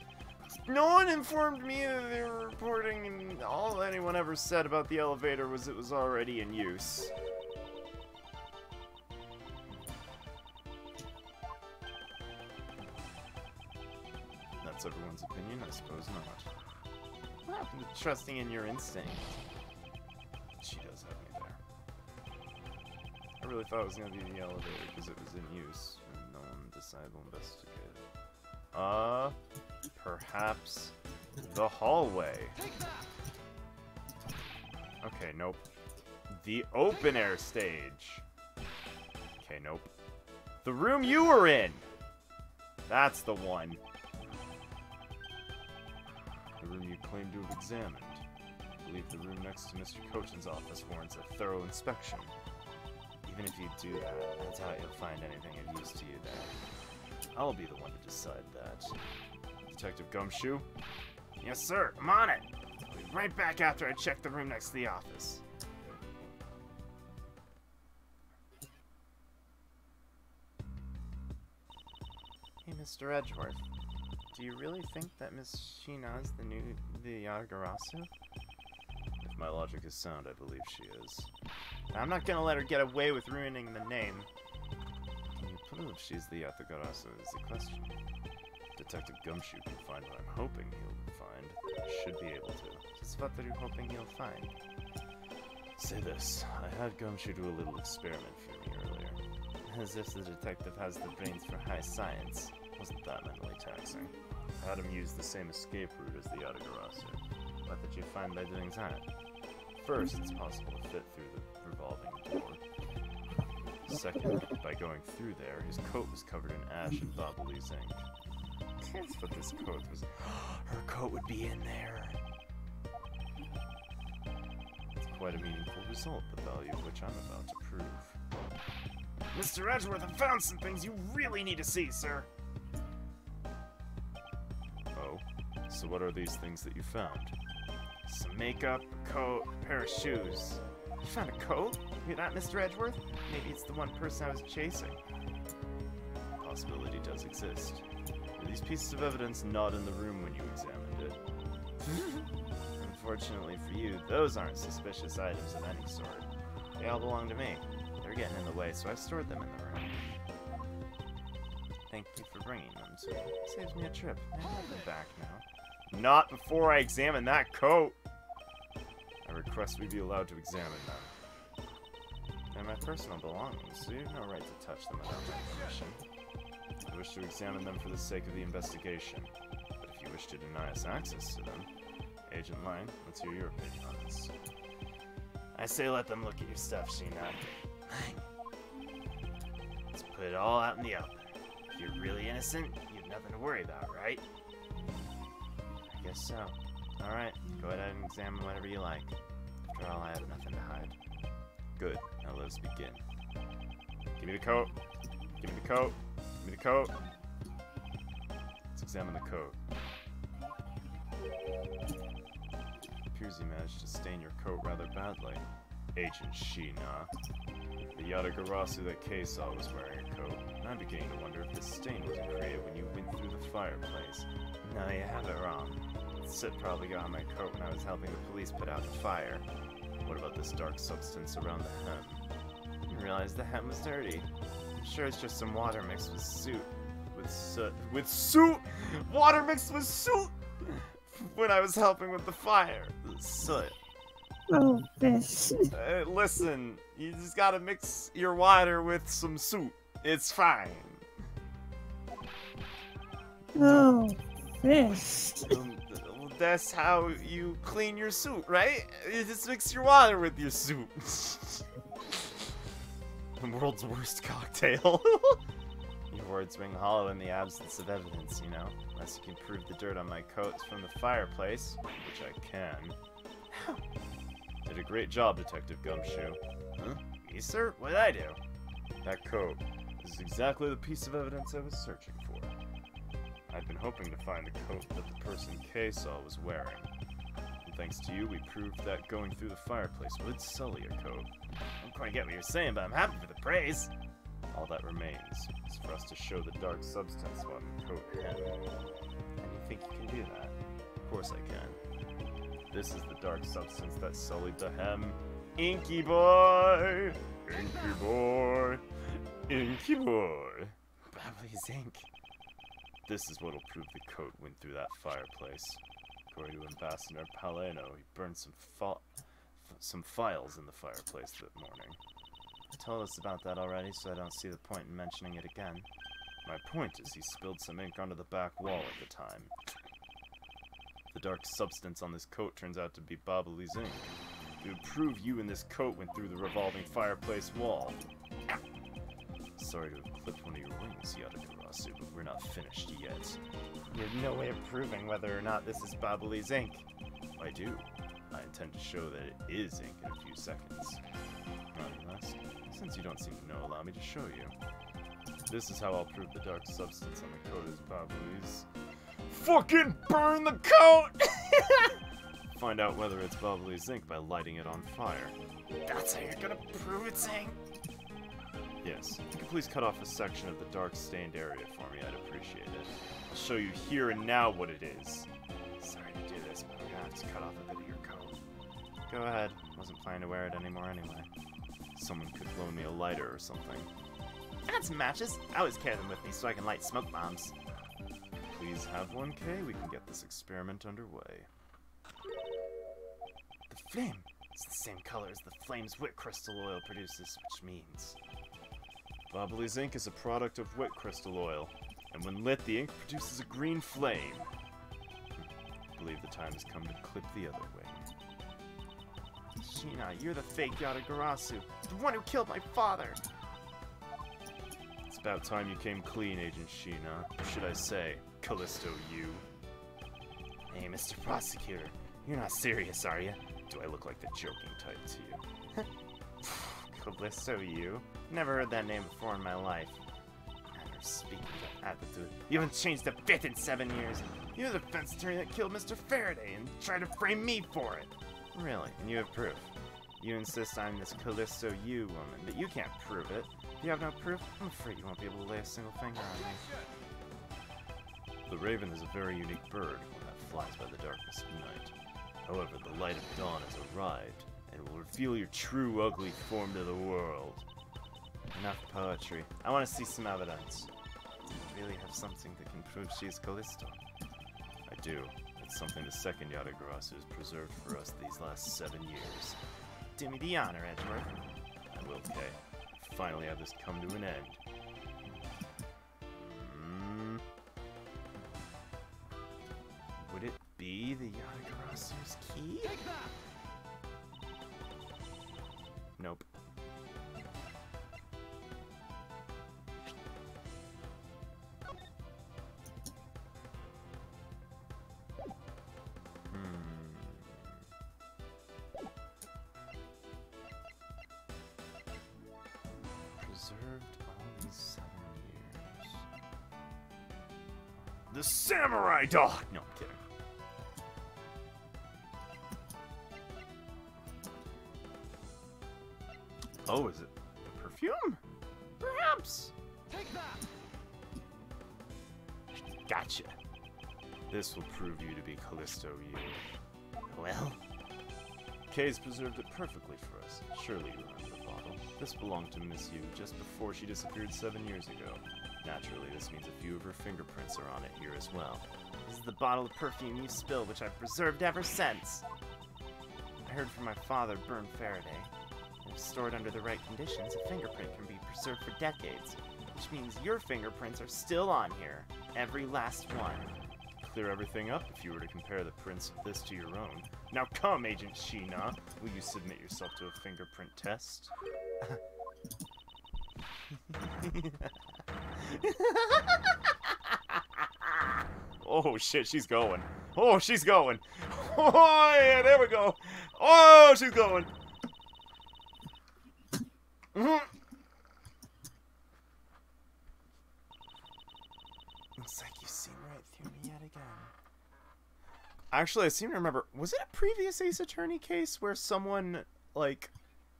No one informed me that they were reporting, and all anyone ever said about the elevator was it was already in use. That's everyone's opinion? I suppose not. What happened to trusting in your instinct? She does have me there. I really thought it was going to be the elevator because it was in use, and no one decided to investigate it. Perhaps the hallway. Okay, nope. The open air stage. Okay, nope. The room you were in! That's the one. The room you claim to have examined. I believe the room next to Mr. Cochin's office warrants a thorough inspection. Even if you do that, I doubt you'll find anything of use to you there. I'll be the one to decide that. Detective Gumshoe? Yes, sir. I'm on it. I'll be right back after I check the room next to the office. Hey, Mr. Edgeworth. Do you really think that Miss Sheena is the Yatagarasu? If my logic is sound, I believe she is. I'm not gonna let her get away with ruining the name. Can you prove she's the Yatagarasu is the question. Detective Gumshoe can find what I'm hoping he'll find. I should be able to. Just what are you hoping he'll find? Say this. I had Gumshoe do a little experiment for me earlier. As if the detective has the brains for high science. Wasn't that mentally taxing? I had him use the same escape route as the Yatagarasu. What did you find by doing that? First, it's possible to fit through the revolving door. Second, by going through there, his coat was covered in ash and Babalu's ink. But this coat was... Her coat would be in there! It's quite a meaningful result, the value of which I'm about to prove. Mr. Edgeworth, I found some things you really need to see, sir! Oh? So what are these things that you found? Some makeup, a coat, a pair of shoes. You found a coat? You're not Mr. Edgeworth? Maybe it's the one person I was chasing. The possibility does exist. Were these pieces of evidence not in the room when you examined it? Unfortunately for you, those aren't suspicious items of any sort. They all belong to me. They're getting in the way, so I've stored them in the room. Thank you for bringing them to me. Saves me a trip. I have them back now. Not before I examine that coat! I request we be allowed to examine them. They're my personal belongings, so you have no right to touch them without my permission. I wish to examine them for the sake of the investigation. But if you wish to deny us access to them, Agent Lang, let's hear your opinion on this. I say let them look at your stuff, Sheena. Let's put it all out in the open. If you're really innocent, you have nothing to worry about, right? I guess so. Alright, go ahead and examine whatever you like. After all, I have nothing to hide. Good, now let us begin. Give me the coat. Give me the coat. Give me the coat. Let's examine the coat. It appears you managed to stain your coat rather badly. Agent Sheena. The Yatagarasu that Kay saw was wearing a coat, and I'm beginning to wonder if this stain wasn't created when you went through the fireplace. No, you have it wrong. soot probably got on my coat when I was helping the police put out the fire. What about this dark substance around the hem? Didn't realize the hem was dirty. I'm sure it's just some water mixed with soot. With soot? With soot? Water mixed with soot? When I was helping with the fire. Soot. Oh, fish. Listen, you just gotta mix your water with some soot. It's fine. Oh, fish. That's how you clean your suit, right? You just mix your water with your suit. The world's worst cocktail. Your words ring hollow in the absence of evidence, you know? Unless you can prove the dirt on my coat's from the fireplace. Which I can. Did a great job, Detective Gumshoe. Huh? Me, sir? What did I do? That coat is exactly the piece of evidence I was searching for. I've been hoping to find the coat that the person Kay saw was wearing. And thanks to you, we proved that going through the fireplace would sully a coat. I don't quite get what you're saying, but I'm happy for the praise. All that remains is for us to show the dark substance on the coat hem. And you think you can do that? Of course I can. This is the dark substance that sullied the hem. Inky boy! Inky boy! Inky boy! Bubbly's ink. This is what'll prove the coat went through that fireplace. According to Ambassador Paleno, he burned some files in the fireplace that morning. You told us about that already, so I don't see the point in mentioning it again. My point is he spilled some ink onto the back wall at the time. The dark substance on this coat turns out to be Bobbly's ink. It would prove you and this coat went through the revolving fireplace wall. Sorry to have clipped one of your wings, Yatagarasu, but we're not finished yet. You have no way of proving whether or not this is Bobbly's ink. I do. I intend to show that it is ink in a few seconds. Not unless, since you don't seem to know, allow me to show you. This is how I'll prove the dark substance on the coat is Bobbly's. Fucking burn the coat! Find out whether it's Bobbly's ink by lighting it on fire. That's how you're gonna prove it's ink? Yes. If you could please cut off a section of the dark stained area for me, I'd appreciate it. I'll show you here and now what it is. Sorry to do this, but we're gonna have to cut off a bit of your coat. Go ahead. Wasn't planning to wear it anymore anyway. Someone could loan me a lighter or something. I got some matches. I always carry them with me so I can light smoke bombs. Please have one, Kay. We can get this experiment underway. The flame! It's the same color as the flame's wit crystal oil produces, which means... Bobbly's ink is a product of wit crystal oil, and when lit, the ink produces a green flame. I believe the time has come to clip the other wing. Sheena, you're the fake Yatagarasu, the one who killed my father! It's about time you came clean, Agent Sheena. Or should I say, Callisto you. Hey, Mr. Prosecutor, you're not serious, are you? Do I look like the joking type to you? Callisto you? Never heard that name before in my life. And speaking of attitude, you haven't changed a bit in 7 years. You're the defense attorney that killed Mr. Faraday and tried to frame me for it. Really? And you have proof? You insist I'm this Callisto you woman, but you can't prove it. If you have no proof, I'm afraid you won't be able to lay a single finger on me. The raven is a very unique bird, one that flies by the darkness of night. However, the light of dawn has arrived, and will reveal your true ugly form to the world. Enough poetry. I want to see some evidence. Do you really have something that can prove she is Callisto? I do. It's something the second Yatagarasu has preserved for us these last 7 years. Do me the honor, Edgeworth. I will, Kay. Finally have this come to an end. Would it be the Yatagarasu's key? Nope. Preserved all these 7 years. The samurai dog! No, I'm kidding. Oh, is it the perfume? Perhaps. Gotcha. This will prove you to be Callisto you. Well, Kay's preserved it perfectly for us. Surely you remember the bottle. This belonged to Miss Yu just before she disappeared 7 years ago. Naturally, this means a few of her fingerprints are on it here as well. this is the bottle of perfume you spilled, which I've preserved ever since. I heard from my father, Bern Faraday. If stored under the right conditions, a fingerprint can be preserved for decades, which means your fingerprints are still on here. Every last one. Clear everything up if you were to compare the prints of this to your own. Now come, Agent Sheena. Will you submit yourself to a fingerprint test? Oh shit, she's going. Oh, she's going. Oh yeah, there we go. Oh, she's going. Looks like you've seen right through me yet again. Actually, I seem to remember, was it a previous Ace Attorney case where someone, like,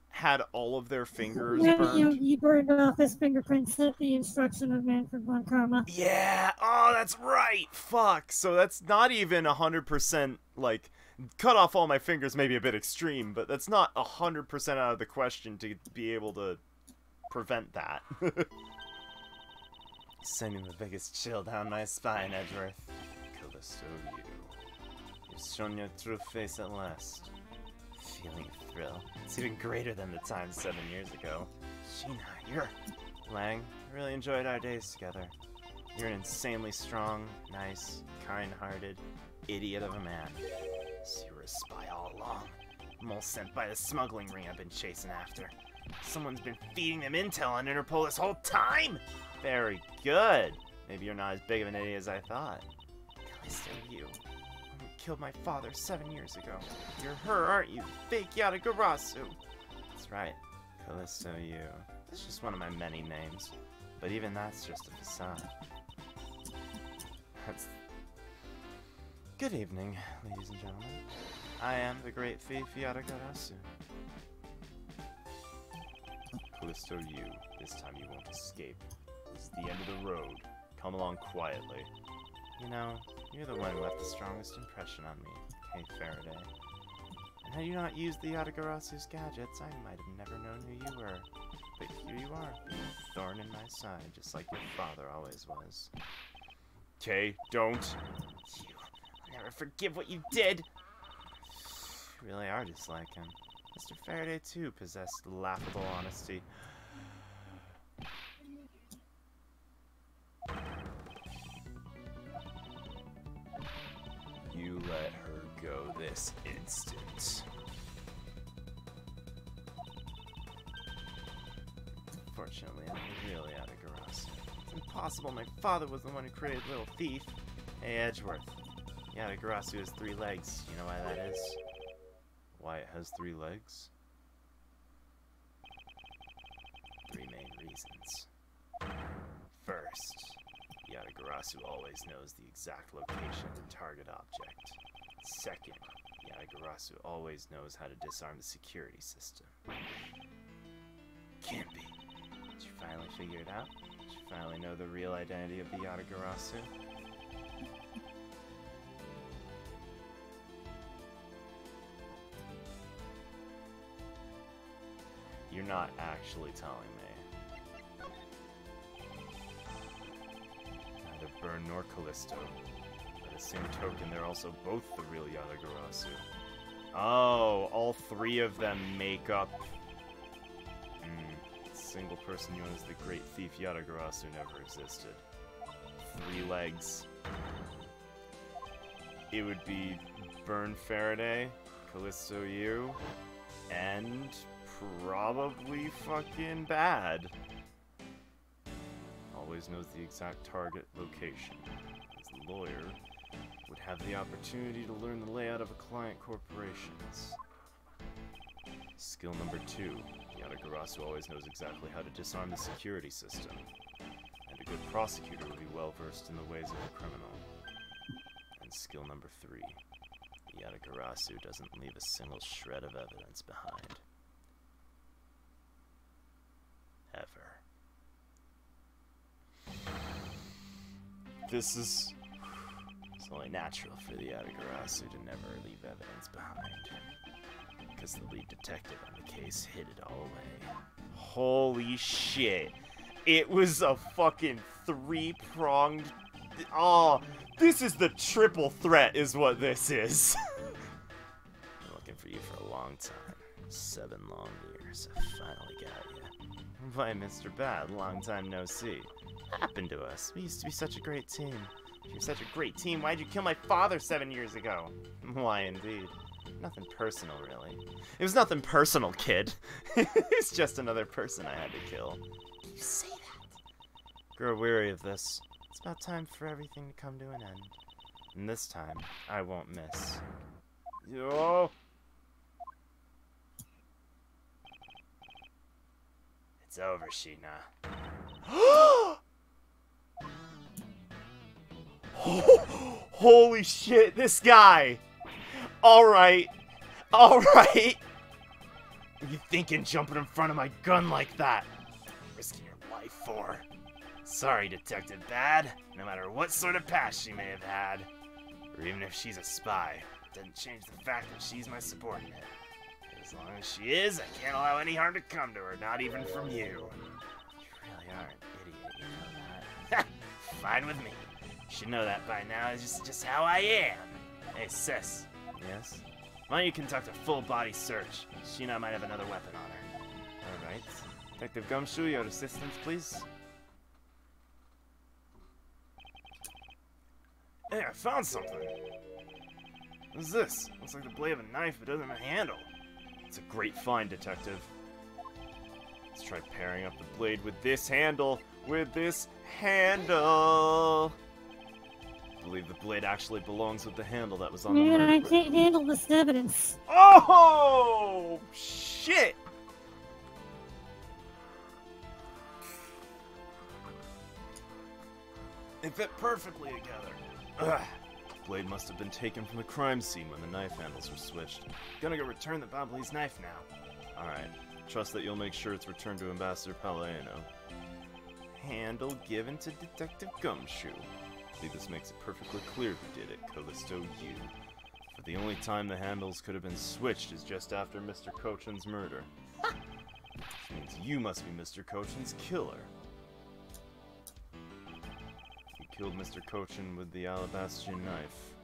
had all of their fingers Yeah, burned? you burned off his fingerprints at the instruction of Manfred von Karma. Yeah! Oh, that's right! Fuck! So that's not even 100%, like, cut off all my fingers may be a bit extreme, but that's not 100% out of the question to be able to prevent that. Sending the biggest chill down my spine, Edgeworth. Callisto, you. You've shown your true face at last. Feeling a thrill. It's even greater than the time 7 years ago. Sheena, you're... Lang, I really enjoyed our days together. You're an insanely strong, nice, kind-hearted idiot of a man. So you were a spy all along. Mole sent by the smuggling ring I've been chasing after. Someone's been feeding them intel on Interpol this whole time! Very good. Maybe you're not as big of an idiot as I thought. Callisto, you. You killed my father 7 years ago. You're her, aren't you? Fake Yatagarasu. That's right. Callisto, you. It's just one of my many names. But even that's just a facade. That's... Good evening, ladies and gentlemen. I am the great thief Yatagarasu. Callisto, you. This time you won't escape. This is the end of the road. Come along quietly. You know, you're the one who left the strongest impression on me, Kay Faraday. And had you not used the Yatagarasu's gadgets, I might have never known who you were. But here you are, being a thorn in my side, just like your father always was. Kay, don't. I'll never forgive what you did! You really are just like him. Mr. Faraday, too, possessed laughable honesty. You let her go this instant. Fortunately, I'm the real Yatagarasu. It's impossible my father was the one who created Little Thief. Hey, Edgeworth. Yatagarasu has 3 legs. You know why that is? Why it has 3 legs? 3 main reasons. First, Yatagarasu always knows the exact location of the target object. Second, Yatagarasu always knows how to disarm the security system. Can't be. Did you finally figure it out? Did you finally know the real identity of the Yatagarasu? You're not actually telling me. Neither Bern nor Callisto. By the same token, they're also both the real Yatagarasu. Oh, all 3 of them make up... The single person known as the Great Thief Yatagarasu never existed. 3 legs. It would be Bern Faraday, Callisto you, and... probably fucking bad. Always knows the exact target location. As a lawyer, would have the opportunity to learn the layout of a client corporations. Skill number 2. Yatagarasu always knows exactly how to disarm the security system. And a good prosecutor would be well versed in the ways of a criminal. And skill number 3. Yatagarasu doesn't leave a single shred of evidence behind. Ever. This is It's only natural for the Yatagarasu to never leave evidence behind. Because the lead detective on the case hid it all away. Holy shit. It was a fucking three-pronged... Oh, this is the triple threat is what this is. Been looking for you for a long time. 7 long years. I finally got you. Why, Mr. Bad, long time no see. What happened to us? We used to be such a great team. If you're such a great team, why'd you kill my father 7 years ago? Why, indeed. Nothing personal, really. It was nothing personal, kid. It's just another person I had to kill. Can you say that? Grow weary of this. It's about time for everything to come to an end. And this time, I won't miss. Yo! It's over, Sheena. Holy shit, this guy! Alright. Alright! What are you thinking, jumping in front of my gun like that? Risking your life for? Sorry, Detective Bad. No matter what sort of past she may have had, or even if she's a spy, it doesn't change the fact that she's my subordinate. As long as she is, I can't allow any harm to come to her, not even from you. You really are an idiot, you know that? Fine with me. You should know that by now. It's just how I am. Hey, sis. Yes? Why don't you conduct a full-body search? Sheena might have another weapon on her. Alright. Detective Gumshoe, your assistance, please. Hey, I found something. What's this? Looks like the blade of a knife, but doesn't have a handle. It's a great find, Detective. Let's try pairing up the blade with this handle. With this handle. I believe the blade actually belongs with the handle that was on the murder. I can't handle this evidence. Oh, shit! They fit perfectly together. Ugh. Blade must have been taken from the crime scene when the knife handles were switched. Gonna go return the Babalese knife now. Alright. Trust that you'll make sure it's returned to Ambassador Palleano. Handle given to Detective Gumshoe. I believe this makes it perfectly clear who did it, Callisto you. For the only time the handles could have been switched is just after Mr. Cochin's murder. Which means you must be Mr. Cochin's killer. You killed Mr. Cochin with the Alabastrian knife.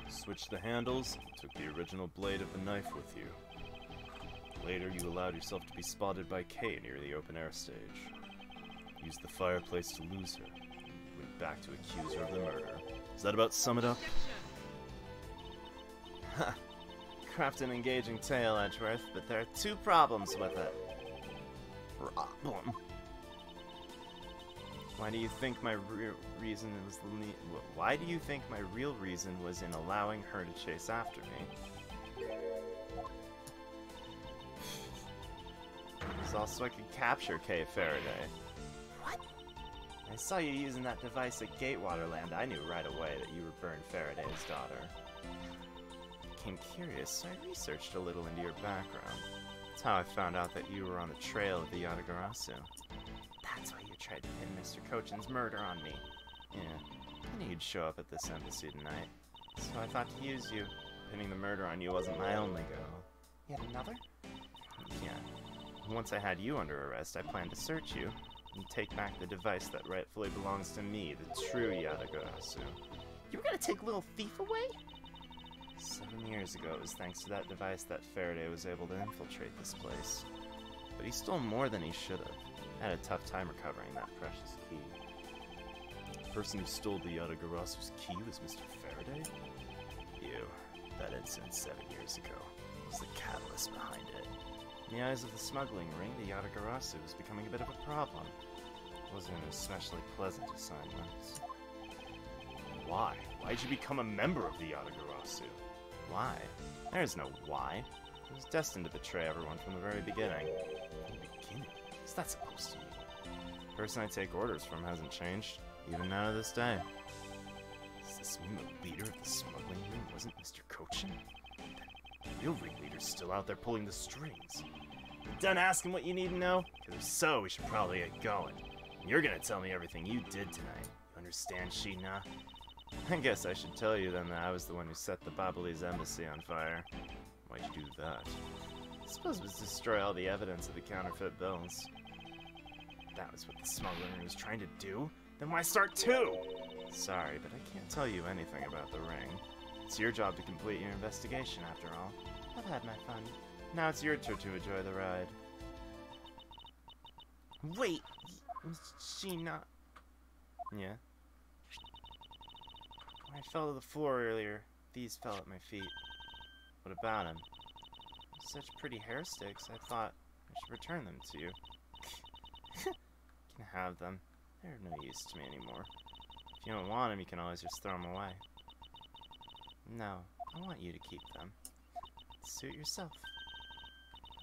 Switched the handles, took the original blade of the knife with you. Later, you allowed yourself to be spotted by Kay near the open-air stage. Used the fireplace to lose her. Went back to accuse her of the murder. Does that about sum it up? Ha! Craft an engaging tale, Edgeworth, but there are 2 problems with it. Problem? Why do you think my real reason was Why do you think my real reason was in allowing her to chase after me? It was also I could capture Kay Faraday. What? I saw you using that device at Gatewaterland. I knew right away that you were Byrne Faraday's daughter. Became curious, so I researched a little into your background. That's how I found out that you were on the trail of the Yatagarasu. That's why you tried to pin Mr. Cochin's murder on me. Yeah, I knew you'd show up at this embassy tonight. So I thought to use you. Pinning the murder on you wasn't my only goal. Yet another? Yeah. Once I had you under arrest, I planned to search you and take back the device that rightfully belongs to me, the true Yatagarasu. You were gonna take little thief away? 7 years ago, it was thanks to that device that Faraday was able to infiltrate this place. But he stole more than he should have. I had a tough time recovering that precious key. The person who stole the Yatagarasu's key was Mr. Faraday? You. That incident 7 years ago was the catalyst behind it. In the eyes of the smuggling ring, the Yatagarasu was becoming a bit of a problem. It wasn't an especially pleasant assignment. Why? Why'd you become a member of the Yatagarasu? Why? There's no why. It was destined to betray everyone from the very beginning. From the beginning? What's that supposed to mean? The person I take orders from hasn't changed, even now to this day. Does this mean the leader of the smuggling ring wasn't Mr. Cochin? The real ringleader's still out there pulling the strings. You done asking what you need to know? Because if so, we should probably get going. And you're gonna tell me everything you did tonight. You understand, Sheena? I guess I should tell you then that I was the one who set the Babalese embassy on fire. Why'd you do that? I suppose it was to destroy all the evidence of the counterfeit bills. That was what the smuggler was trying to do? Then why start two? Sorry, but I can't tell you anything about the ring. It's your job to complete your investigation, after all. I've had my fun. Now it's your turn to enjoy the ride. Wait, was she not? Yeah? When I fell to the floor earlier, these fell at my feet. What about him? Such pretty hair sticks, I thought I should return them to you. You can have them. They're no use to me anymore. If you don't want them, you can always just throw them away. No, I want you to keep them. Suit yourself.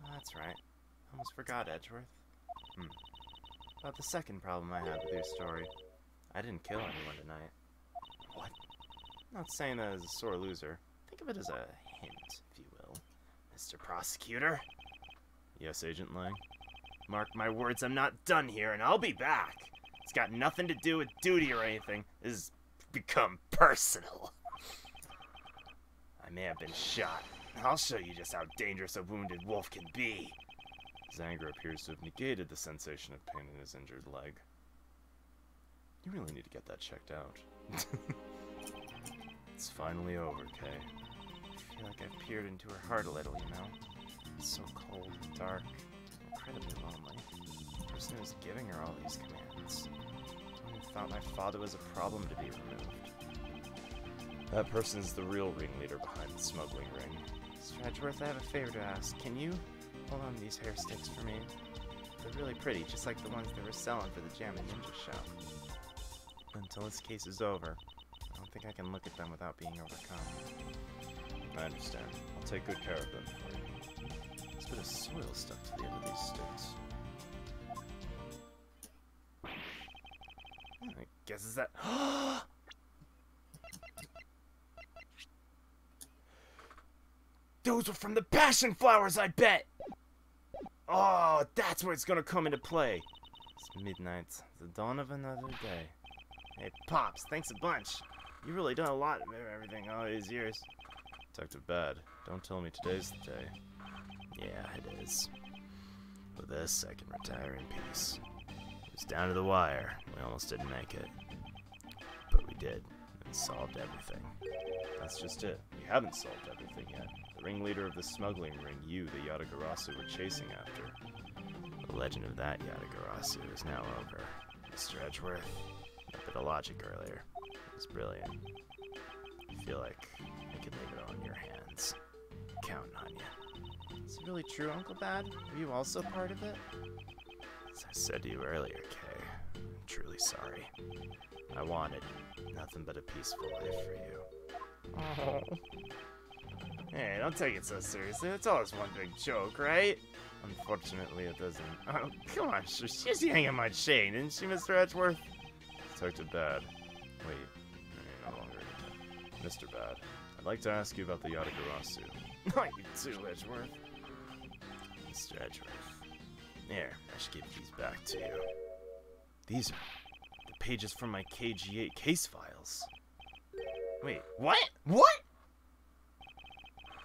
Oh, that's right. I almost forgot Edgeworth. About the second problem I had with your story. I didn't kill anyone tonight. What? I'm not saying that as a sore loser. Think of it as a hint, if you will. Mr. Prosecutor? Yes, Agent Lang? Mark my words, I'm not done here, and I'll be back. It's got nothing to do with duty or anything. This has become personal. I may have been shot. I'll show you just how dangerous a wounded wolf can be. His anger appears to have negated the sensation of pain in his injured leg. You really need to get that checked out. It's finally over, Kay. I feel like I've peered into her heart a little, you know? It's so cold and dark, incredibly lonely. The person who was giving her all these commands. Someone who thought my father was a problem to be removed. That person's the real ringleader behind the smuggling ring. Mr. Edgeworth, I have a favor to ask. Can you hold on to these hair sticks for me? They're really pretty, just like the ones they were selling for the Jam and Ninja show. Until this case is over, I don't think I can look at them without being overcome. I understand. I'll take good care of them for you. There's a bit of soil stuck to the end of these sticks. I guess it's that. Those were from the passion flowers, I bet! Oh, that's where it's gonna come into play. It's midnight, the dawn of another day. Hey, Pops, thanks a bunch. You've really done a lot of everything all these years. Detective Bad, don't tell me today's the day. Yeah, it is. With this, I can retire in peace. It was down to the wire. We almost didn't make it. But we did, and solved everything. That's just it. We haven't solved everything yet. The ringleader of the smuggling ring, you, the Yatagarasu, were chasing after. The legend of that Yatagarasu is now over. Mr. Edgeworth, a bit of logic earlier. It was brilliant. I feel like I could leave it all in your hands. Counting on you. Is it really true, Uncle Bad? Were you also part of it? As I said to you earlier, Kay, I'm truly sorry. I wanted nothing but a peaceful life for you. Oh. Hey, don't take it so seriously. It's always one big joke, right? Unfortunately, it doesn't. Oh, come on, she's just hanging my chain, isn't she, Mr. Edgeworth? Detective Bad. Wait, no longer. Mr. Bad, I'd like to ask you about the Yatagarasu. Not you too, Edgeworth. Mr. Edgeworth. Here, I should give these back to you. These are the pages from my KG8 case files. Wait, what? What?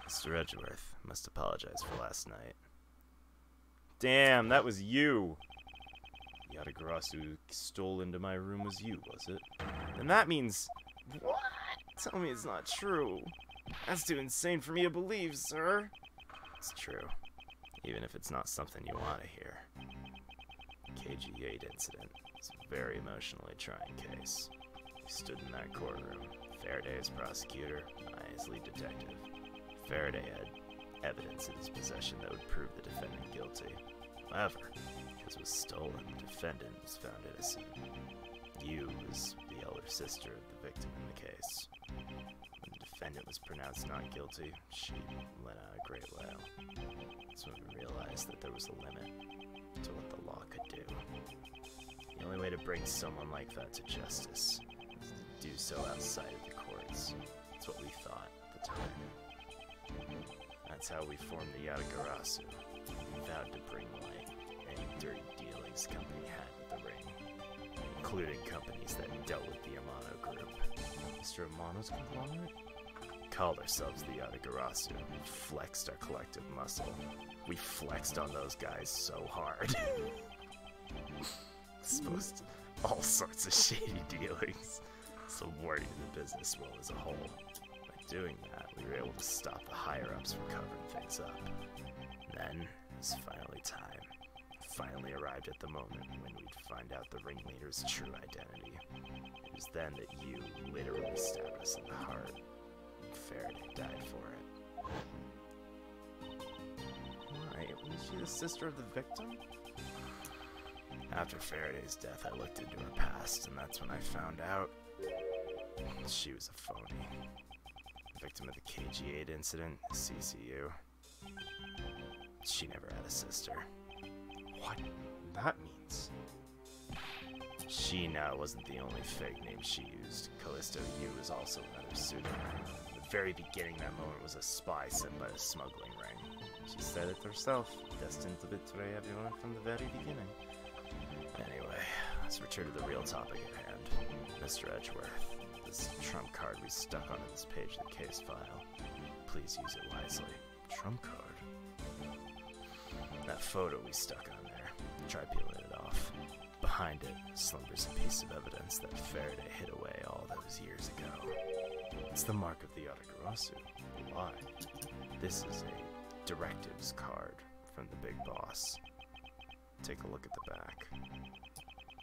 Mr. Edgeworth, must apologize for last night. Damn, that was you! Yatagarasu stole into my room was you, was it? And that means... What? Tell me it's not true. That's too insane for me to believe, sir. It's true. Even if it's not something you want to hear. KG8 incident. It's a very emotionally trying case. He stood in that courtroom. Faraday as prosecutor, I as lead detective. Faraday had evidence in his possession that would prove the defendant guilty. However, because it was stolen, the defendant was found innocent. You was the elder sister of the victim in the case. When the defendant was pronounced not guilty, she let out a great wail. That's when we realized that there was a limit to what the law could do. The only way to bring someone like that to justice is to do so outside of the courts. That's what we thought at the time. That's how we formed the Yatagarasu. We vowed to bring light any dirty dealings company had with the ring, including companies that dealt with the Amano group. Mr. Mr. Amano's conglomerate? Called ourselves the Yatagarasu, flexed our collective muscle. We flexed on those guys so hard. Exposed all sorts of shady dealings, subverting the business world as a whole. By doing that, we were able to stop the higher-ups from covering things up. Then, it was finally time. Finally arrived at the moment when we'd find out the ringleader's true identity. It was then that you literally stabbed us in the heart. Faraday died for it. Why? Was she the sister of the victim? After Faraday's death, I looked into her past, and that's when I found out she was a phony. Victim of the KG-8 incident, CCU. She never had a sister. What that means? Sheena wasn't the only fake name she used. Callisto U was also another pseudonym. At the very beginning, that moment was a spy sent by the smuggling ring. She said it herself, destined to betray everyone from the very beginning. Anyway, let's return to the real topic at hand. Mr. Edgeworth, this trump card we stuck onto this page of the case file. Please use it wisely. Trump card? That photo we stuck on there. Try peeling it off. Behind it slumbers a piece of evidence that Faraday hid away all those years ago. It's the mark of the Yatagarasu. Why? This is a directives card from the big boss. Take a look at the back.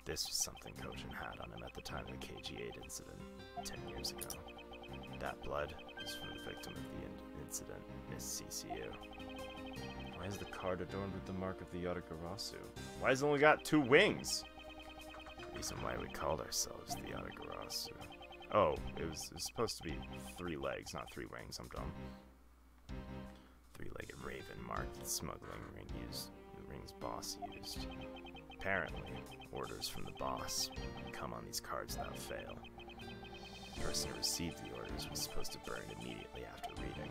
This was something Kojin had on him at the time of the KG-8 incident 10 years ago. That blood is from the victim of the incident, Miss CCU. Why is the card adorned with the mark of the Yatagarasu? Why has it only got 2 wings? The reason why we called ourselves the Yatagarasu. Oh, it was supposed to be 3 legs, not 3 wings. I'm dumb. 3-legged raven marked the smuggling ring used. The ring's boss used. Apparently, orders from the boss come on these cards without fail. The person who received the orders was supposed to burn it immediately after reading.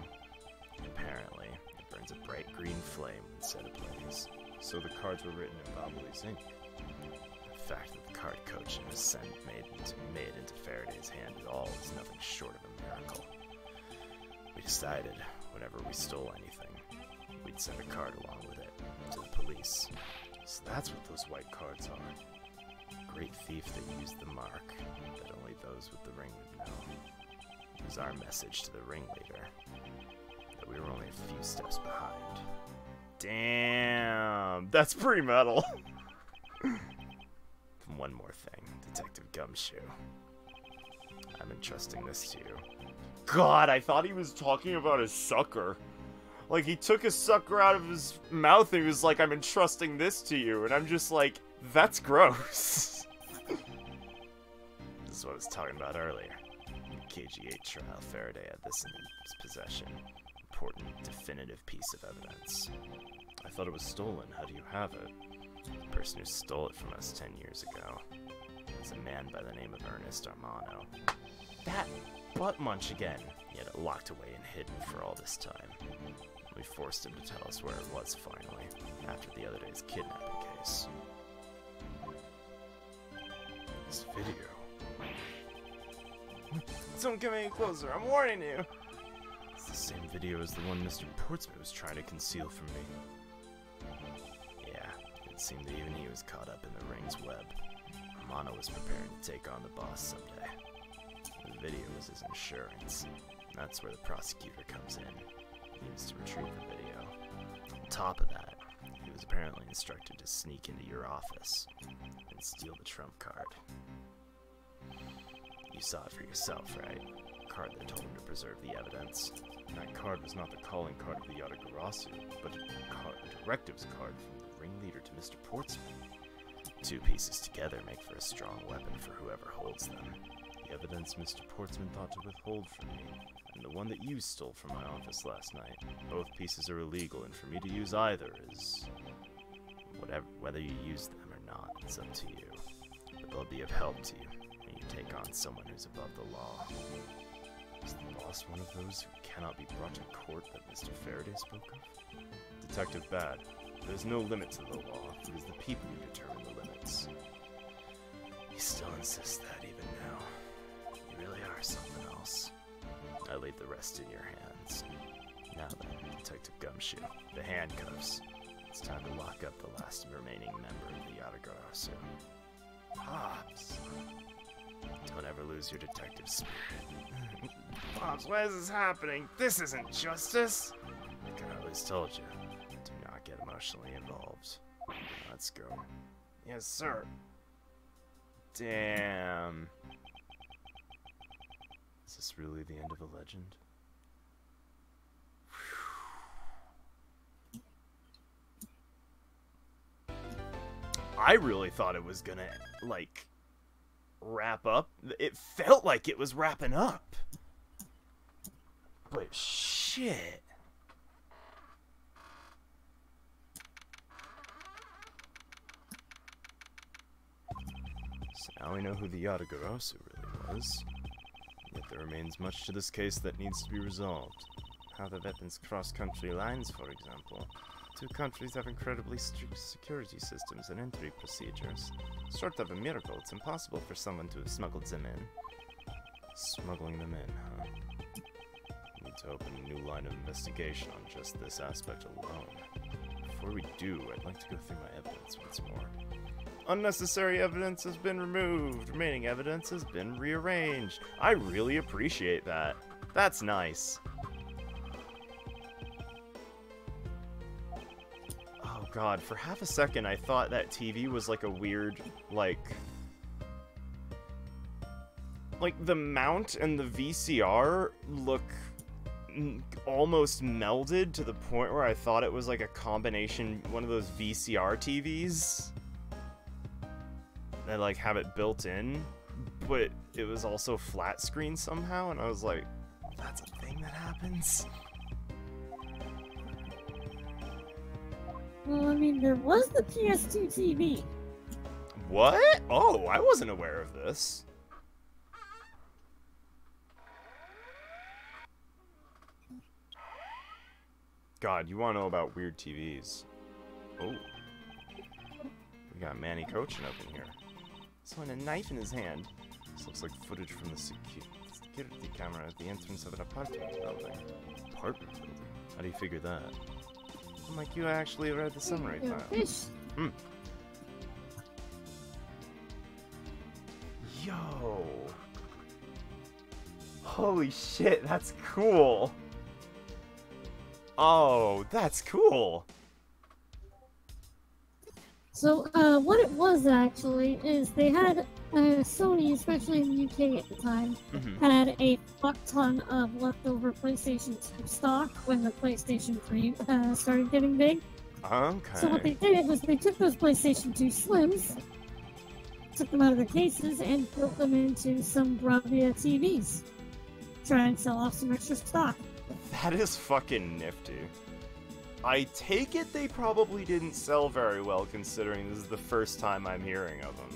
Apparently, it burns a bright green flame instead of blaze. So the cards were written in Babuli's ink. The fact that the card Kojin was made into Faraday's hand at all is nothing short of a miracle. We decided, whenever we stole anything, we'd send a card along with it to the police. So that's what those white cards are. Great thief that used the mark that only those with the ring would know. It was our message to the ringleader that we were only a few steps behind. Damn, that's pretty metal. One more thing, Detective Gumshoe. I'm entrusting this to you. God, I thought he was talking about his sucker. Like, he took his sucker out of his mouth and he was like, I'm entrusting this to you. And I'm just like, that's gross. This is what I was talking about earlier. In the KG-8 trial, Faraday had this in his possession. Important, definitive piece of evidence. I thought it was stolen. How do you have it? The person who stole it from us 10 years ago was a man by the name of Ernest Armano. That butt munch again. He had it locked away and hidden for all this time. We forced him to tell us where it was finally, after the other day's kidnapping case. This video. Don't get any closer, I'm warning you! It's the same video as the one Mr. Portsmouth was trying to conceal from me. Yeah, it seemed that even he was caught up in the ring's web. Amano was preparing to take on the boss someday. The video was his insurance. That's where the prosecutor comes in. He needs to retrieve the video. On top of that, he was apparently instructed to sneak into your office and steal the trump card. You saw it for yourself, right? The card that told him to preserve the evidence. That card was not the calling card of the Yatagarasu, but a directives card from the ringleader to Mr. Portsmouth. 2 pieces together make for a strong weapon for whoever holds them. The evidence Mr. Portsmouth thought to withhold from me, and the one that you stole from my office last night. Both pieces are illegal, and for me to use either is... whether you use them or not, it's up to you. But they'll be of help to you when you take on someone who's above the law. Is the boss one of those who cannot be brought to court that Mr. Faraday spoke of? Detective Bad, there's no limit to the law. It is the people who determine the limits. You still insist that even now. You really are something else. leave the rest in your hands. Now then, Detective Gumshoe, the handcuffs. It's time to lock up the last remaining member of the Yatagarasu. Pops! Don't ever lose your detective spirit. Pops, why is this happening? This isn't justice! Like I always told you, do not get emotionally involved. Let's go. Yes, sir. Damn. Is this really the end of a legend? I really thought it was gonna, like, wrap up. It felt like it was wrapping up. But shit. So now we know who the Yatagarasu really was. Yet there remains much to this case that needs to be resolved. How the weapons cross country lines, for example. Two countries have incredibly strict security systems and entry procedures. Short of a miracle, it's impossible for someone to have smuggled them in. Smuggling them in, huh? Need to open a new line of investigation on just this aspect alone. Before we do, I'd like to go through my evidence once more. Unnecessary evidence has been removed. Remaining evidence has been rearranged. I really appreciate that. That's nice. Oh god, for half a second I thought that TV was like a weird, like the mount and the VCR look almost melded to the point where I thought it was like a combination, one of those VCR TVs that like have it built in, but it was also flat screen somehow, and I was like, that's a thing that happens? Well, I mean, there was the PS2 TV. What? Oh, I wasn't aware of this. God, you want to know about weird TVs. Oh. We got Manny coaching up in here. Someone a knife in his hand. This looks like footage from the security camera at the entrance of an apartment building. Apartment building? How do you figure that? Unlike you, I actually read the summary file. Yo! Holy shit, that's cool! Oh, that's cool! So, what it was actually is they had Sony, especially in the UK at the time, had a fuck ton of leftover PlayStation 2 stock when the PlayStation 3 started getting big. Okay. So what they did was they took those PlayStation 2 Slims, took them out of their cases, and built them into some Bravia TVs. Try and sell off some extra stock. That is fucking nifty. I take it they probably didn't sell very well, considering this is the first time I'm hearing of them.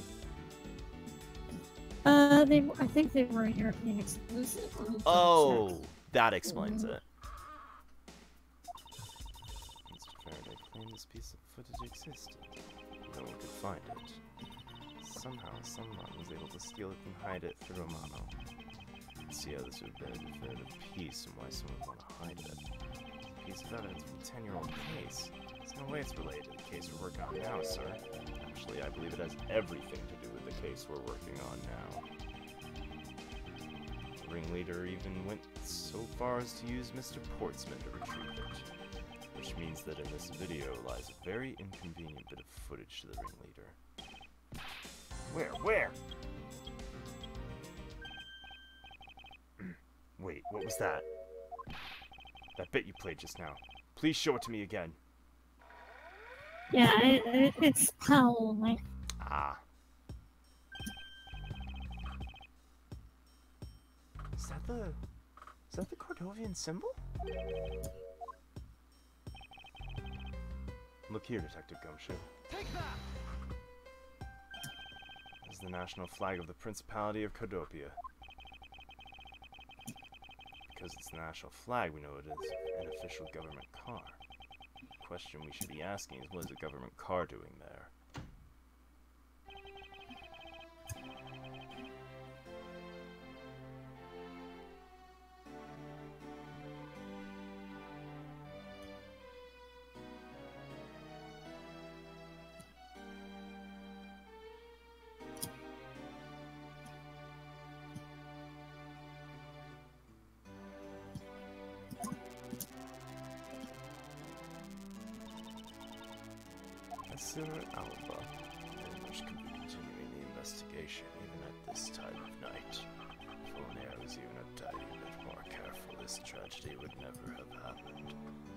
I think they were a European exclusive. Oh, that explains it. Mr. Faraday claimed this piece of footage existed. No one could find it. Somehow, someone was able to steal it and hide it through Romano. Let's see how this would benefit a piece and why someone would want to hide it. Piece of evidence from a 10-year-old case. There's no way it's related to the case we're working on now, sir. Actually, I believe it has everything to do with the case we're working on now. The ringleader even went so far as to use Mr. Portsman to retrieve it. Which means that in this video lies a very inconvenient bit of footage to the ringleader. Where? Wait, what was that? That bit you played just now. Please show it to me again. Yeah, it's PAL only. Ah. Is that the Cordovian symbol? Look here, Detective Gumshoe. Take that! This is the national flag of the Principality of Cordopia. Because it's the national flag, we know it is an official government car. The question we should be asking is, what is a government car doing there? Officer Alba. Very much could be continuing the investigation, even at this time of night. If only I was even a tiny bit more careful, this tragedy would never have happened.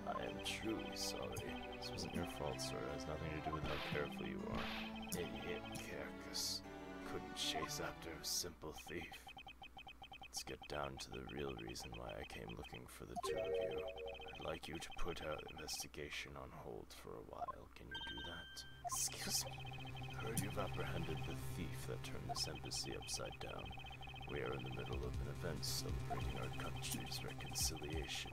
I am truly sorry. This wasn't your fault, sir. It has nothing to do with how careful you are. Idiot carcass. Couldn't chase after a simple thief. Let's get down to the real reason why I came looking for the two of you. I'd like you to put our investigation on hold for a while. Can you do that? Excuse me? Heard you've apprehended the thief that turned this embassy upside down. We are in the middle of an event celebrating our country's reconciliation.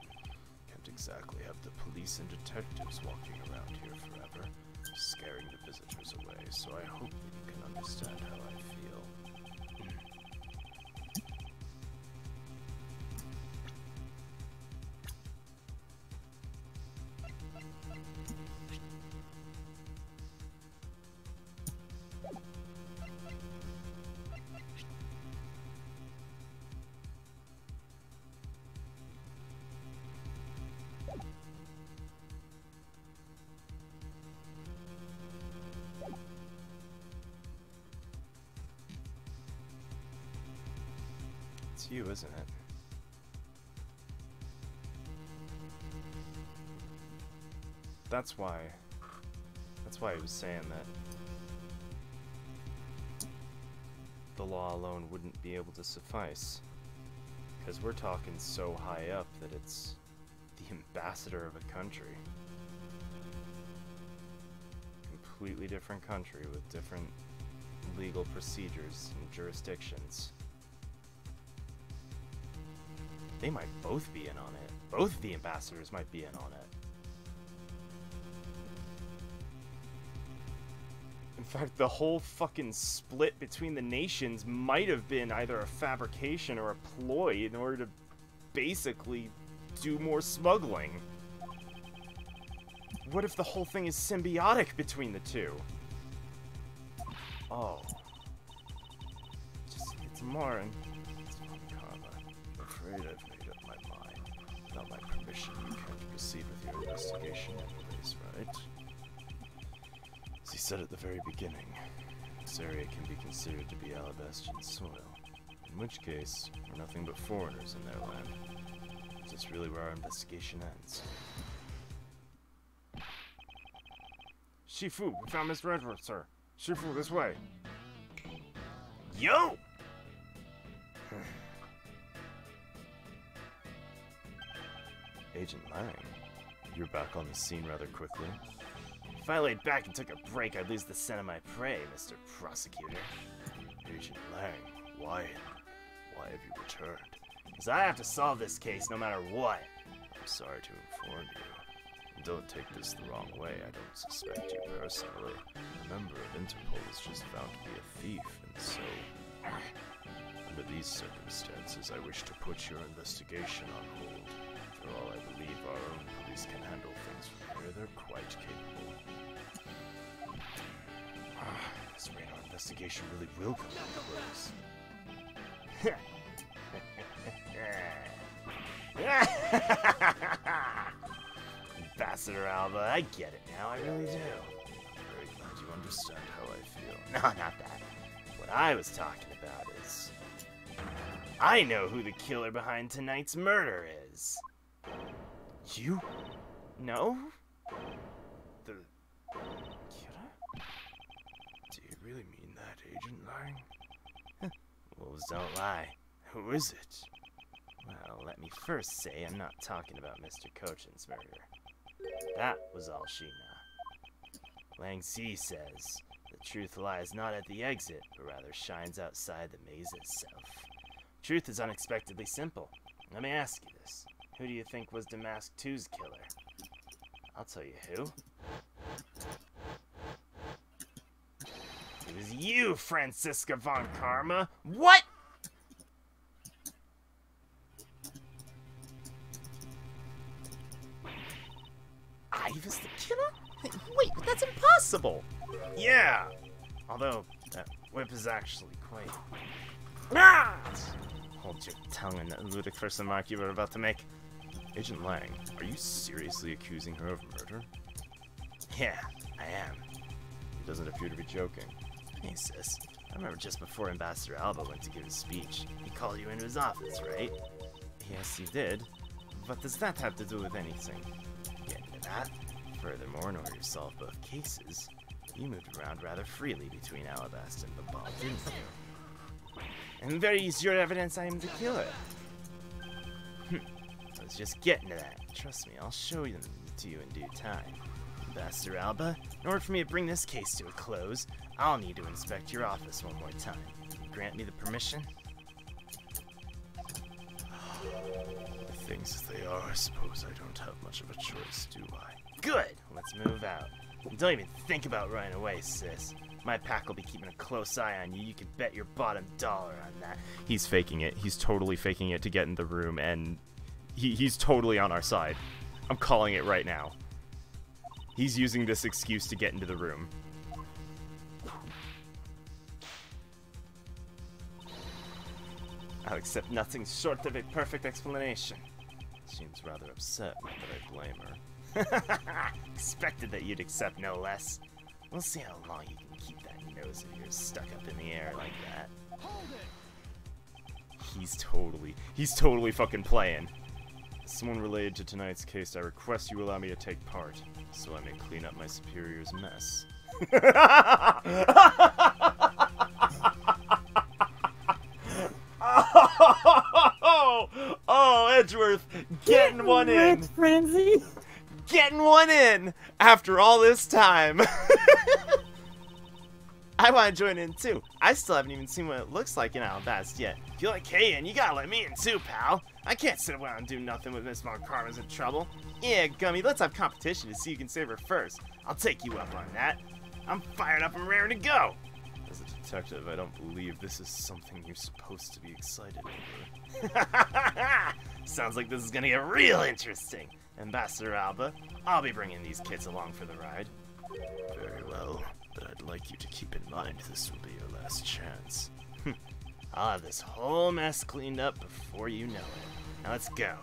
Can't exactly have the police and detectives walking around here forever, scaring the visitors away, so I hope that you can understand how I feel. It's you, isn't it? That's why he was saying that the law alone wouldn't be able to suffice. Because we're talking so high up that it's the ambassador of a country. Completely different country with different legal procedures and jurisdictions. They might both be in on it. Both of the ambassadors might be in on it. In fact, the whole fucking split between the nations might have been either a fabrication or a ploy in order to basically do more smuggling. What if the whole thing is symbiotic between the two? Oh. Just get some more and... I'm afraid I've made up my mind. Without my permission, you can't proceed with your investigation anyways, right? As he said at the very beginning, this area can be considered to be Alabastian soil. In which case, we're nothing but foreigners in their land. Is this really where our investigation ends? Shifu, we found Mr. Edgeworth, sir. Shifu, this way. Yo! Agent Lang, you're back on the scene rather quickly. If I laid back and took a break, I'd lose the scent of my prey, Mr. Prosecutor. Agent Lang, why have you returned? Because I have to solve this case no matter what. I'm sorry to inform you. And don't take this the wrong way, I don't suspect you personally. A member of Interpol was just found to be a thief, and so... Under these circumstances, I wish to put your investigation on hold. For all I believe our own police can handle things from here, they're quite capable. This radar investigation really will come to a close. Ambassador Alba, I get it now, I really do. I'm very glad you understand how I feel. No, not that. What I was talking about is... I know who the killer behind tonight's murder is. You? No? The... killer? Do you really mean that, Agent Lang? Wolves don't lie. Who is it? Well, let me first say I'm not talking about Mr. Cochin's murder. That was all Sheena. Lang Si says, the truth lies not at the exit, but rather shines outside the maze itself. Truth is unexpectedly simple. Let me ask you this. Who do you think was Damask 2's killer? I'll tell you who. It was you, Franziska von Karma. What? I was the killer? Wait, but that's impossible! Yeah! Although, that whip is actually quite... Ah! Hold your tongue in that ludicrous remark you were about to make. Agent Lang, are you seriously accusing her of murder? Yeah, I am. doesn't appear to be joking. Hey, sis. I remember just before Ambassador Alba went to give his speech, he called you into his office, right? Yes, he did. What does that have to do with anything? Get into that? Furthermore, in order to solve both cases, you moved around rather freely between Alabast and Babal, didn't you? And where is your evidence I am the killer? I was just getting to that. Trust me, I'll show them to you in due time. Ambassador Alba, in order for me to bring this case to a close, I'll need to inspect your office one more time. Can you grant me the permission? Things as they are, I suppose I don't have much of a choice, do I? Good! Let's move out. And don't even think about running away, sis. My pack will be keeping a close eye on you. You can bet your bottom dollar on that. He's faking it. He's totally faking it to get in the room, and he's totally on our side. I'm calling it right now. He's using this excuse to get into the room. I'll accept nothing short of a perfect explanation. Seems rather upset, not that I blame her. Expected that you'd accept no less. We'll see how long you can keep that nose of yours stuck up in the air like that. Hold it! He's totally fucking playing. As someone related to tonight's case, I request you allow me to take part, so I may clean up my superior's mess. Oh, Edgeworth, getting one in. Frenzy. Getting one in after all this time. I want to join in too. I still haven't even seen what it looks like in Alabast yet. If you like Hey in, you gotta let me in too, pal. I can't sit around and do nothing with Miss Von Karma's in trouble. Yeah, Gummy, let's have competition to see who can save her first. I'll take you up on that. I'm fired up and raring to go. As a detective, I don't believe this is something you're supposed to be excited over. Sounds like this is gonna get real interesting. Ambassador Alba, I'll be bringing these kids along for the ride. Very well, but I'd like you to keep in mind this will be your last chance. I'll have this whole mess cleaned up before you know it. Now let's go.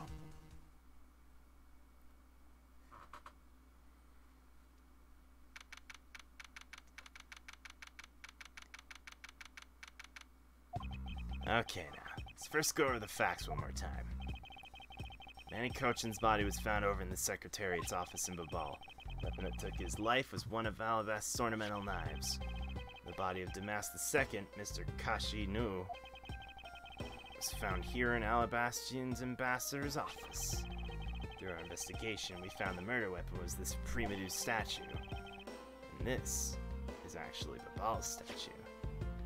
Okay now, let's first go over the facts one more time. Manny Cochin's body was found over in the Secretariat's office in Babal. The weapon that took his life was one of Alabast's ornamental knives. The body of Damas II, Mr. Kashi Nu, was found here in Alabastian's ambassador's office. Through our investigation, we found the murder weapon was this Primadou statue. And this is actually Babal's statue.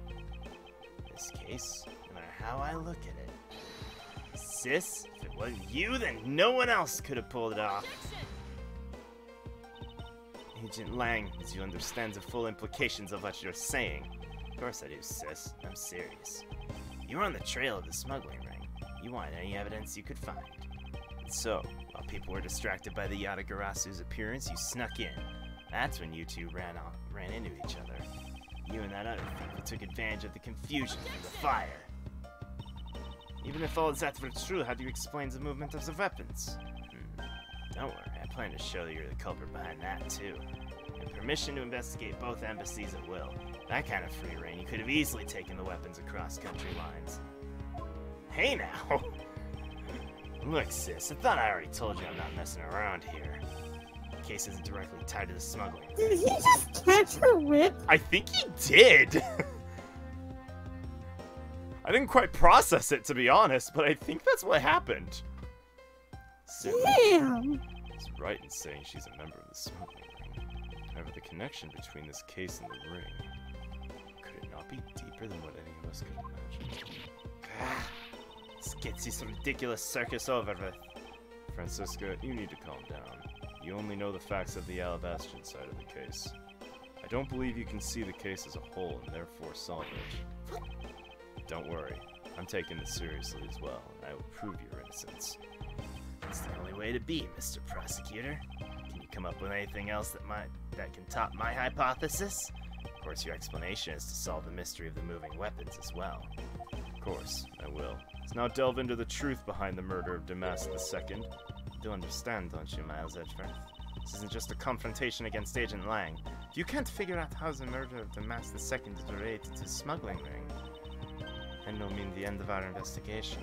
In this case, no matter how I look at it, sis, if it wasn't you, then no one else could have pulled it off. Agent Lang, as you understand the full implications of what you're saying. Of course I do, sis. I'm serious. You were on the trail of the smuggling ring. You wanted any evidence you could find. And so, while people were distracted by the Yatagarasu's appearance, you snuck in. That's when you two ran into each other. You and that other thief took advantage of the confusion from the fire. Even if all that were true, how do you explain the movement of the weapons? Don't worry, I plan to show that you're the culprit behind that too. And permission to investigate both embassies at will. That kind of free reign, you could have easily taken the weapons across country lines. Hey now! Look sis, I thought I already told you I'm not messing around here. The case isn't directly tied to the smuggling. Did he just catch her whip? I think he did! I didn't quite process it, to be honest, but I think that's what happened. Damn! He's right in saying she's a member of the smuggling ring. However, the connection between this case and the ring, could it not be deeper than what any of us could imagine? This gets this ridiculous circus over with. Francisca, you need to calm down. You only know the facts of the Alabastian side of the case. I don't believe you can see the case as a whole and therefore solve it. Don't worry, I'm taking this seriously as well, and I will prove your innocence. That's the only way to be, Mr. Prosecutor. Can you come up with anything else that can top my hypothesis? Of course, your explanation is to solve the mystery of the moving weapons as well. Of course, I will. Let's now delve into the truth behind the murder of Damas II. You understand, don't you, Miles Edgeworth? This isn't just a confrontation against Agent Lang. If you can't figure out how the murder of Damas II is related to smuggling ring, then it'll mean the end of our investigation.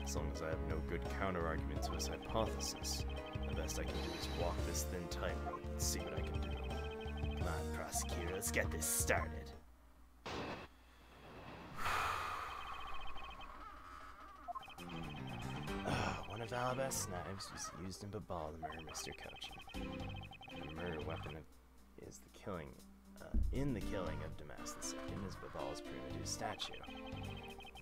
As long as I have no good counter-argument to his hypothesis, the best I can do is walk this thin tightrope and see what I can do. Come on, prosecutor, let's get this started. One of Alabast's knives was used in Babal to murder Mr. Cochin. The murder weapon is the killing, in the killing of Damas II is Babal's primitive statue.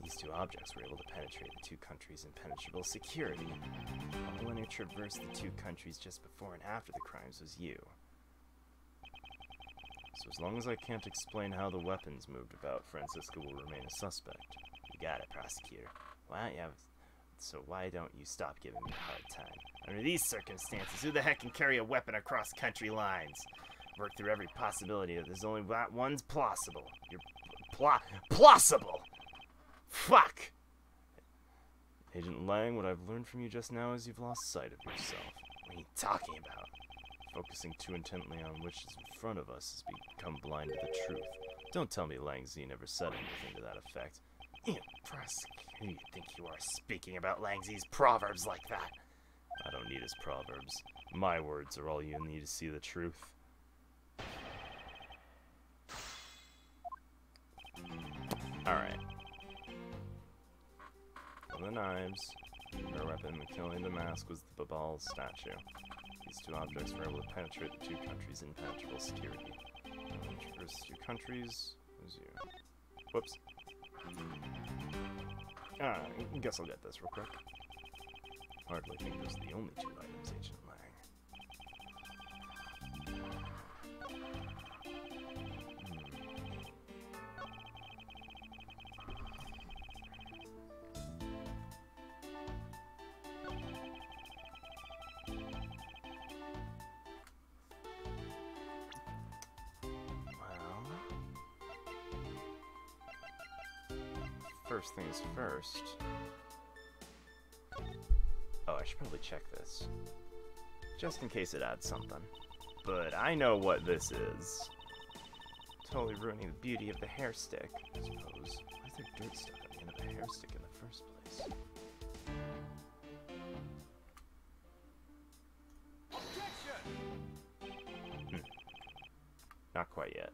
These two objects were able to penetrate the two countries' impenetrable security. The only one who traversed the two countries just before and after the crimes was you. So as long as I can't explain how the weapons moved about, Francisco will remain a suspect. You got it, prosecutor. So why don't you stop giving me a hard time? Under these circumstances, who the heck can carry a weapon across country lines? Work through every possibility that there's only one's plausible. You're plausible! Fuck! Agent Lang, what I've learned from you just now is you've lost sight of yourself. What are you talking about? Focusing too intently on which is in front of us has become blind to the truth. Don't tell me Lang Z never said anything to that effect. Who do you think you are speaking about Lang Z's proverbs like that? I don't need his proverbs. My words are all you need to see the truth. Alright. The knives, her weapon, the killing the mask was the Babal statue. These two objects were able to penetrate the two countries' impenetrable security. Traverse two countries was you. Whoops. I guess I'll get this real quick. Hardly think those are the only two items, Agent Lang. First things first. Oh, I should probably check this. Just in case it adds something. But I know what this is. Totally ruining the beauty of the hair stick, I suppose. Why is there dirt stuck on the end of the hair stick in the first place? Not quite yet.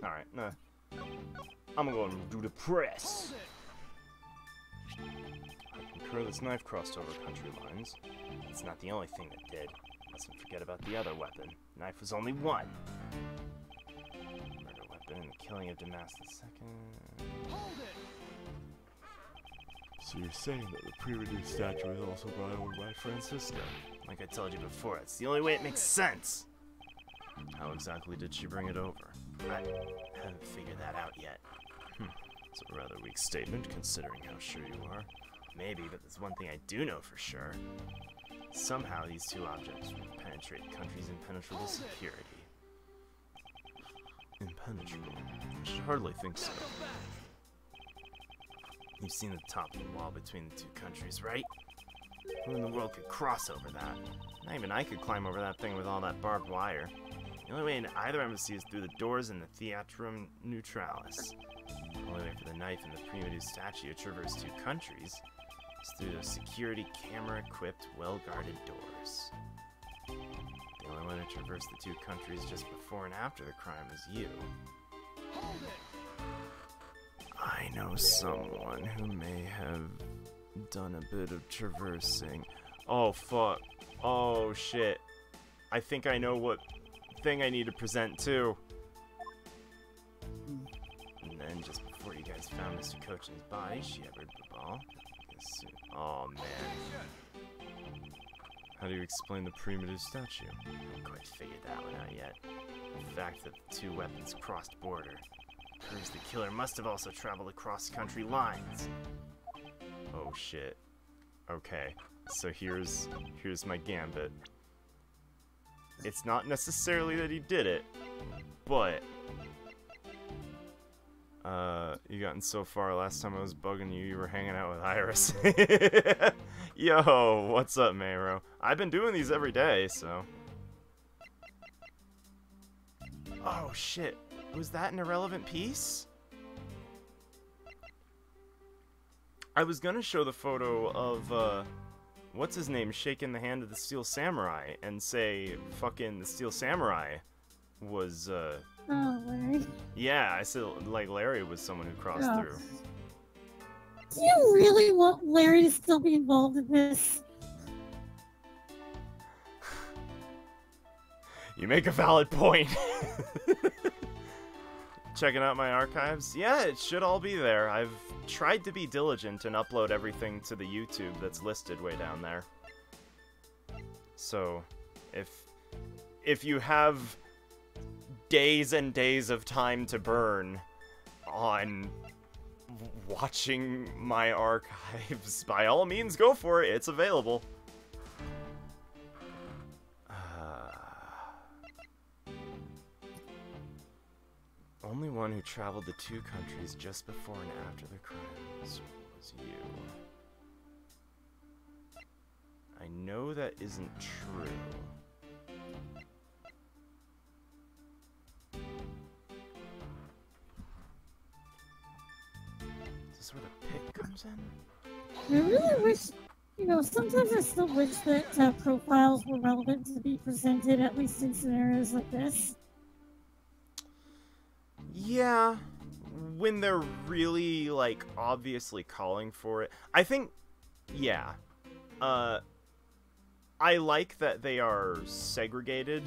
Alright, nah. I'm gonna go and do the press. I concur this knife crossed over country lines. It's not the only thing that did. Mustn't forget about the other weapon. Knife was only one. Murder weapon and the killing of Damas II. So you're saying that the pre-reduced statue is also brought over by Francisco? Like I told you before, it's the only way it makes sense. How exactly did she bring it over? I haven't figured that out yet. It's a rather weak statement, considering how sure you are. Maybe, but there's one thing I do know for sure. Somehow these two objects would penetrate the country's impenetrable security. Impenetrable? I should hardly think so. You've seen the top of the wall between the two countries, right? Who in the world could cross over that? Not even I could climb over that thing with all that barbed wire. The only way into either embassy is through the doors in the Theatrum Neutralis. The only way for the knife and the primitive statue to traverse two countries is through those security camera-equipped, well-guarded doors. The only one to traverse the two countries just before and after the crime is you. I know someone who may have done a bit of traversing. Oh, fuck. Oh, shit. I think I know what thing I need to present too. And then just before you guys found Mr. Cochin's body, she ever the ball. Oh man. How do you explain the primitive statue? I haven't quite figured that one out yet. The fact that the two weapons crossed border proves the killer must have also traveled across country lines. Oh shit. Okay, so here's my gambit. It's not necessarily that he did it, but you gotten so far. Last time I was bugging you, you were hanging out with Iris. Yo, what's up, Mayro? I've been doing these every day, so. Oh shit, was that an irrelevant piece? I was gonna show the photo of, what's his name, shaking the hand of the Steel Samurai, and say, fucking the Steel Samurai was, Oh, Larry. yeah, I said, like, Larry was someone who crossed Oh. through. Do you really want Larry to still be involved in this? You make a valid point. Checking out my archives? Yeah, it should all be there. I've tried to be diligent and upload everything to the YouTube that's listed way down there. So, if you have days and days of time to burn on watching my archives, by all means go for it. It's available. Only one who traveled the two countries just before and after the crimes was you. I know that isn't true. Is this where the pit comes in? I really wish, sometimes I still wish that profiles were relevant to be presented, at least in scenarios like this. Yeah, when they're really, like, obviously calling for it. I think, yeah. I like that they are segregated.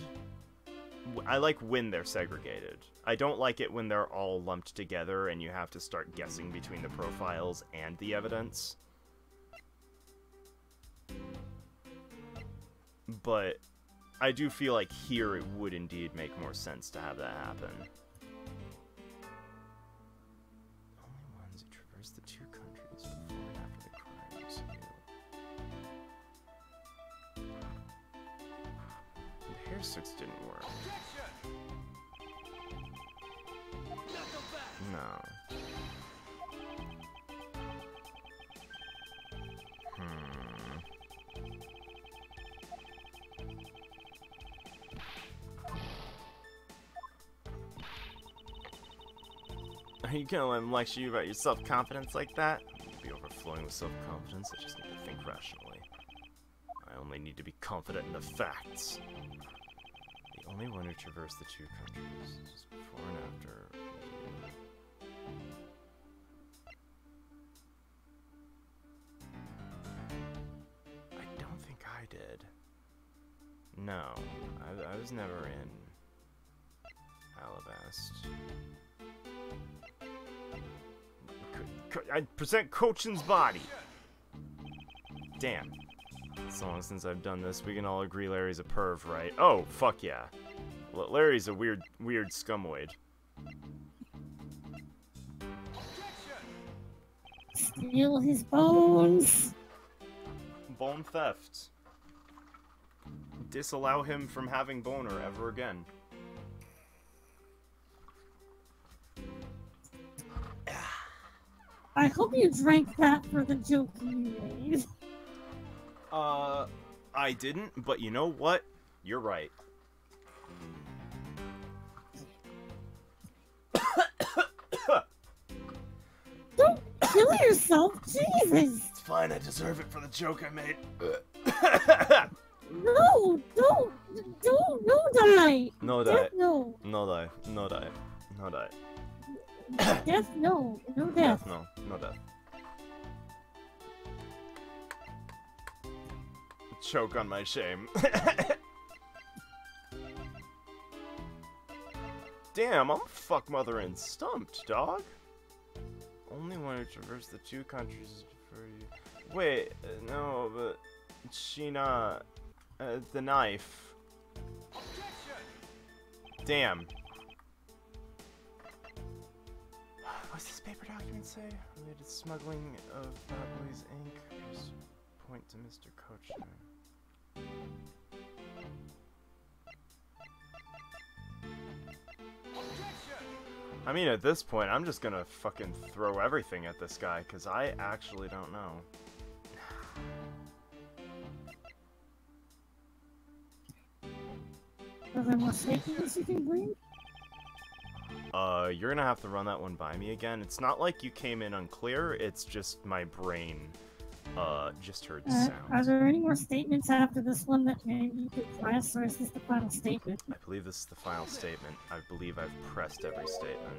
I like when they're segregated. I don't like it when they're all lumped together and you have to start guessing between the profiles and the evidence. But I do feel like here it would indeed make more sense to have that happen. Only ones who traverse the two countries before and after the crimes. The hair sticks didn't work. No. Are you gonna let him lecture you about your self-confidence like that? I'll be overflowing with self-confidence. I just need to think rationally. I only need to be confident in the facts. The only one who traversed the two countries just before and after. I don't think I did. No, I was never in Alabast. I present Cochin's body. Damn. It's long since I've done this. We can all agree Larry's a perv, right? Oh, fuck yeah. Larry's a weird scumoid. Steal his bones. Bone theft. Disallow him from having boner ever again. I hope you drank that for the joke you made. I didn't, but you know what? You're right. Don't kill yourself, Jesus! It's fine, I deserve it for the joke I made. No, don't, no die. No Death, die. no. No die. No die. No die. Death, no. No death. No. No death. Choke on my shame. Damn, I'm fuck mother and stumped, dog. only one who traversed the two countries is before you. Wait, no, but Sheena, the knife. Damn. What's this paper document say? Related smuggling of Bad Boys Inc. Just point to Mr. Coachman. I mean, at this point, I'm just gonna fucking throw everything at this guy, because I actually don't know. Are there more statements you can bring? You're gonna have to run that one by me again. It's not like you came in unclear, it's just my brain, just heard Are sounds. there any more statements after this one that maybe you could press, or is this the final statement? I believe this is the final statement. I believe I've pressed every statement.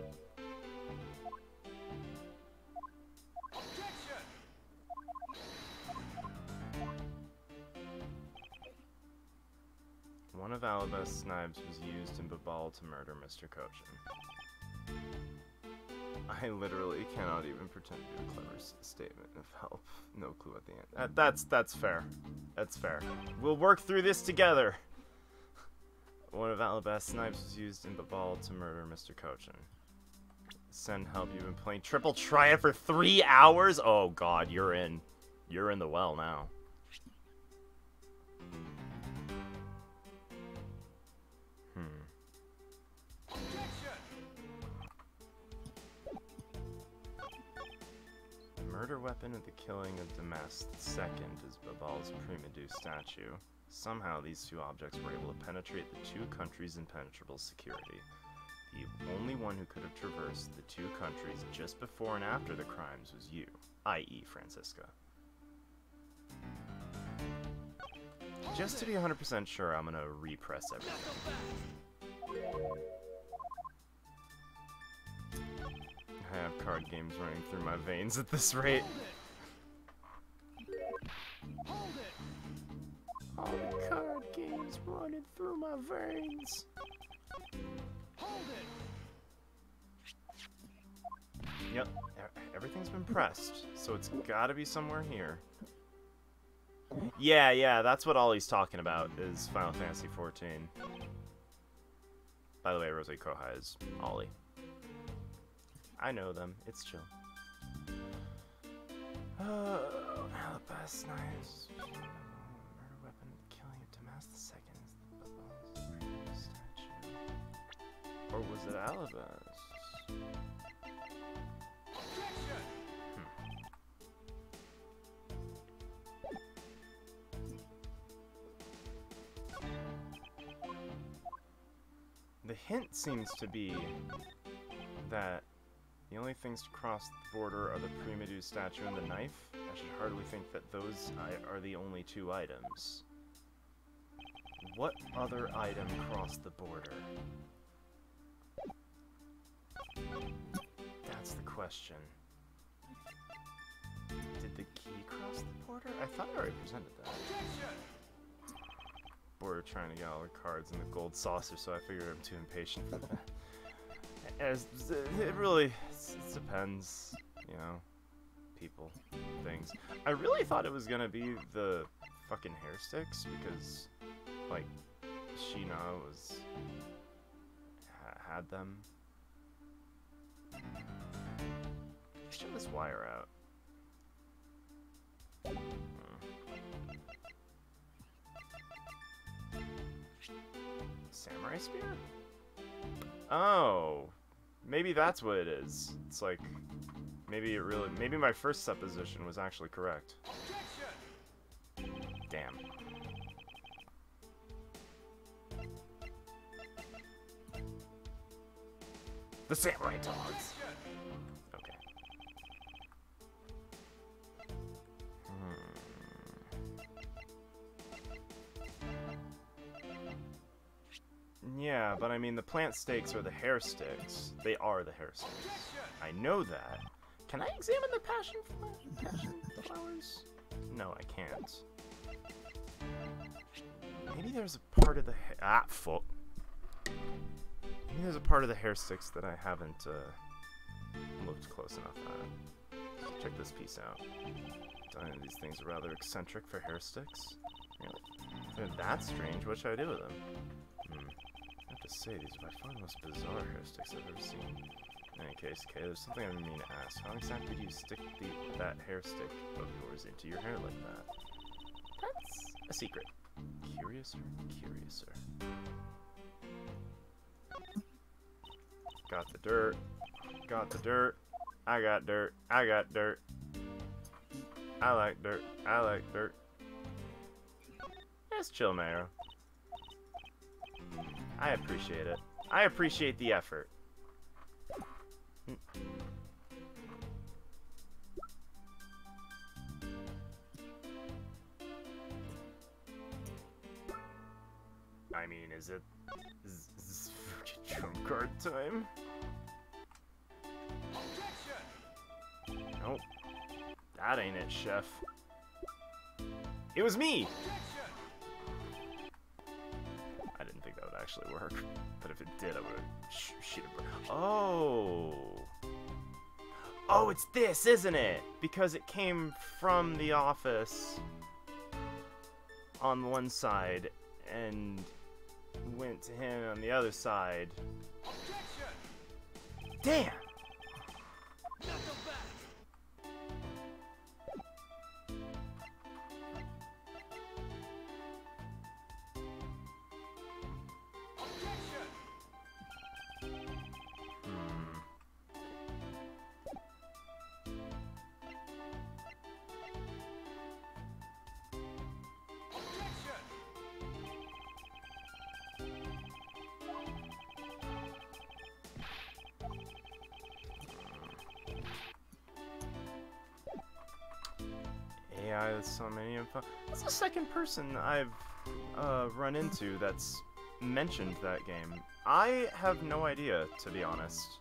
One of Alabast's knives was used in Babal to murder Mr. Cochin. I literally cannot even pretend to do a clever statement of help. No clue at the end. That's fair. That's fair. We'll work through this together. One of Alabast's knives was used in Babal to murder Mr. Cochin. Send help. You've been playing triple triad for 3 hours? Oh god, you're in. You're in the well now. The murder weapon of the killing of Damas II is Babal's Primadou statue. Somehow these two objects were able to penetrate the two countries' impenetrable security. The only one who could have traversed the two countries just before and after the crimes was you, i.e. Francisca. Just to be 100% sure, I'm gonna repress everything. I have card games running through my veins at this rate. All the card games running through my veins. Yep, everything's been pressed, so it's gotta be somewhere here. Yeah, that's what Ollie's talking about, is Final Fantasy XIV. By the way, Rose Kohai is Ollie. I know them, it's chill. Alabast knives. Murder weapon, killing of Damas II is the statue. Or was it Alabast? The hint seems to be that the only things to cross the border are the Primadou statue and the knife. I should hardly think that those are the only two items. What other item crossed the border? That's the question. Did the key cross the border? I thought I already presented that. Border trying to get all the cards in the gold saucer, so I figured I'm too impatient for that. It really depends, you know, people, things. I really thought it was gonna be the fucking hair sticks because, like, Sheena had them. Shove this wire out. Samurai spear? Oh. Maybe that's what it is. It's like, maybe my first supposition was actually correct. Damn. The samurai dogs! Okay. Yeah, but I mean, the plant stakes are the hair sticks. They are the hair sticks. I know that. Can I examine the passion flowers? No, I can't. Maybe there's a part of the Maybe there's a part of the hair sticks that I haven't looked close enough at it. Check this piece out. These things are rather eccentric for hair sticks. Really? If they're that strange, what should I do with them? I have to say, these are by far the most bizarre hair sticks I've ever seen. In any case, Kay, there's something I mean to ask. How exactly do you stick that hair stick of yours into your hair like that? That's a secret. Curiouser, curiouser. Got the dirt. Got the dirt. I got dirt. I got dirt. I like dirt. I like dirt. Just chill, Mayo. I appreciate it. I appreciate the effort. I mean, is this trump card time? Nope. That ain't it, chef. It was me! I didn't think that would actually work, but if it did, I would have shit. Oh! Oh, it's this, isn't it? Because it came from the office on one side and went to him on the other side. Damn! AI, there's so many info. It's the second person I've run into that's mentioned that game. I have no idea, to be honest.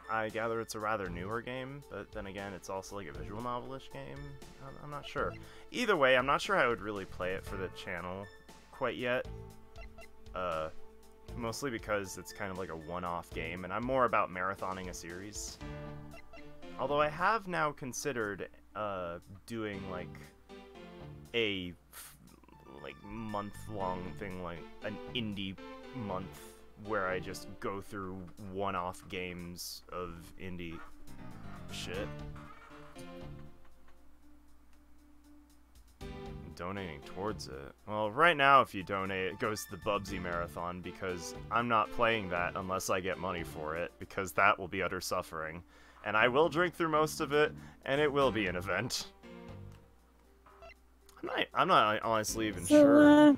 I gather it's a rather newer game, but then again, it's also like a visual novel-ish game. I'm not sure. Either way, I'm not sure I would really play it for the channel quite yet. Mostly because it's kind of like a one-off game, and I'm more about marathoning a series. Although I have now considered doing like a month-long thing, like an indie month, where I just go through one-off games of indie shit. Donating towards it. Well, right now if you donate, it goes to the Bubsy Marathon, because I'm not playing that unless I get money for it, because that will be utter suffering. And I will drink through most of it, and it will be an event. I'm not honestly even sure. Out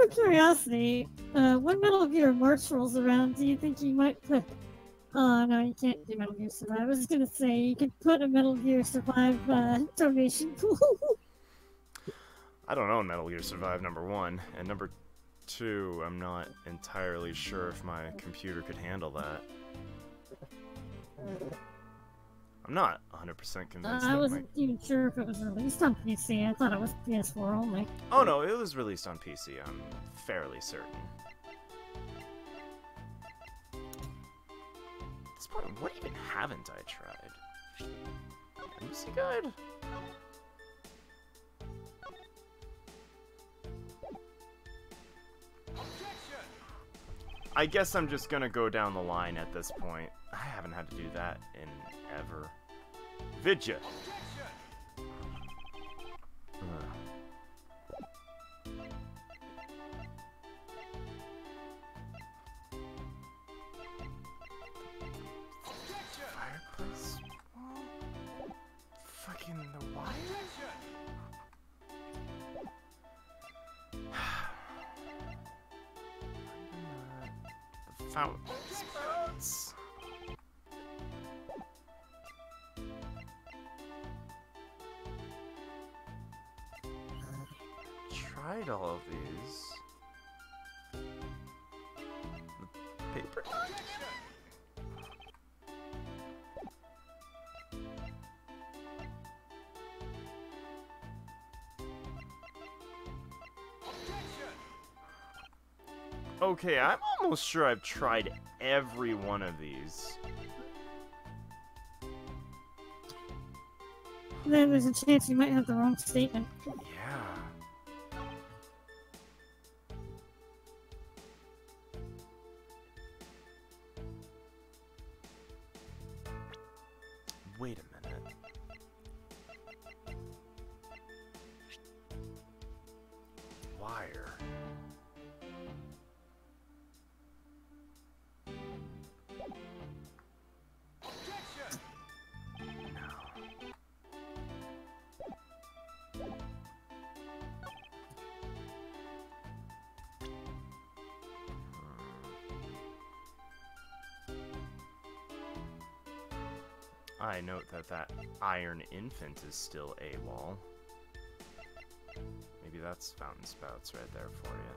of curiosity, when Metal Gear March rolls around, do you think you might put... Oh, no, you can't do Metal Gear Survive. I was gonna say, you could put a Metal Gear Survive donation pool. I don't own Metal Gear Survive, number one. And number two, I'm not entirely sure if my computer could handle that. I'm not 100% convinced. I wasn't even sure if it was released on PC. I thought it was PS4 only. Oh no, it was released on PC, I'm fairly certain. At this point, what even haven't I tried? Embassy Guide? I guess I'm just gonna go down the line at this point. I haven't had to do that in ever. Vidya! Fireplace wall? Fucking the wire? The fountain sprouts. Tried all of these. The paper knife? Okay, I'm almost sure I've tried every one of these. Then there's a chance you might have the wrong statement. Yeah. Wait a minute. Wire. I note that that iron infant is still AWOL. Maybe that's fountain spouts right there for you.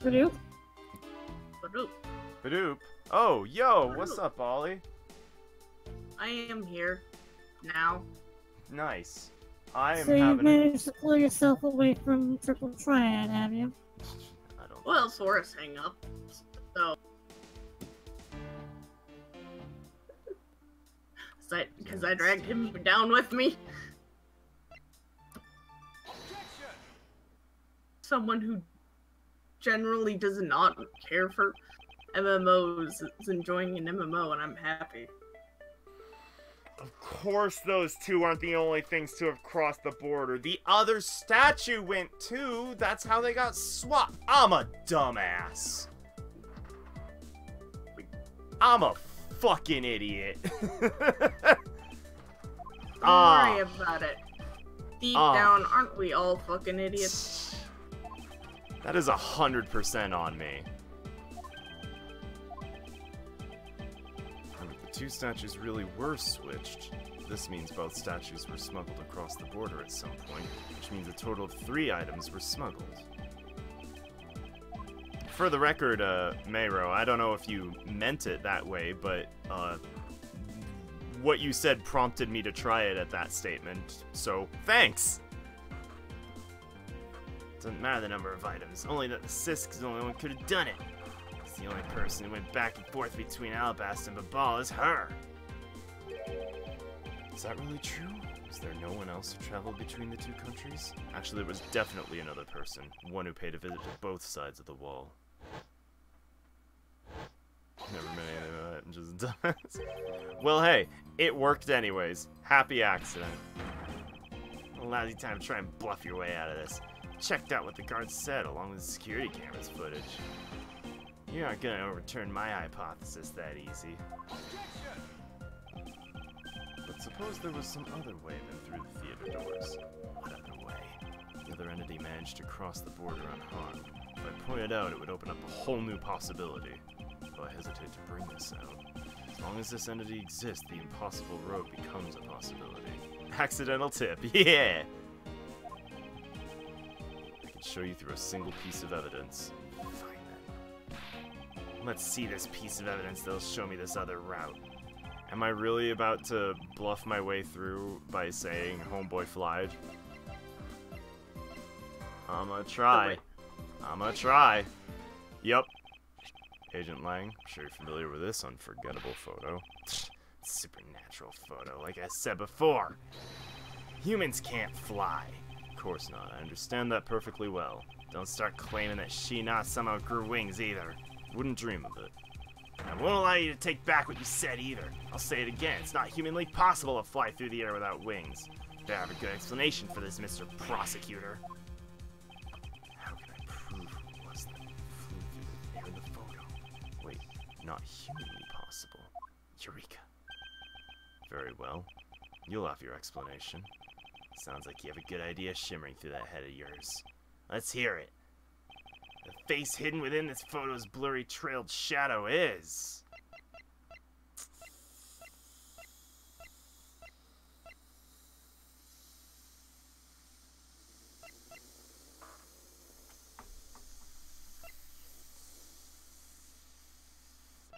Badoop? Badoop. Badoop. Oh, yo, what's up, Ollie? I am here. Now. Nice. I am So you've having. managed to pull yourself away from Triple Triad, have you? I don't. Well, Forrest hang up. So. Because I dragged him down with me. Someone who generally does not care for MMOs is enjoying an MMO, and I'm happy. Of course those two aren't the only things to have crossed the border. The other statue went too. That's how they got swapped. I'm a dumbass. I'm a fucking idiot. Don't worry about it. Deep down, aren't we all fucking idiots? That is 100% on me. The two statues really were switched. This means both statues were smuggled across the border at some point, which means a total of 3 items were smuggled. For the record, Mayro, I don't know if you meant it that way, but, what you said prompted me to try it at that statement, so thanks! Doesn't matter the number of items, only that the Sisk is the only one who could have done it. The only person who went back and forth between Alabasta and Babal is her. Is that really true? Was there no one else who traveled between the two countries? Actually, there was definitely another person, one who paid a visit to both sides of the wall. Never mind anything about it, I'm just dumbass. Well, hey, it worked anyways. Happy accident. A lousy time to try and bluff your way out of this. Checked out what the guards said along with the security cameras footage. You're not gonna overturn my hypothesis that easy. But suppose there was some other way than through the theater doors. What other way? The other entity managed to cross the border unharmed. If I pointed out, it would open up a whole new possibility. Though I hesitate to bring this out. As long as this entity exists, the impossible road becomes a possibility. Accidental tip, yeah! I can show you through a single piece of evidence. Fine then. Let's see this piece of evidence that'll show me this other route. Am I really about to bluff my way through by saying homeboy flied? I'ma try. I'ma try. Yup. Agent Lang, I'm sure you're familiar with this unforgettable photo. Supernatural photo, like I said before. Humans can't fly. Of course not, I understand that perfectly well. Don't start claiming that She-Na somehow grew wings either. Wouldn't dream of it. I won't allow you to take back what you said either. I'll say it again, it's not humanly possible to fly through the air without wings. Better have a good explanation for this, Mr. Prosecutor. How can I prove who it was that flew through the air in the photo? Wait, not humanly possible. Eureka. Very well. You'll have your explanation. Sounds like you have a good idea shimmering through that head of yours. Let's hear it. The face hidden within this photo's blurry trailed shadow is...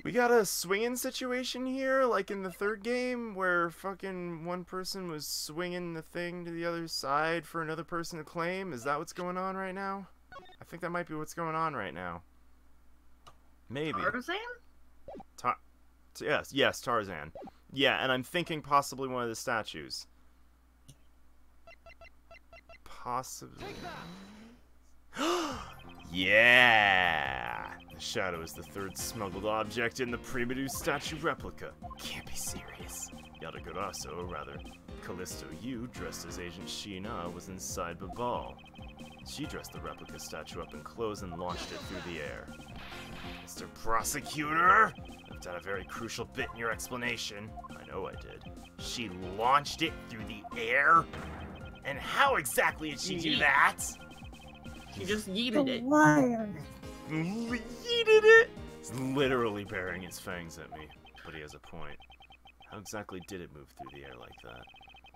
We got a swinging situation here, like in the third game, where fucking one person was swinging the thing to the other side for another person to claim. Is that what's going on right now? I think that might be what's going on right now. Maybe. Tarzan? Yes, Tarzan. Yeah, and I'm thinking possibly one of the statues. Possibly. Yeah! The shadow is the third smuggled object in the Primitive statue replica. Can't be serious. Yatagarasu, or rather, Callisto Yu, dressed as Agent Sheena, was inside Babal. She dressed the replica statue up in clothes and launched it through the air. Mr. Prosecutor! Left out a very crucial bit in your explanation. I know I did. She launched it through the air? And how exactly did she do that? She just yeeted The it. liar. Yeeted it? He's literally baring his fangs at me. But he has a point. How exactly did it move through the air like that?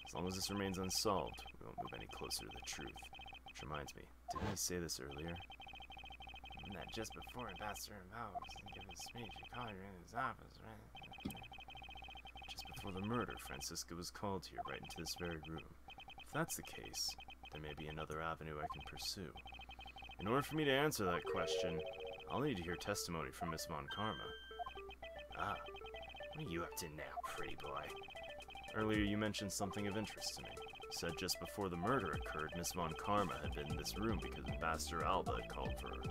As long as this remains unsolved, we won't move any closer to the truth. Which reminds me, didn't I say this earlier? That just before Ambassador Bao was giving his speech, he called her in his office, right? Just before the murder, Francisca was called here, right into this very room. If that's the case, there may be another avenue I can pursue. In order for me to answer that question, I'll need to hear testimony from Miss Von Karma. Ah, what are you up to now, pretty boy? Earlier you mentioned something of interest to me. You said just before the murder occurred, Miss Von Karma had been in this room because Ambassador Alba had called for her.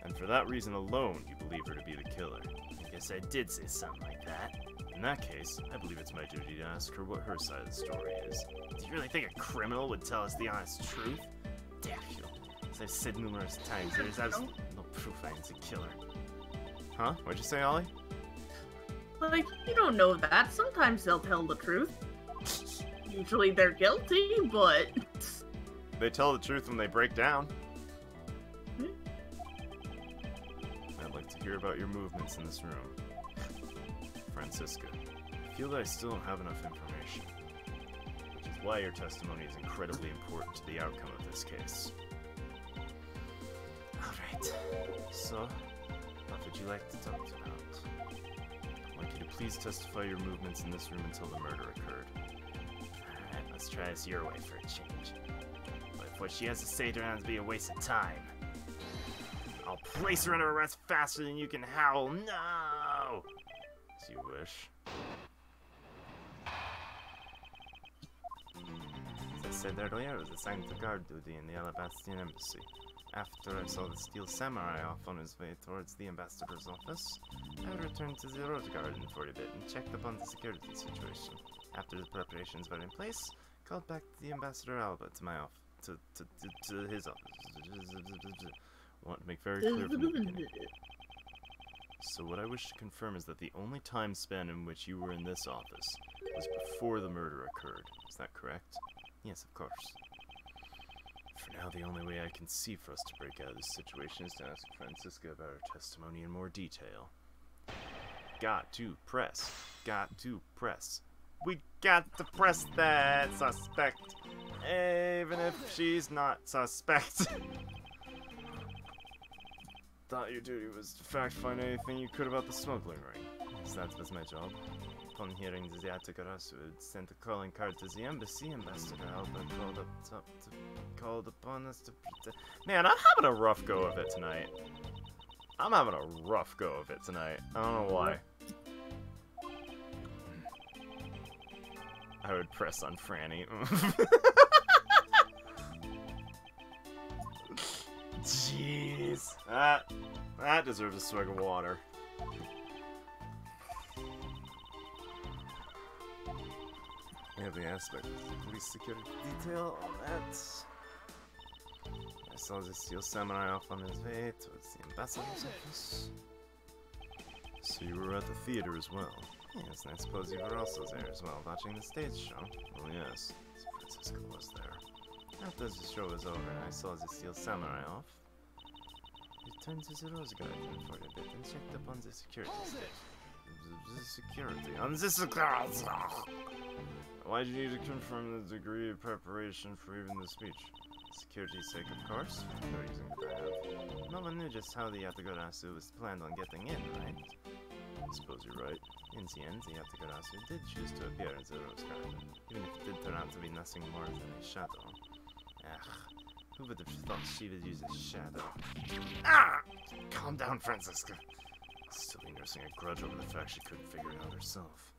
And for that reason alone, you believe her to be the killer. I guess I did say something like that. In that case, I believe it's my duty to ask her what her side of the story is. Do you really think a criminal would tell us the honest truth? Damn you. As I've said numerous times, there's absolutely no proof I am the killer. Huh? What'd you say, Ollie? Like, you don't know that. Sometimes they'll tell the truth. Usually they're guilty, but... They tell the truth when they break down. I'd like to hear about your movements in this room. Francisca, I feel that I still don't have enough information, which is why your testimony is incredibly important to the outcome of this case. Alright, so, what would you like to talk about? I'd like you to please testify your movements in this room until the murder occurred. Alright, let's try this your way for a change. But if what she has to say turns out to be a waste of time, I'll place her under arrest faster than you can howl, no! As you wish. As I said earlier, I was assigned to guard duty in the Alabastian embassy. After I saw the steel samurai off on his way towards the ambassador's office, I returned to the Rose Garden for a bit and checked upon the security situation. After the preparations were in place, called back the Ambassador Alba to my office, to his office. Want to make very clear from the beginning. So what I wish to confirm is that the only time span in which you were in this office was before the murder occurred. Is that correct? Yes, of course. For now, the only way I can see for us to break out of this situation is to ask Francisca about her testimony in more detail. Got to press. Got to press. We got to press that suspect. Even if she's not suspect. Thought your duty was to fact-find anything you could about the smuggling ring. Yes, that was my job. Upon hearing the Yatagarasu had sent a calling card to the embassy, Ambassador Alba called upon us to protect. Man, I'm having a rough go of it tonight. I'm having a rough go of it tonight. I don't know why. I would press on Franny. Jeez. That deserves a swig of water. We have the aspect of the police security detail on that. I saw the steel samurai off on his way towards the ambassador's office. So you were at the theater as well? Yes, and I suppose you were also there as well, watching the stage show? Oh yes, Francisca was there. After the show was over and I saw the steel samurai off, I returned to the Rose Garden for a bit and checked up on the security state. The security. On this security. Why do you need to confirm the degree of preparation for even the speech? Security's sake, of course. No reason could I have. No one knew just how the Yatagarasu was planned on getting in, right? I suppose you're right. In the end, the Yatagarasu did choose to appear in the Rose Garden, even if it did turn out to be nothing more than a shadow. Ugh, who would have thought she would use a shadow? Ah! Calm down, Francisca. Still be nursing a grudge over the fact she couldn't figure it out herself.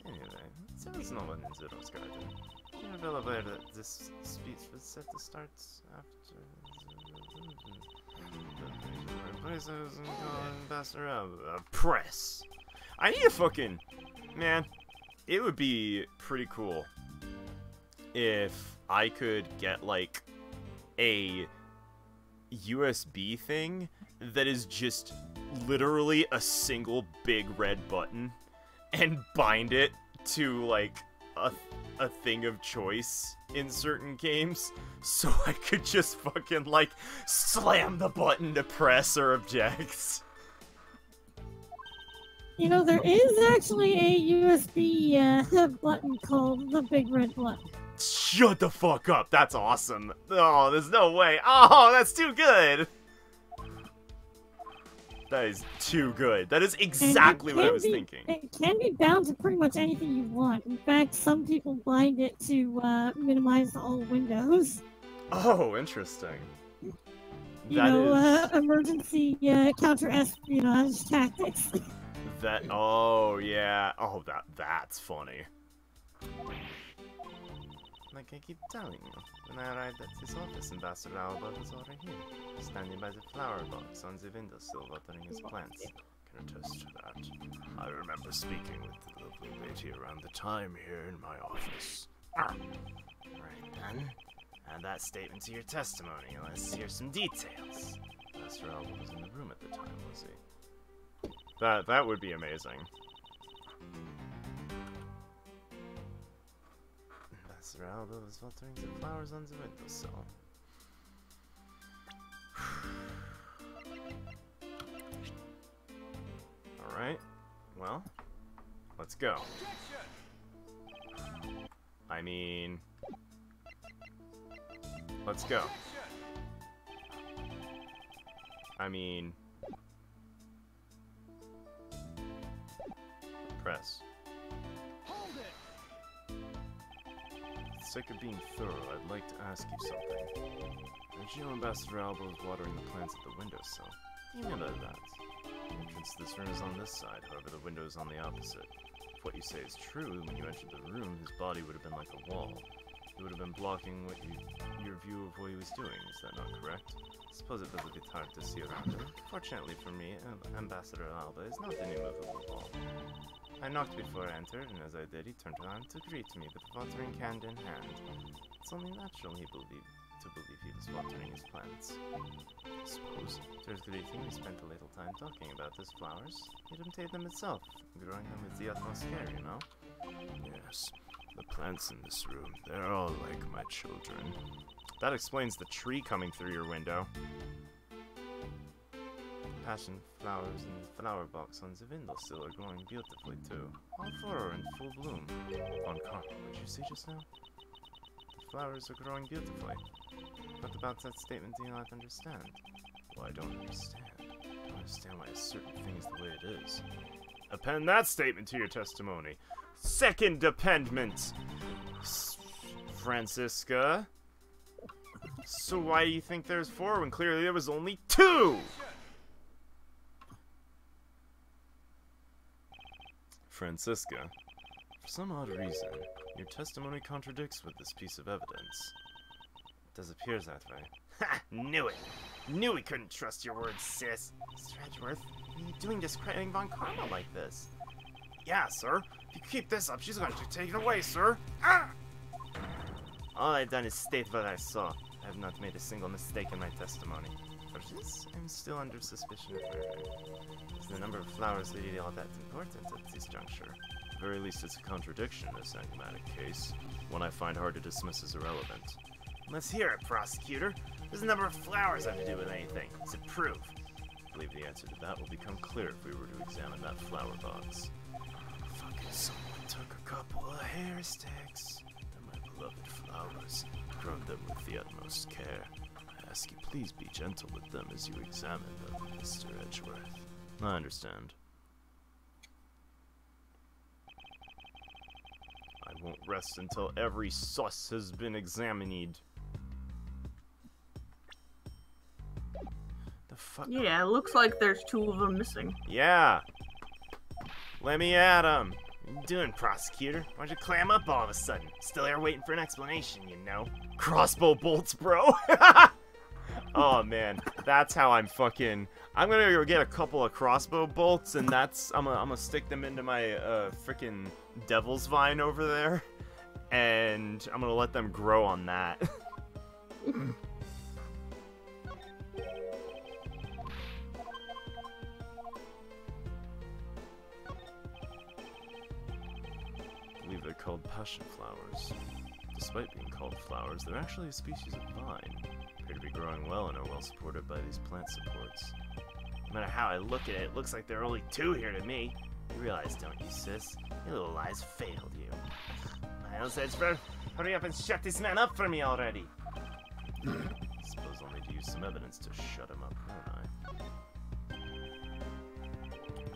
Anyway, there was no one in the Rose Garden. You're well aware that this speech was set to start after... Press! I need a fucking... Man, it would be pretty cool if I could get, like, a USB thing that is just literally a single big red button and bind it to, like, a thing of choice in certain games, so I could just fucking, like, slam the button to press or object. You know, there is actually a USB button called the Big Red Button. Shut the fuck up, that's awesome. Oh, there's no way. Oh, that's too good. That is too good. That is exactly what I was thinking. It can be bound to pretty much anything you want. In fact, some people bind it to minimize all windows. Oh, interesting. You know, emergency counter-espionage tactics. That, oh, yeah. Oh, that's funny. Like I keep telling you, when I arrived at this office, Ambassador Alba was already here, standing by the flower box on the windowsill watering his plants. Can attest to that. I remember speaking with the lovely lady around the time here in my office. Right then, add that statement to your testimony. Let's hear some details. Ambassador Alba was in the room at the time, was he? That would be amazing. Ambassador Alba was watering the flowers on the windowsill. Alright. Well, let's go. I mean... Let's go. I mean... Press. For the sake of being thorough, I'd like to ask you something. Did you know Ambassador Alba was watering the plants at the windowsill? You know about that. The entrance to this room is on this side, however the window is on the opposite. If what you say is true, when you entered the room, his body would have been like a wall. He would have been blocking your view of what he was doing, is that not correct? I suppose it was a bit hard to see around him. Fortunately for me, Ambassador Alba is not an immovable wall. I knocked before I entered, and as I did, he turned around to greet me with watering hand in hand. It's only natural to believe he was watering his plants. I suppose. After his greeting, we spent a little time talking about his flowers. He imitated them himself, growing them with the utmost care, you know? Yes. The plants in this room, they're all like my children. That explains the tree coming through your window. Passion flowers in the flower box on the windowsill are growing beautifully too. All four are in full bloom. On carpet, would you say just now? The flowers are growing beautifully. What about that statement do you not understand? Well, I don't understand. I don't understand why a certain thing is the way it is. Append that statement to your testimony. Second appendment, Francisca. So why do you think there's 4 when clearly there was only 2? Francisca, for some odd reason, your testimony contradicts with this piece of evidence. It does appear that way. Ha! Knew it! Knew we couldn't trust your words, sis! Mr. Edgeworth, what are you doing discrediting Von Karma like this? Yeah, sir. If you keep this up, she's going to take it away, sir. Ah! All I've done is state what I saw. I have not made a single mistake in my testimony. For this, I'm still under suspicion of murder. Is the number of flowers really all that important at this juncture? At the very least, it's a contradiction in this enigmatic case, one I find hard to dismiss as irrelevant. Let's hear it, prosecutor. What does the number of flowers have to do with anything? Does it prove? I believe the answer to that will become clear if we were to examine that flower box. Fucking someone took a couple of hair sticks and my beloved flowers, grown them with the utmost care. I ask you please be gentle with them as you examine them, Mr. Edgeworth. I understand. won't rest until every sus has been examined. The fuck? Yeah, it looks like there's 2 of them missing. Yeah. Let me at him. What you doing, prosecutor? Why'd you clam up all of a sudden? Still here waiting for an explanation, you know? Crossbow bolts, bro. Oh man, that's how I'm fucking. I'm gonna go get a couple of crossbow bolts, and I'm gonna stick them into my freaking devil's vine over there, and I'm gonna let them grow on that. I believe they're called passion flowers. Despite being called flowers, they're actually a species of vine. Appear to be growing well and are well supported by these plant supports. No matter how I look at it, it looks like there are only 2 here to me. You realize, don't you, sis? Your little lies failed you. Miles Edgeworth, hurry up and shut this man up for me already. Suppose I'll need to use some evidence to shut him up, won't I?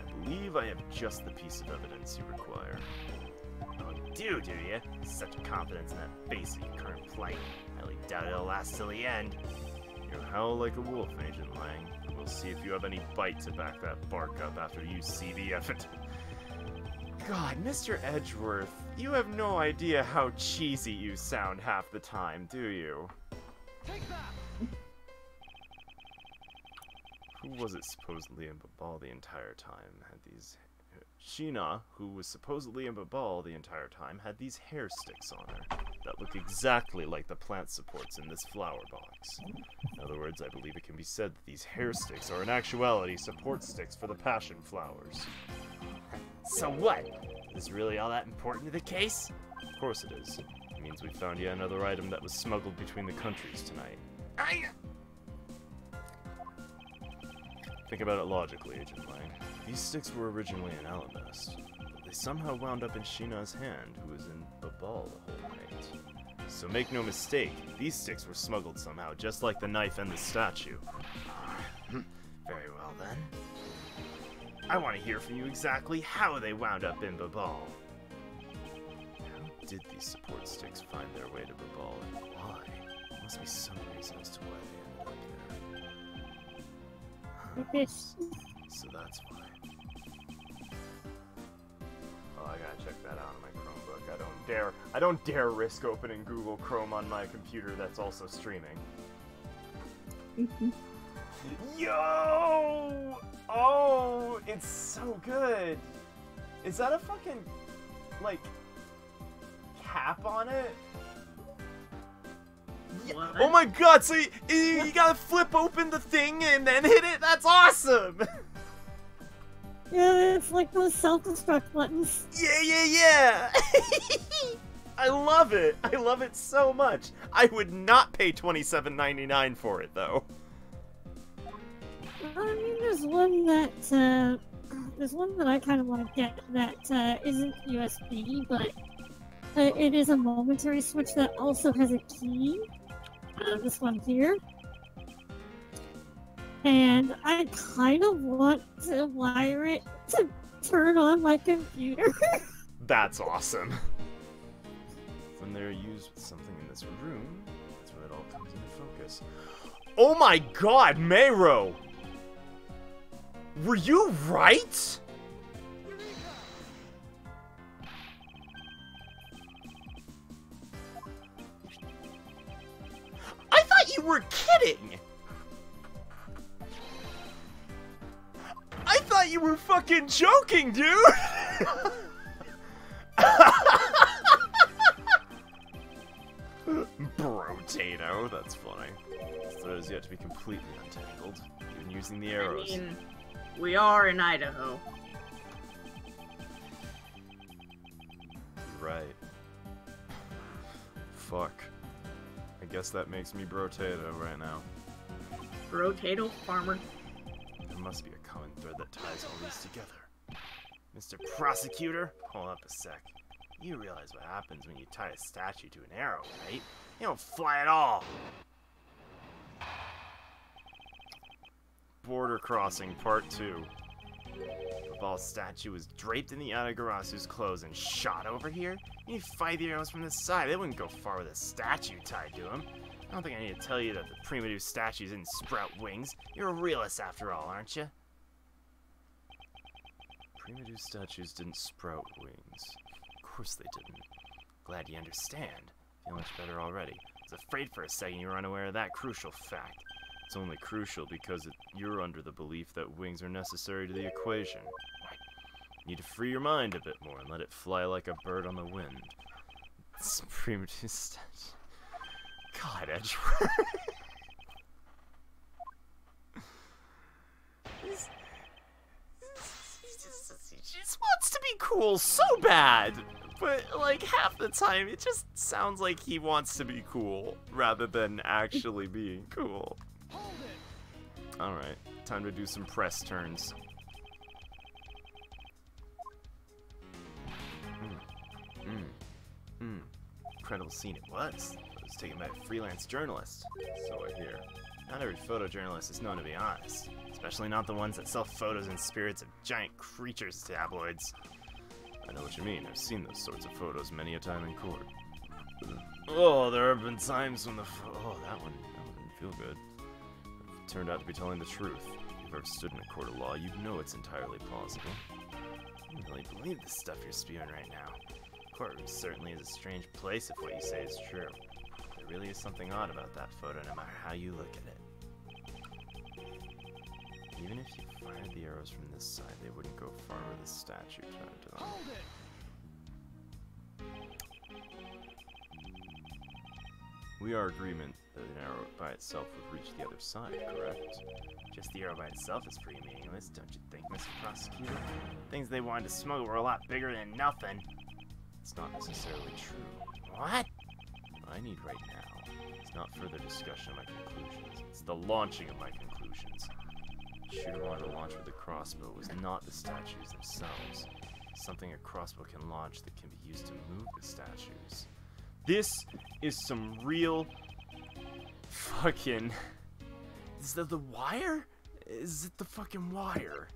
I believe I have just the piece of evidence you require. Oh, do you? Such confidence in that base of your current plight. I highly doubt it'll last till the end. You howl like a wolf, Agent Lang. We'll see if you have any bite to back that bark up after you see the evidence. God, Mr. Edgeworth, you have no idea how cheesy you sound half the time, do you? Take that! Who was it supposedly in Babal the entire time? Had these... Sheena, who was supposedly in Babal the entire time, had these hair sticks on her that look exactly like the plant supports in this flower box. In other words, I believe it can be said that these hair sticks are in actuality support sticks for the passion flowers. So what? Is this really all that important to the case? Of course it is. It means we found yet another item that was smuggled between the countries tonight. Think about it logically, Agent Lang. These sticks were originally in Alamest, but they somehow wound up in Sheena's hand, who was in Babal the whole night. So make no mistake, these sticks were smuggled somehow, just like the knife and the statue. Very well then. I want to hear from you exactly how they wound up in Babal. How did these support sticks find their way to Babal, and why? There must be some reason as to why they ended up there. This. So that's why. Oh, I gotta check that out on my Chromebook. I don't dare risk opening Google Chrome on my computer that's also streaming. Yo! Oh, it's so good. Is that a fucking, like, cap on it? What? Oh my god, so you gotta flip open the thing and then hit it? That's awesome! Yeah, it's like those self-destruct buttons. Yeah! I love it! I love it so much! I would not pay $27.99 for it, though. I mean, there's one that I kind of want to get that isn't USB, but it is a momentary switch that also has a key. This one here. And I kind of want to wire it to turn on my computer. That's awesome. When they're used with something in this room, that's when it all comes into focus. Oh my god, Mayro! Were you right? I thought you were kidding! I thought you were fucking joking, dude! Brotato, that's funny. Thread is yet to be completely untangled, even using the arrows. I mean, we are in Idaho. You're right. Fuck. I guess that makes me Brotato right now. Brotato farmer. There must be a common thread that ties all these together. Mr. Prosecutor, hold up a sec. You realize what happens when you tie a statue to an arrow, right? You don't fly at all. Border Crossing Part 2. Ball's statue was draped in the Anagarasu's clothes and shot over here? You need 5 arrows from the side. They wouldn't go far with a statue tied to him. I don't think I need to tell you that the primitive statues didn't sprout wings. You're a realist after all, aren't you? Primitive statues didn't sprout wings. Of course they didn't. Glad you understand. Feel much better already. I was afraid for a second you were unaware of that crucial fact. It's only crucial because you're under the belief that wings are necessary to the equation. You need to free your mind a bit more and let it fly like a bird on the wind. It's primitive statue. God, Edgeworth. He just wants to be cool so bad. But, like, half the time, it just sounds like he wants to be cool rather than actually being cool. Alright, time to do some press turns. Incredible scene it was. It was taken by a freelance journalist. So I hear. Not every photojournalist is known to be honest. Especially not the ones that sell photos and spirits of giant creatures to tabloids. I know what you mean. I've seen those sorts of photos many a time in court. Oh, there have been times when that one didn't feel good. It turned out to be telling the truth. If you've ever stood in a court of law, you know it's entirely plausible. I don't really believe the stuff you're spewing right now. The courtroom certainly is a strange place if what you say is true. There really is something odd about that photo, no matter how you look at it. Even if you fired the arrows from this side, they wouldn't go far with the statue turned to them. We are in agreement that an arrow by itself would reach the other side, correct? Just the arrow by itself is pretty meaningless, don't you think, Mr. Prosecutor? Things they wanted to smuggle were a lot bigger than nothing. It's not necessarily true. What? What I need right now is not further discussion of my conclusions. It's the launching of my conclusions. The shooter wanted to launch with a crossbow was not the statues themselves. Something a crossbow can launch that can be used to move the statues. This is some real fucking... Is that the wire? Is it the fucking wire?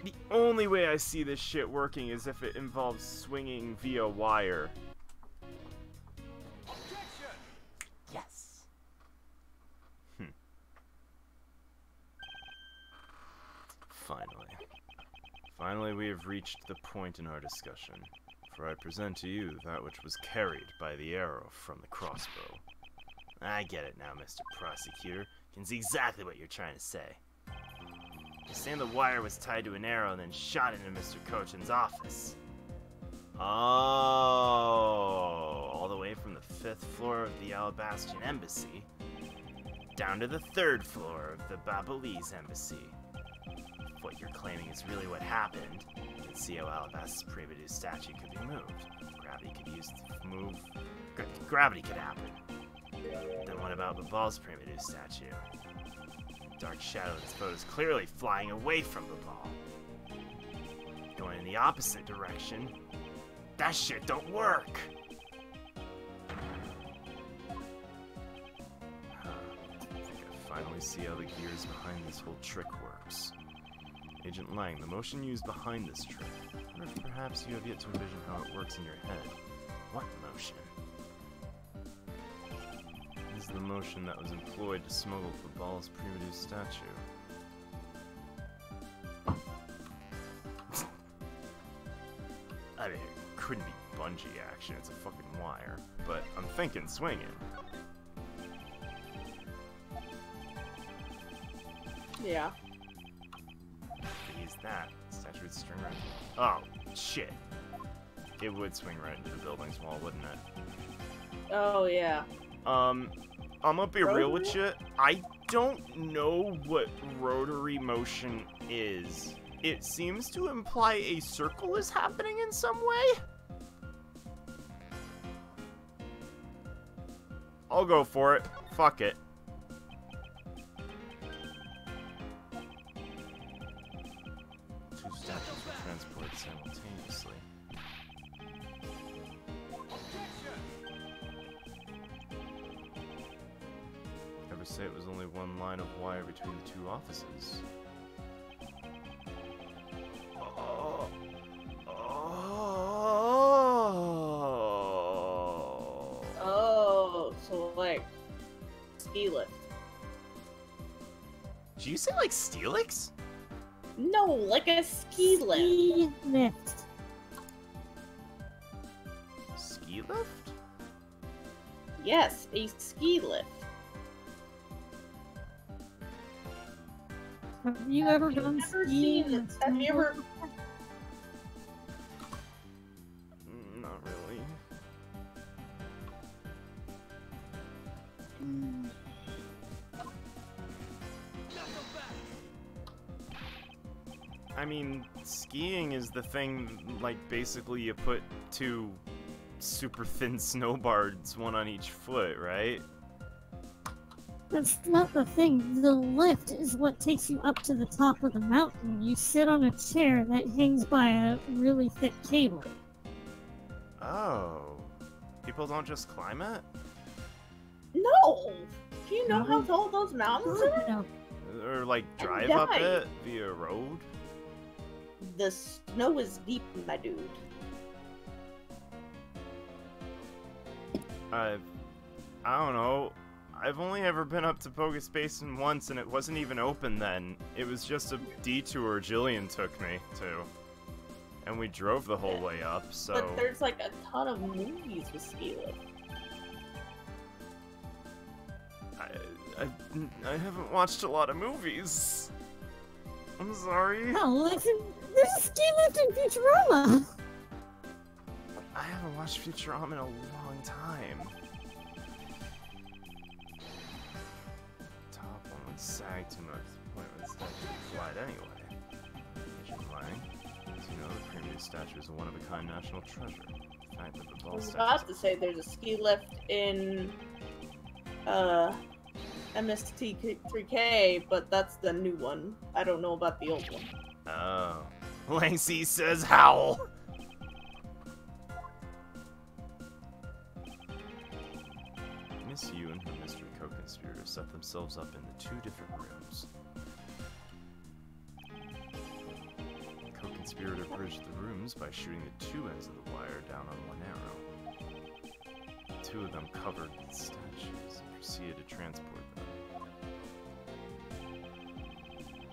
The only way I see this shit working is if it involves swinging via wire. Yes. Finally, we have reached the point in our discussion, for I present to you that which was carried by the arrow from the crossbow. I get it now, Mr. Prosecutor. Can see exactly what you're trying to say. You're saying the wire was tied to an arrow and then shot into Mr. Cochin's office. Oh, all the way from the 5th floor of the Alabastian Embassy down to the 3rd floor of the Babalese Embassy. If what you're claiming is really what happened, you can see how Alabast's primitive statue could be moved. Gravity could use to move. Gravity could happen. Then what about Babal's primitive statue? Dark shadow in this photo is clearly flying away from Babal. Going in the opposite direction. That shit don't work! I think I finally see how the gears behind this whole trick works. Agent Lang, the motion used behind this trick. I wonder if perhaps you have yet to envision how it works in your head. What motion? This is the motion that was employed to smuggle Babal's primitive statue. I mean, it couldn't be bungee action, it's a fucking wire. But I'm thinking swinging. Yeah. Use that. Statue would swing right. Oh, shit. It would swing right into the building's wall, wouldn't it? Oh, yeah. I'm gonna be real with you. I don't know what rotary motion is. It seems to imply a circle is happening in some way. I'll go for it. Fuck it. Two statues were transported simultaneously. Ever say it was only one line of wire between the two offices. Oh. Oh, so like ski lift. Did you say like Steelix? No, like a ski lift. Ski lift. Ski lift? Yes, a ski lift. Have you ever Have you gone ever skiing? seen it? and Have you ever- snowboarding? Not really. I mean, skiing is the thing, like, basically you put two super thin snowboards, one on each foot, right? That's not the thing. The lift is what takes you up to the top of the mountain. You sit on a chair that hangs by a really thick cable. Oh. People don't just climb it? No! Do you know how tall those mountains are? No. Or, like, And drive up die. it via road? The snow is deep, my dude. I don't know. I've only ever been up to Bogus Basin once, and it wasn't even open then. It was just a detour Jillian took me to. And we drove the whole way up, so... But there's like a ton of movies with ski lift. I haven't watched a lot of movies. I'm sorry. Hell, listen, there's a ski lift in Futurama! I haven't watched Futurama in a long time. Top one would sag too much. The point would sag too wide anyway. Agent Lang, as you know, the premium statue is a one-of-a-kind national treasure. The fact that the I ball was statue about to say there's a ski lift in MST3K, but that's the new one. I don't know about the old one. Oh. Langsy says howl! Miss Yu and her mystery co-conspirator set themselves up in the two different rooms. The co-conspirator bridged the rooms by shooting the two ends of the wire down on one arrow. The two of them covered the statues and proceeded to transport them.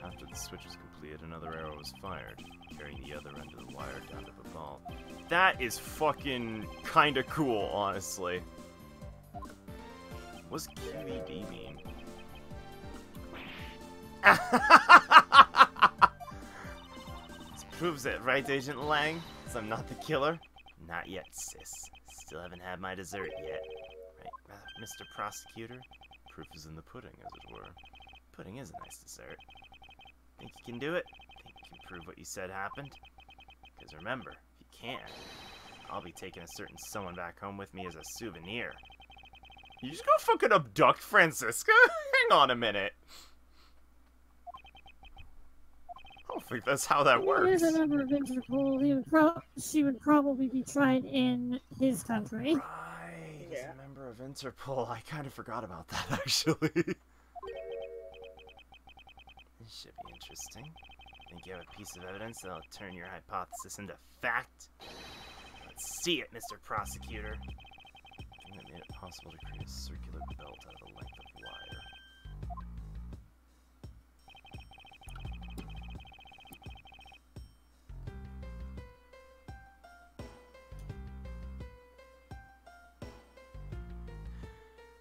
After the switch was completed, another arrow was fired, carrying the other end of the wire down to the ball. That is fucking kinda cool, honestly. What's QED mean? This proves it, right, Agent Lang? So I'm not the killer? Not yet, sis. Still haven't had my dessert yet. Right, Mr. Prosecutor? Proof is in the pudding, as it were. Pudding is a nice dessert. Think you can do it? Think you can prove what you said happened? Because remember, if you can't, I'll be taking a certain someone back home with me as a souvenir. You just gonna fucking abduct Francisca? Hang on a minute. I don't think that's how that He works. is a member of Interpol. She would probably be tried in his country. Right, as Yeah. a member of Interpol, I kind of forgot about that, actually. This should be interesting. Think you have a piece of evidence that'll turn your hypothesis into fact? Let's see it, Mr. Prosecutor. The thing that made it possible to create a circular belt out of a length of wire.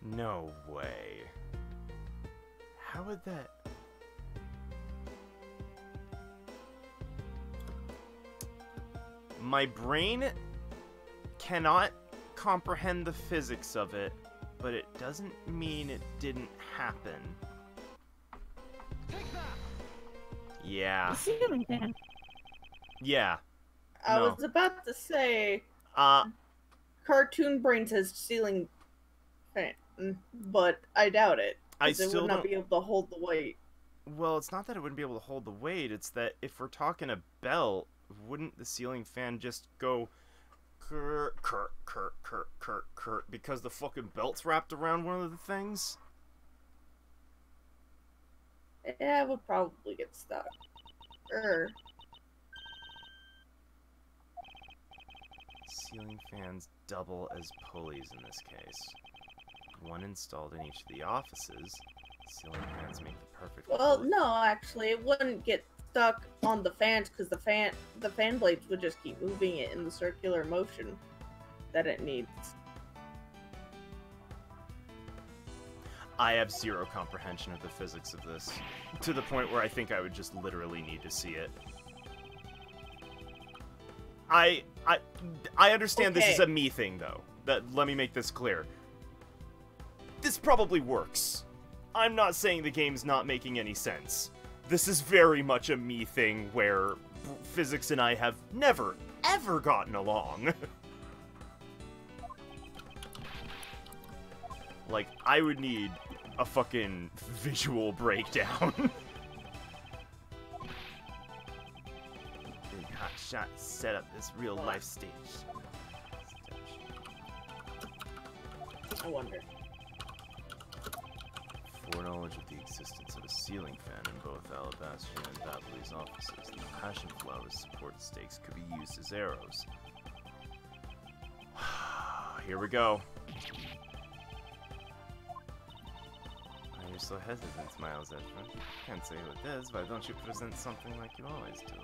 No way. How would that... My brain cannot comprehend the physics of it, but it doesn't mean it didn't happen. Take that! Yeah. Ceiling fan. Yeah. I No. was about to say, Uh, Cartoon Brain says ceiling fan, but I doubt it. I 'Cause it still would not don't... be able to hold the weight. Well, it's not that it wouldn't be able to hold the weight, it's that if we're talking a belt, wouldn't the ceiling fan just go curt, curt, curt, curt, curt, curt, because the fucking belt's wrapped around one of the things? Yeah, it would probably get stuck. Ceiling fans double as pulleys in this case. One installed in each of the offices. Ceiling fans make the perfect Well, pulley. no, actually, it wouldn't get stuck on the fans because the fan blades would just keep moving it in the circular motion that it needs. I have zero comprehension of the physics of this, to the point where I think I would just literally need to see it. I understand this is a me thing, though. Let me make this clear. This probably works. I'm not saying the game's not making any sense. This is very much a me thing where physics and I have never, ever gotten along. Like, I would need a fucking visual breakdown. Big hot shot set up this real life stage. I wonder. Foreknowledge of the existence of a ceiling fan in both Alabaster and Babley's offices, the passion flower's support stakes could be used as arrows. Here we go. You're so hesitant, Miles Edgeworth. Can't say who it is, why don't you present something like you always do?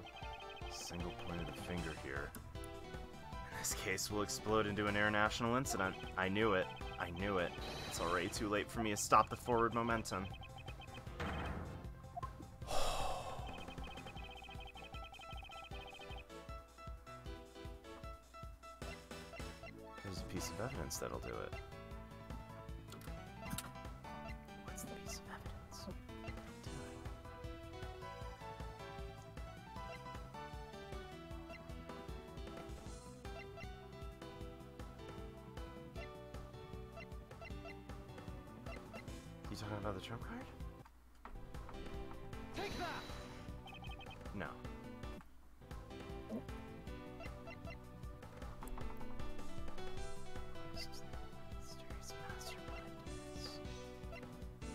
Single point of the finger here. In this case, we'll explode into an international incident. I knew it. I knew it. It's already too late for me to stop the forward momentum. There's a piece of evidence that'll do it. What's the piece of evidence? Do it. You talking about the trump card? Take that! No.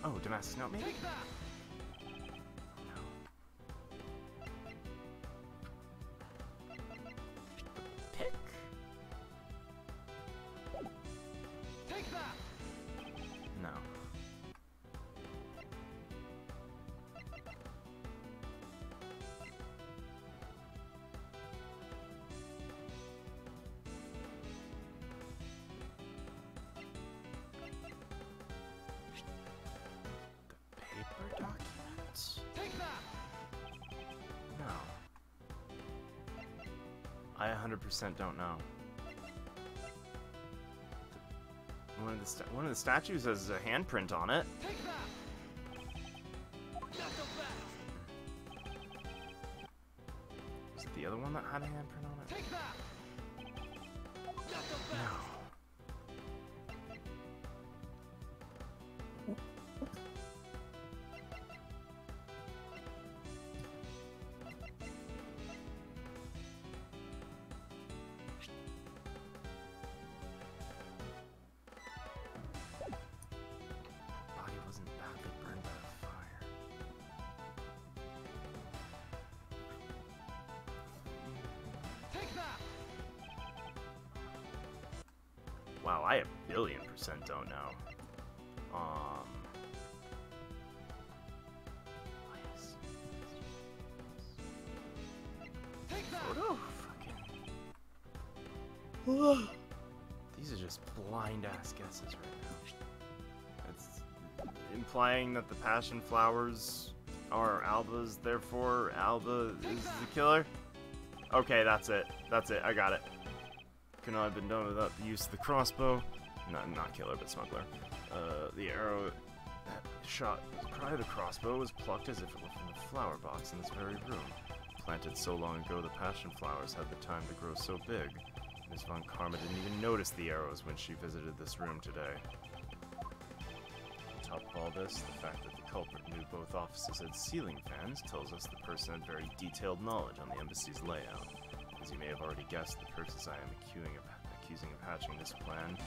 Oh, Damascus note, maybe? Take that! No. Pick? Take that! No. Paper document? Take that! No. I 100% don't know. One of the statues has a handprint on it. Take that! Not so fast! Was it the other one that had a handprint on it? Take that! Not so fast! No. Body wasn't badly burned by the fire. Take that! Wow, I 1,000,000,000% don't know. Take that! Photo? Fucking. These are just blind ass guesses right now. It's implying that the passion flowers are Alba's, therefore Alba is the killer? Okay, that's it. That's it. I got it. Could not have been done without the use of the crossbow. Not killer, but smuggler. The arrow that shot prior to the crossbow was plucked as if it were from the flower box in this very room. Planted so long ago, the passion flowers had the time to grow so big. Ms. Von Karma didn't even notice the arrows when she visited this room today. On top of all this, the fact that the culprit knew both offices had ceiling fans tells us the person had very detailed knowledge on the embassy's layout. As you may have already guessed, the persons I am accusing of hatching this plan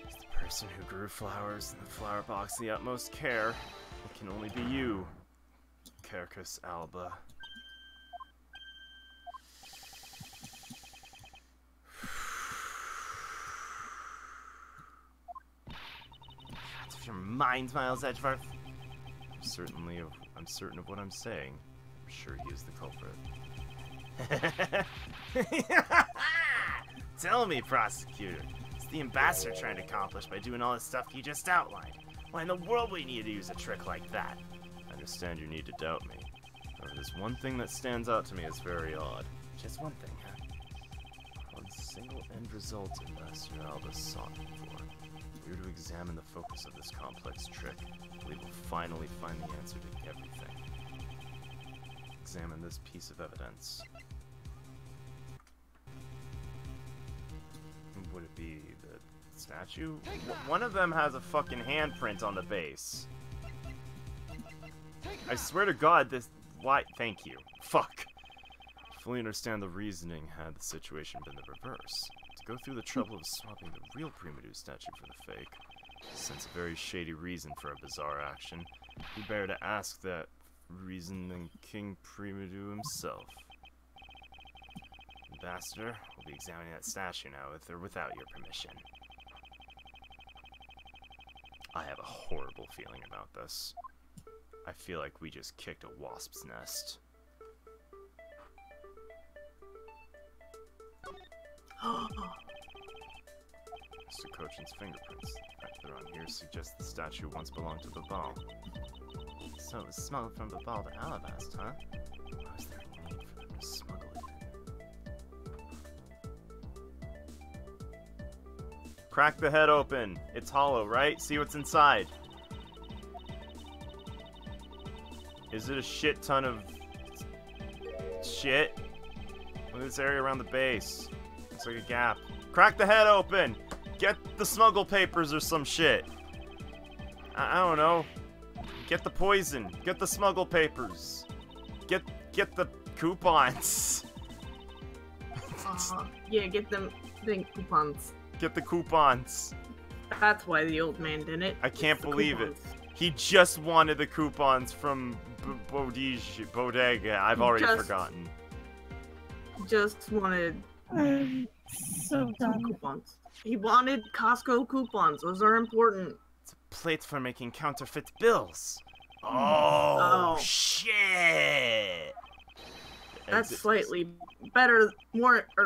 is the person who grew flowers in the flower box with the utmost care. It can only be you, Carcass Alba. Out of your mind, Miles Edgeworth. I'm certain of what I'm saying. I'm sure he is the culprit. Tell me, prosecutor. What's the ambassador trying to accomplish by doing all this stuff you just outlined? Why in the world would he need to use a trick like that? I understand you need to doubt me. However, there's one thing that stands out to me as very odd. Just one thing, huh? One single end result Ambassador Alba sought for. If we were to examine the focus of this complex trick, we will finally find the answer to everything. Examine this piece of evidence. Would it be the statue? One of them has a fucking handprint on the base. I swear to God, this... Why? Thank you. Fuck. Fully understand the reasoning had the situation been the reverse. To go through the trouble of swapping the real Primadoux statue for the fake, since a very shady reason for a bizarre action, we bear to ask that reason than King Primadoux himself. Ambassador, we'll be examining that statue now with or without your permission. I have a horrible feeling about this. I feel like we just kicked a wasp's nest. Mr. Cochin's fingerprints. They're on here suggest the statue once belonged to Babal. So it was smuggled from Babal to Alabast, huh? Why was there a need for them to smuggle it in? Crack the head open. It's hollow, right? See what's inside. Is it a shit ton of shit? Look at this area around the base. Looks like a gap. Crack the head open! Get the smuggle papers or some shit. I don't know. Get the poison. Get the smuggle papers. Get the coupons. Yeah, get them the coupons. Get the coupons. That's why the old man did it. I can't It's the believe it. coupons. He just wanted the coupons from Bodega. I've already Just- forgotten. Just wanted I'm so some done. coupons. He wanted Costco coupons. Those are important. It's a plate for making counterfeit bills. Oh, Oh. shit! That's Exit- slightly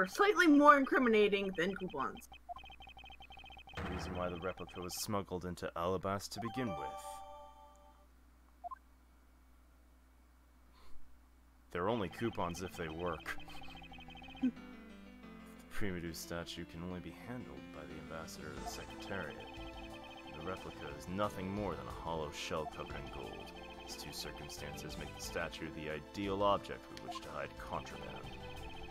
slightly more incriminating than coupons. The reason why the replica was smuggled into Alabast to begin with. They're only coupons if they work. The Primadoux statue can only be handled by the ambassador or the secretariat. The replica is nothing more than a hollow shell covered in gold. These two circumstances make the statue the ideal object with which to hide contraband.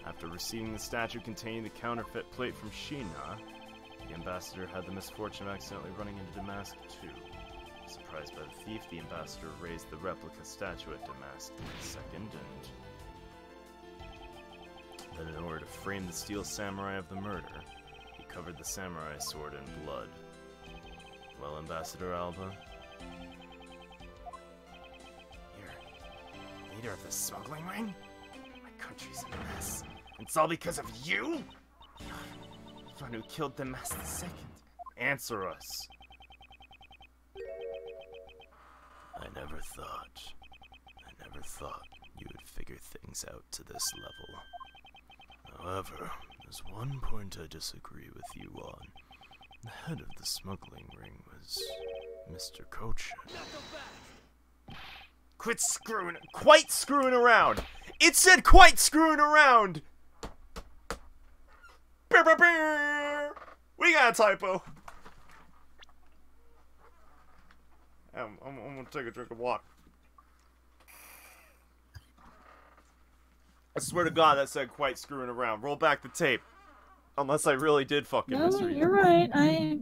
After receiving the statue containing the counterfeit plate from Sheena, the ambassador had the misfortune of accidentally running into Damask too. Surprised by the thief, the ambassador raised the replica statue at Damask II, and then in order to frame the steel samurai of the murder, he covered the samurai sword in blood. Well, Ambassador Alba? You're leader of the smuggling ring? My country's in a mess. It's all because of you? The one who killed Damask II. Answer us! I never thought you would figure things out to this level. However, there's one point I disagree with you on. The head of the smuggling ring was Mr. Cochin. Quit quite screwing around! It said quite screwing around! We got a typo! I'm gonna take a drink of water. I swear to God that said quite screwing around. Roll back the tape. Unless I really did fucking No, misread you're it. right. I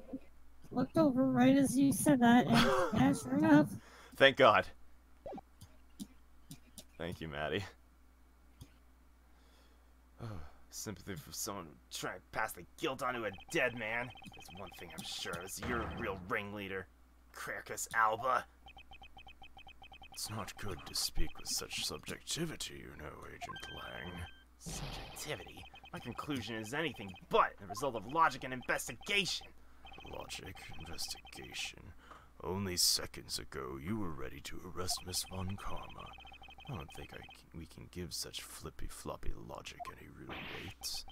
looked over right as you said that, and yeah, sure enough. Thank God. Thank you, Maddie. Sympathy for someone who tried to pass the guilt onto a dead man. There's one thing I'm sure of, is you're a real ringleader. Carcass Alba. It's not good to speak with such subjectivity, you know, Agent Lang. Subjectivity? My conclusion is anything but the result of logic and investigation. Logic, investigation. Only seconds ago, you were ready to arrest Miss Von Karma. I don't think we can give such flippy-floppy logic any real weight.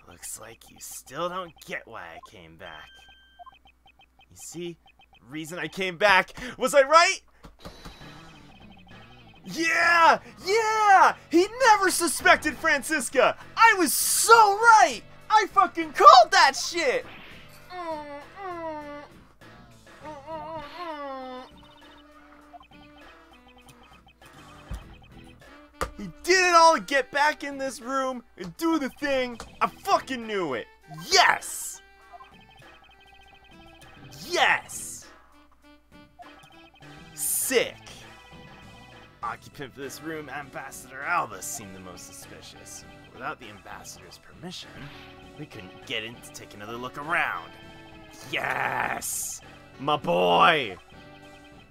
Looks like you still don't get why I came back. You see, the reason I came back, was I right? Yeah! Yeah! He never suspected Francisca! I was so right! I fucking called that shit! He did it all to get back in this room and do the thing. I fucking knew it. Yes! Yes! Sick. Occupant for this room, Ambassador Alba, seemed the most suspicious. Without the ambassador's permission, we couldn't get in to take another look around. Yes! My boy!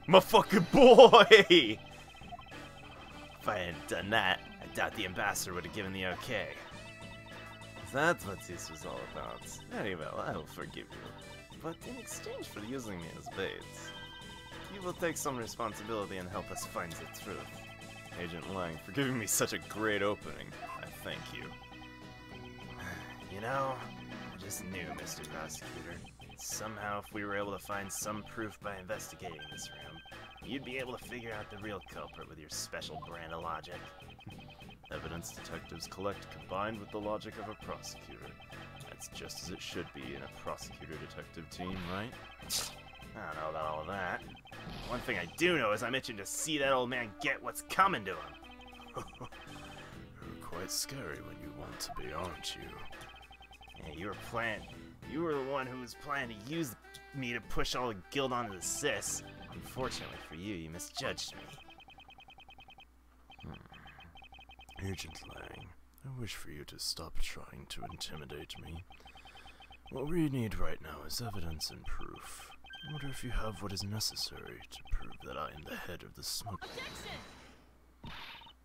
My fucking boy! If I hadn't done that, I doubt the ambassador would have given the okay. That's what this was all about. Very well, I'll forgive you. But in exchange for using me as bait, you will take some responsibility and help us find the truth. Agent Lang, for giving me such a great opening. I thank you. You know, I just knew, Mr. Prosecutor. Somehow, if we were able to find some proof by investigating this room, you'd be able to figure out the real culprit with your special brand of logic. Evidence detectives collect combined with the logic of a prosecutor. That's just as it should be in a prosecutor-detective team, right? I don't know about all of that. One thing I do know is I'm itching to see that old man get what's coming to him. You're quite scary when you want to be, aren't you? Yeah, you were the one who was planning to use me to push all the guilt onto the sis. Unfortunately for you, you misjudged me. Agent Lang, I wish for you to stop trying to intimidate me. What we need right now is evidence and proof. I wonder if you have what is necessary to prove that I am the head of the smuggling.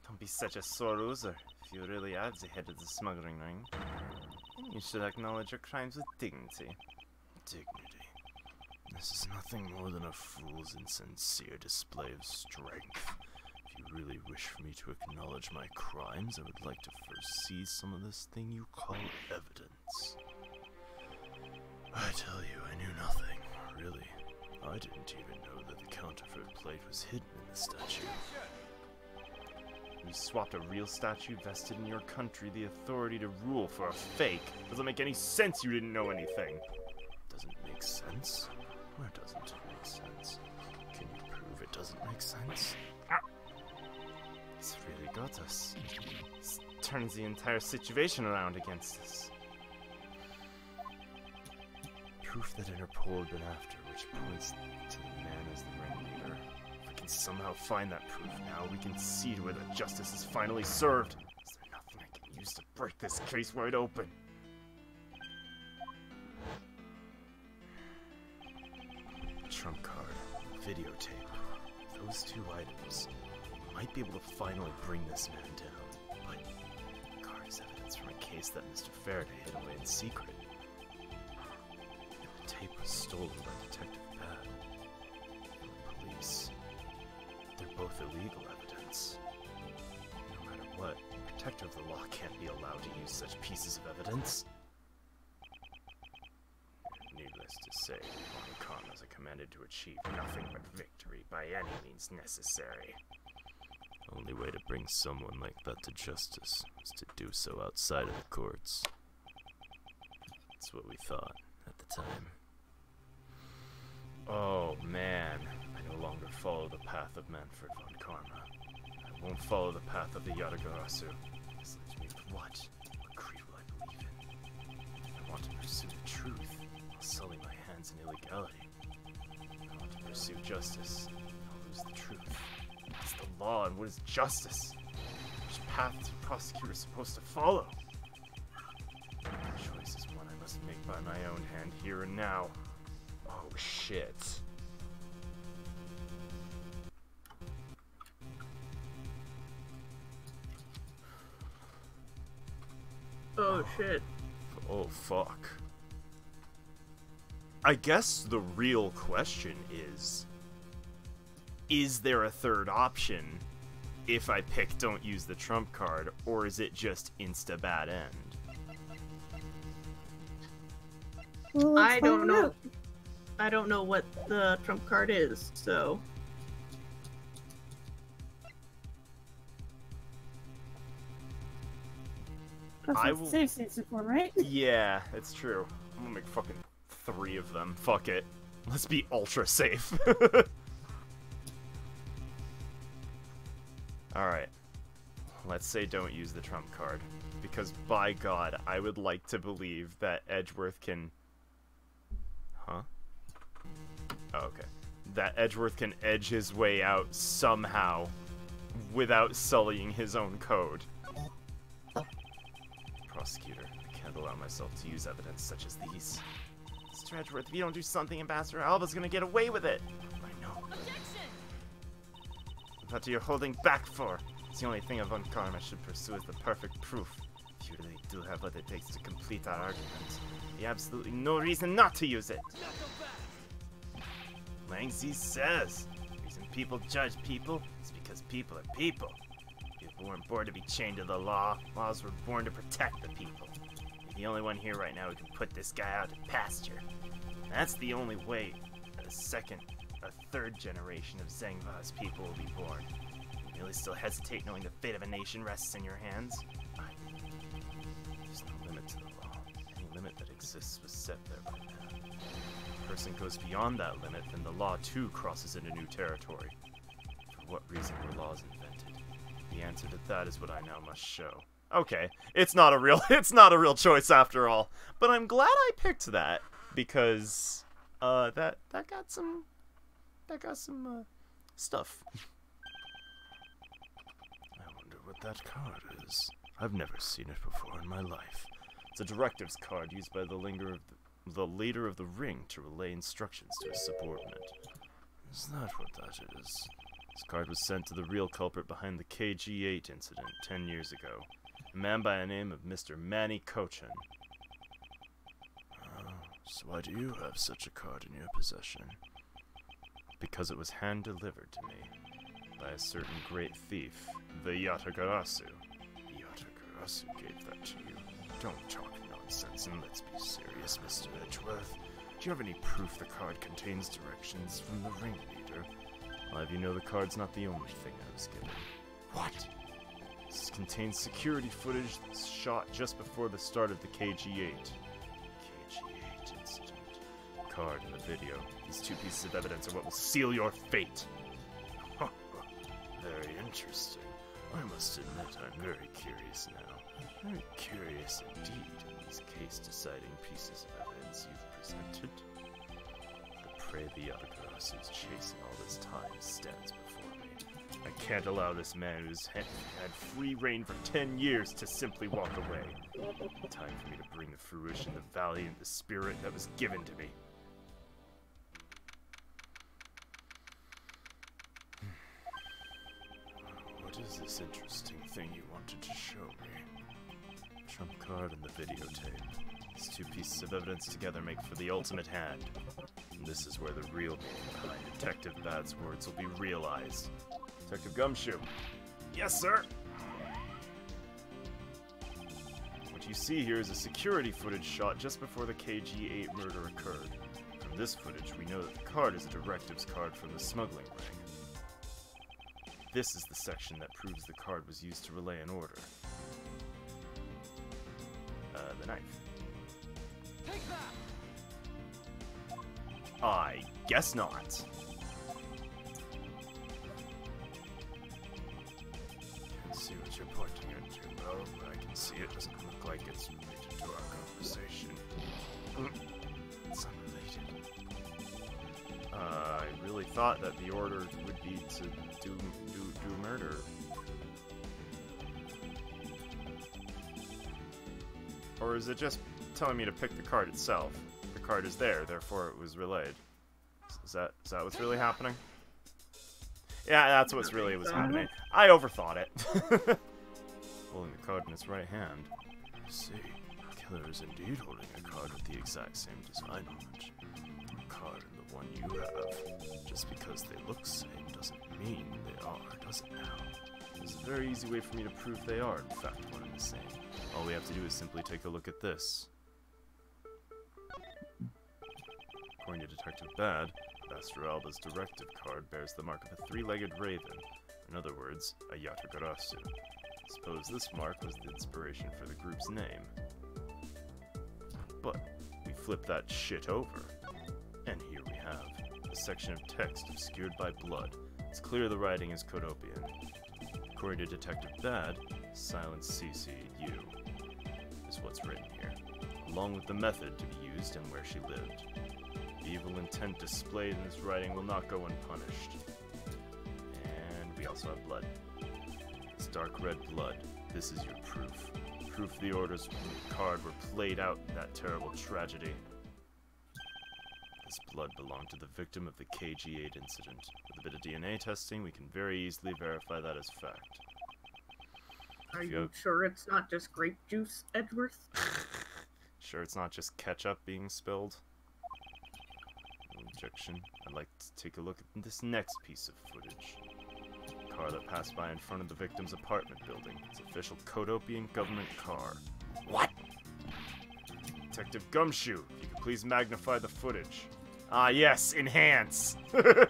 Don't be such a sore loser. If you really are the head of the smuggling ring, then you should acknowledge your crimes with dignity. Dignity. This is nothing more than a fool's insincere display of strength. If you really wish for me to acknowledge my crimes, I would like to first see some of this thing you call evidence. I tell you, I knew nothing, really. I didn't even know that the counterfeit plate was hidden in the statue. You swapped a real statue vested in your country the authority to rule for a fake. Doesn't make any sense you didn't know anything. Doesn't make sense? Where doesn't it make sense? Can you prove it doesn't make sense? It's really got us. This turns the entire situation around against us. Proof that Interpol had been after, which points to the man as the ringleader. If we can somehow find that proof now, we can see to where the justice is finally served. Is there nothing I can use to break this case wide open? Trump card, videotape. Those two items might be able to finally bring this man down. But the card is evidence from a case that Mr. Faraday hid away in secret. The tape was stolen by Detective Pad. And the police. They're both illegal evidence. No matter what, the protector of the law can't be allowed to use such pieces of evidence. Needless to say, Von Karma is commanded to achieve nothing but victory by any means necessary. Only way to bring someone like that to justice is to do so outside of the courts. That's what we thought at the time. Oh man, I no longer follow the path of Manfred von Karma. I won't follow the path of the Yatagarasu. This leaves me with what? What creed will I believe in? I want to pursue the truth, while sully my hands in illegality. I want to pursue justice, I'll lose the truth. What's the law and what is justice? Which path is a prosecutor supposed to follow? here and now. Oh, shit. Oh shit. Oh, fuck. I guess the real question is there a third option if I pick don't use the trump card, or is it just insta bad end? Well, let's I find don't know. out. I don't know what the trump card is, so. That's I what will- save states are for, right? Yeah, it's true. I'm gonna make fucking 3 of them. Fuck it. Let's be ultra safe. Alright. Let's say don't use the trump card. Because by God, I would like to believe that Edgeworth can... Huh? Oh, okay. That Edgeworth can edge his way out somehow without sullying his own code. Prosecutor, I can't allow myself to use evidence such as these. Mr. Edgeworth, if you don't do something, Ambassador Alba's gonna get away with it. I know. What are you holding back for? It's the only thing of Uncarm I should pursue is the perfect proof. If you really do have what it takes to complete our argument, you have absolutely no reason not to use it. Langsy says, the reason people judge people is because people are people. People weren't born to be chained to the law. Laws were born to protect the people. You're the only one here right now who can put this guy out to pasture. That's the only way a second, a third generation of Zengva's people will be born. You really still hesitate knowing the fate of a nation rests in your hands? There's no limit to the law. Any limit that exists was set there by man. If a person goes beyond that limit, then the law too crosses into new territory. For what reason were laws invented? The answer to that is what I now must show. Okay, it's not a real choice after all. But I'm glad I picked that because that got some stuff. I wonder what that card is. I've never seen it before in my life. It's a directives card used by the leader of the ring to relay instructions to his subordinate. Is that what that is? This card was sent to the real culprit behind the KG8 incident 10 years ago, a man by the name of Mr. Manny Cochin. So why do you have such a card in your possession? Because it was hand-delivered to me by a certain great thief, the Yatagarasu. Yatagarasu gave that to you. Don't talk nonsense and let's be serious, Mr. Edgeworth. Do you have any proof the card contains directions from the ringleader? I'll have you know the card's not the only thing I was given. What? This contains security footage shot just before the start of the KG8. KG8 incident. Card and the video. These 2 pieces of evidence are what will seal your fate. Very interesting. I must admit I'm very curious now. Very curious indeed in these case-deciding pieces of evidence you've presented. The prey the Yatagarasu is chasing all this time stands before me. I can't allow this man who's had free reign for 10 years to simply walk away. Time for me to bring to fruition the valiant the spirit that was given to me. What is this interesting thing you wanted to show me? Trump card and the videotape. These 2 pieces of evidence together make for the ultimate hand. And this is where the real meaning behind Detective Bad's words will be realized. Detective Gumshoe. Yes, sir! What you see here is a security footage shot just before the KG8 murder occurred. From this footage, we know that the card is a directives card from the smuggling ring. This is the section that proves the card was used to relay an order. The knife. Take that! I guess not. Can't see what you're pointing into, though, but I can see it doesn't look like it's related to our conversation. It's unrelated. I really thought that the order would be to do murder. Or is it just telling me to pick the card itself? The card is there, therefore it was relayed. Is that what's really happening? Yeah, that's what's really was happening. I overthought it. Holding the card in his right hand. I see. The killer is indeed holding a card with the exact same design on it. A card in the one you have. Just because they look the same doesn't mean they are, does it now? There's a very easy way for me to prove they are, in fact, one and the same. All we have to do is simply take a look at this. According to Detective Bad, Master Alba's directive card bears the mark of a three-legged raven. In other words, a Yatagarasu. Suppose this mark was the inspiration for the group's name. But we flip that shit over, and here we have a section of text obscured by blood. It's clear the writing is Kodopian. According to Detective Bad, silent CCU is what's written here, along with the method to be used and where she lived. The evil intent displayed in this writing will not go unpunished. And we also have blood. It's dark red blood. This is your proof. Proof the orders from the card were played out in that terrible tragedy. This blood belonged to the victim of the KG-8 incident. With a bit of DNA testing, we can very easily verify that as fact. Are you sure it's not just grape juice, Edgeworth? Sure it's not just ketchup being spilled? No objection. I'd like to take a look at this next piece of footage. A car that passed by in front of the victim's apartment building. It's official Kodopian government car. What? Detective Gumshoe, if you could please magnify the footage. Ah, yes, enhance! The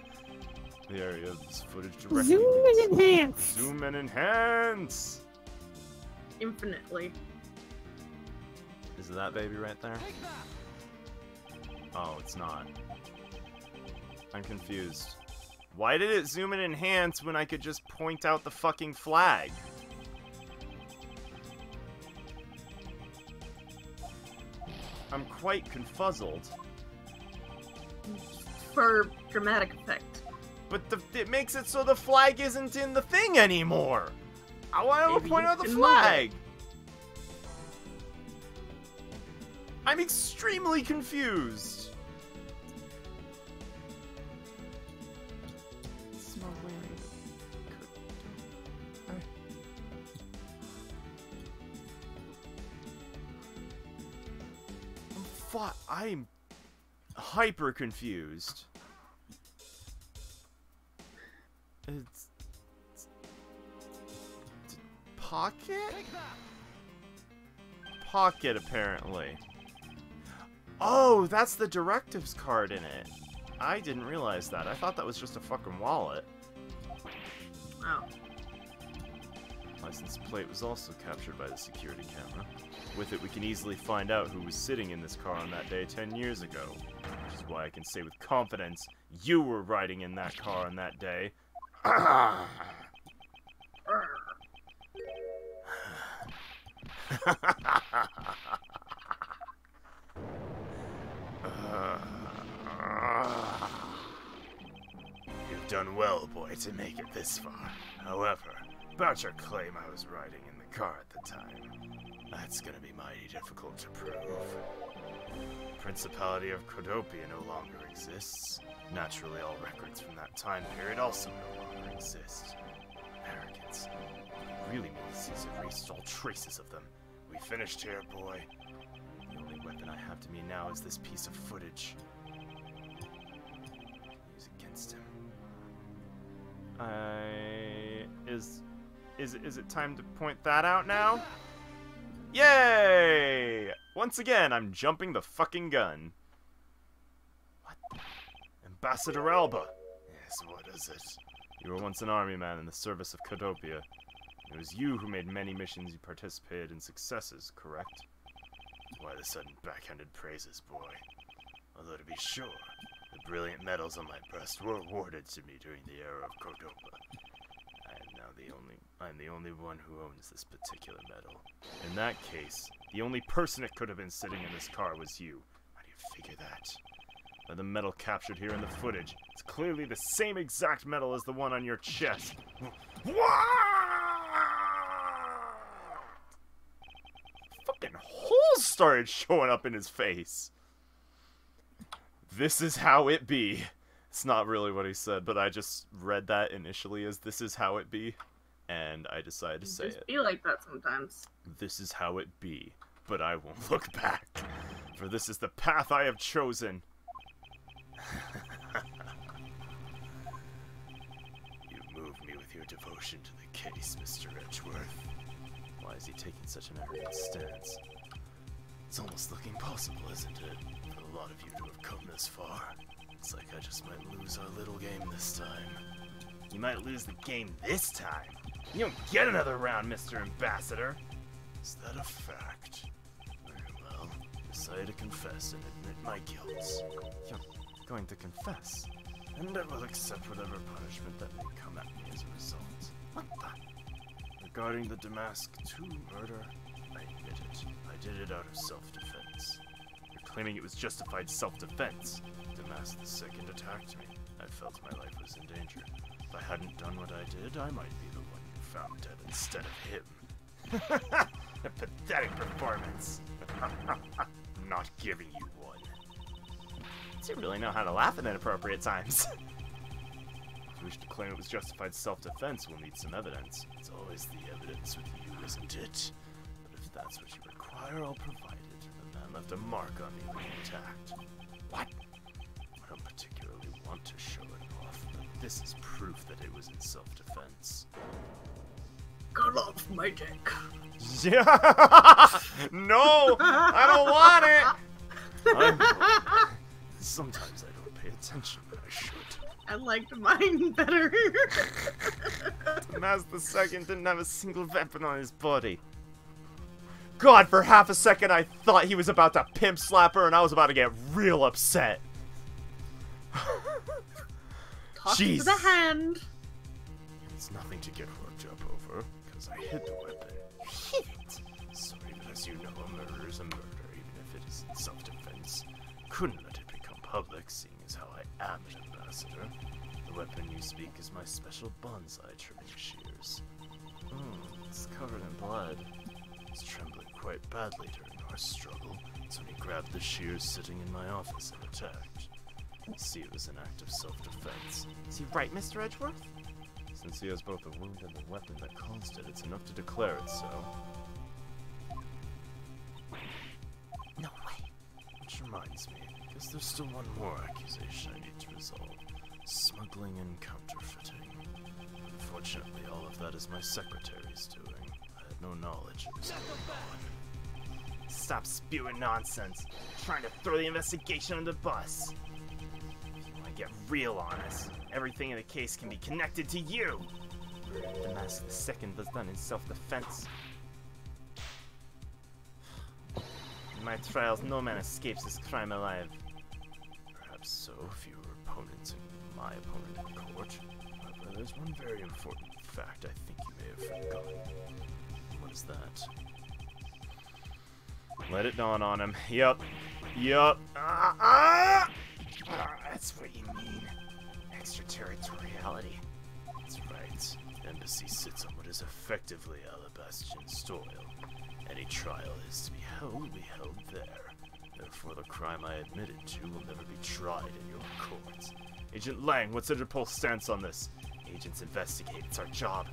area of this footage directly. Zoom and enhance! Zoom and enhance! Infinitely. Is it that baby right there? Oh, it's not. I'm confused. Why did it zoom and enhance when I could just point out the fucking flag? I'm quite confuzzled. For dramatic effect. But it makes it so the flag isn't in the thing anymore. I want to point out the flag. I'm extremely confused. I'm hyper confused. It's pocket? Pocket, apparently. Oh, that's the directives card in it. I didn't realize that. I thought that was just a fucking wallet. Wow. License plate was also captured by the security camera. With it, we can easily find out who was sitting in this car on that day 10 years ago. Which is why I can say with confidence, you were riding in that car on that day. You've done well, boy, to make it this far. However, about your claim I was riding in the car at the time, that's gonna be mighty difficult to prove. The Principality of Kodopia no longer exists. Naturally, all records from that time period also no longer exist. Arrogance. Really means he's erased all traces of them. We finished here, boy. The only weapon I have to me now is this piece of footage. Use against him. Is it time to point that out now? Yay! Once again, I'm jumping the fucking gun. What? Ambassador Alba. Yes, what is it? You were once an army man in the service of Kodopia. It was you who made many missions you participated in successes, correct? Why the sudden backhanded praises, boy? Although to be sure, the brilliant medals on my breast were awarded to me during the era of Cordoba. I'm the only one who owns this particular medal. In that case, the only person it could have been sitting in this car was you. How do you figure that? By the medal captured here in the footage, it's clearly the same exact medal as the one on your chest. Fucking holes started showing up in his face. This is how it be. It's not really what he said, but I just read that initially as this is how it be, and I decided to say Just it. be like that sometimes. This is how it be, but I won't look back, for this is the path I have chosen. You move me with your devotion to the case, Mr. Edgeworth. Why is he taking such an arrogant stance? It's almost looking possible, isn't it, for a lot of you to have come this far? It's like I just might lose our little game this time. You might lose the game this time. You don't get another round, Mr. Ambassador. Is that a fact? Very well. Decide to confess and admit my guilt. You're going to confess? And I will accept whatever punishment that may come at me as a result. What the? Regarding the Damask II murder, I admit it. I did it out of self-defense. You're claiming it was justified self-defense. Damask II attacked me. I felt my life was in danger. If I hadn't done what I did, I might be the one you found dead instead of him. A pathetic performance. I'm not giving you one. You really know how to laugh at inappropriate times. If you wish to claim it was justified self-defense, we'll need some evidence. It's always the evidence with you, isn't it? But if that's what you require, I'll provide it. The man left a mark on me when he attacked. What? I don't particularly want to show it off, but this is proof that it was in self-defense. Cut off my dick. Yeah. No! I don't want it! Sometimes I don't pay attention, but I should. I liked mine better. Maz the Second didn't have a single weapon on his body. God, for half a second I thought he was about to pimp slap her and I was about to get real upset. Toss Jeez. to the hand. It's nothing to get worked up over, because I hid the weapon. Hit it. Sorry, but as you know, a murder is a murder, even if it is in self-defense. Couldn't let it become public, seeing as how I am an ambassador. The weapon you speak is my special bonsai trimming shears. It's covered in blood. It's trembling quite badly during our struggle. It's when he grabbed the shears sitting in my office and attacked. See, it was an act of self-defense. Is he right, Mr. Edgeworth? Since he has both the wound and the weapon that caused it, it's enough to declare it so. No way. Which reminds me, I guess there's still one more accusation I need to resolve. Smuggling and counterfeiting. Unfortunately, all of that is my secretary's doing. I had no knowledge it was going on. Stop spewing nonsense. Trying to throw the investigation under the bus. If you want to get real honest, everything in the case can be connected to you. Damask II was done in self-defense. In my trials, no man escapes this crime alive. Perhaps so, if you were opponents and my opponent in court. However, there's one very important fact I think you may have forgotten. What is that? Let it dawn on him. Yup. That's what you mean. Extraterritoriality. That's right. The embassy sits on what is effectively Alabastian soil. Any trial is to be held there. Therefore, the crime I admitted to will never be tried in your court. Agent Lang, what's Interpol's stance on this? Agents investigate. It's our job.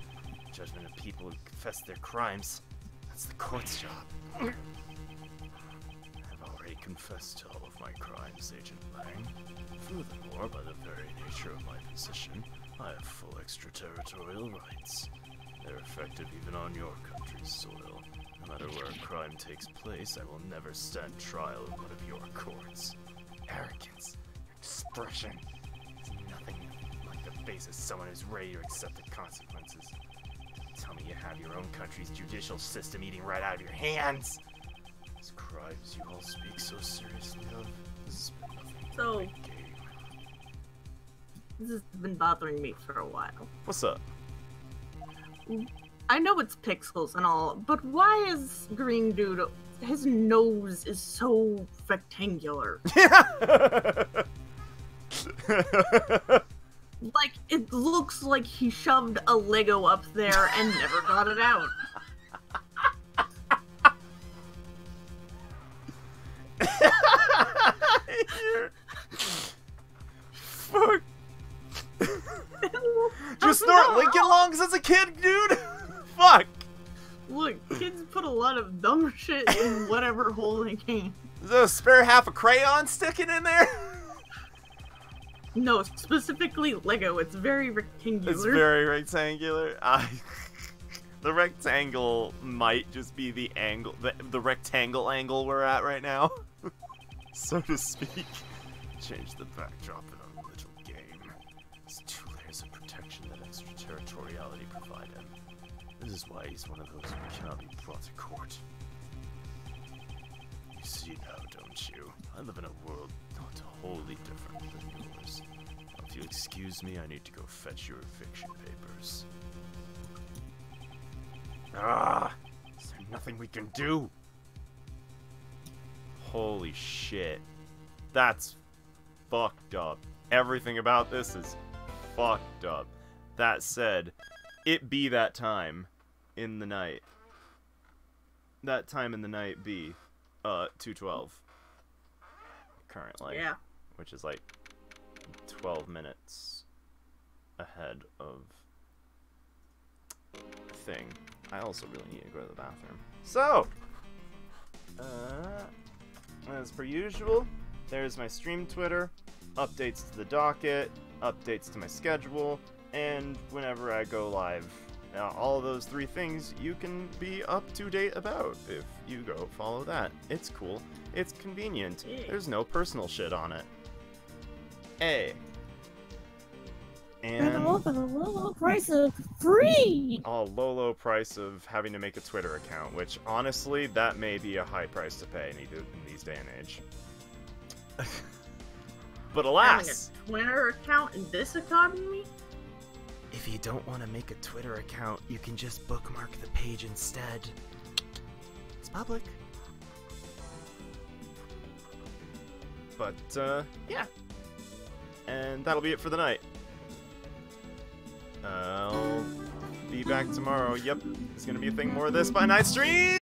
Judgment of people who confess their crimes. That's the court's job. I've already confessed to all of my crimes, Agent Lang. Furthermore, by the very nature of my position, I have full extraterritorial rights. They're effective even on your country's soil. No matter where a crime takes place, I will never stand trial in one of your courts. Arrogance. Expression. It's nothing like the face of someone who's ready to accept the consequences. Tell me you have your own country's judicial system eating right out of your hands. These crimes you all speak so seriously of, this has been nothing but So- a game. This has been bothering me for a while. What's up? I know it's pixels and all, but why is Green Dude, his nose is so rectangular? Like, it looks like he shoved a Lego up there and never got it out. didn't get along because as a kid, dude. Fuck. Look, kids put a lot of dumb shit in whatever hole they can. Is there a spare half a crayon sticking in there? No, specifically Lego. It's very rectangular. It's very rectangular. The rectangle might just be the angle, the rectangle angle we're at right now, so to speak. Change the backdrop in a little game. It's 2 layers of protection that extraterritoriality provide him. This is why he's one of those who cannot be brought to court. You see now, don't you? I live in a world not wholly different than yours. Now, if you'll excuse me, I need to go fetch your eviction papers. Ah! Is there nothing we can do? Holy shit. That's fucked up. Everything about this is fucked up. That said, it be that time in the night. That time in the night be 2:12 currently. Yeah. Which is like 12 minutes ahead of the thing. I also really need to go to the bathroom. So, as per usual, there's my stream Twitter, updates to the docket, updates to my schedule, and whenever I go live. Now, all of those 3 things you can be up to date about if you go follow that. It's cool. It's convenient. There's no personal shit on it. Hey. And And all for the low price of free! a low price of having to make a Twitter account, which honestly, that may be a high price to pay in these day and age. But alas, Having a Twitter account in this economy? If you don't want to make a Twitter account, you can just bookmark the page instead. It's public. but yeah. And that'll be it for the night. I'll be back tomorrow. Yep, there's gonna be a thing more of this by night stream.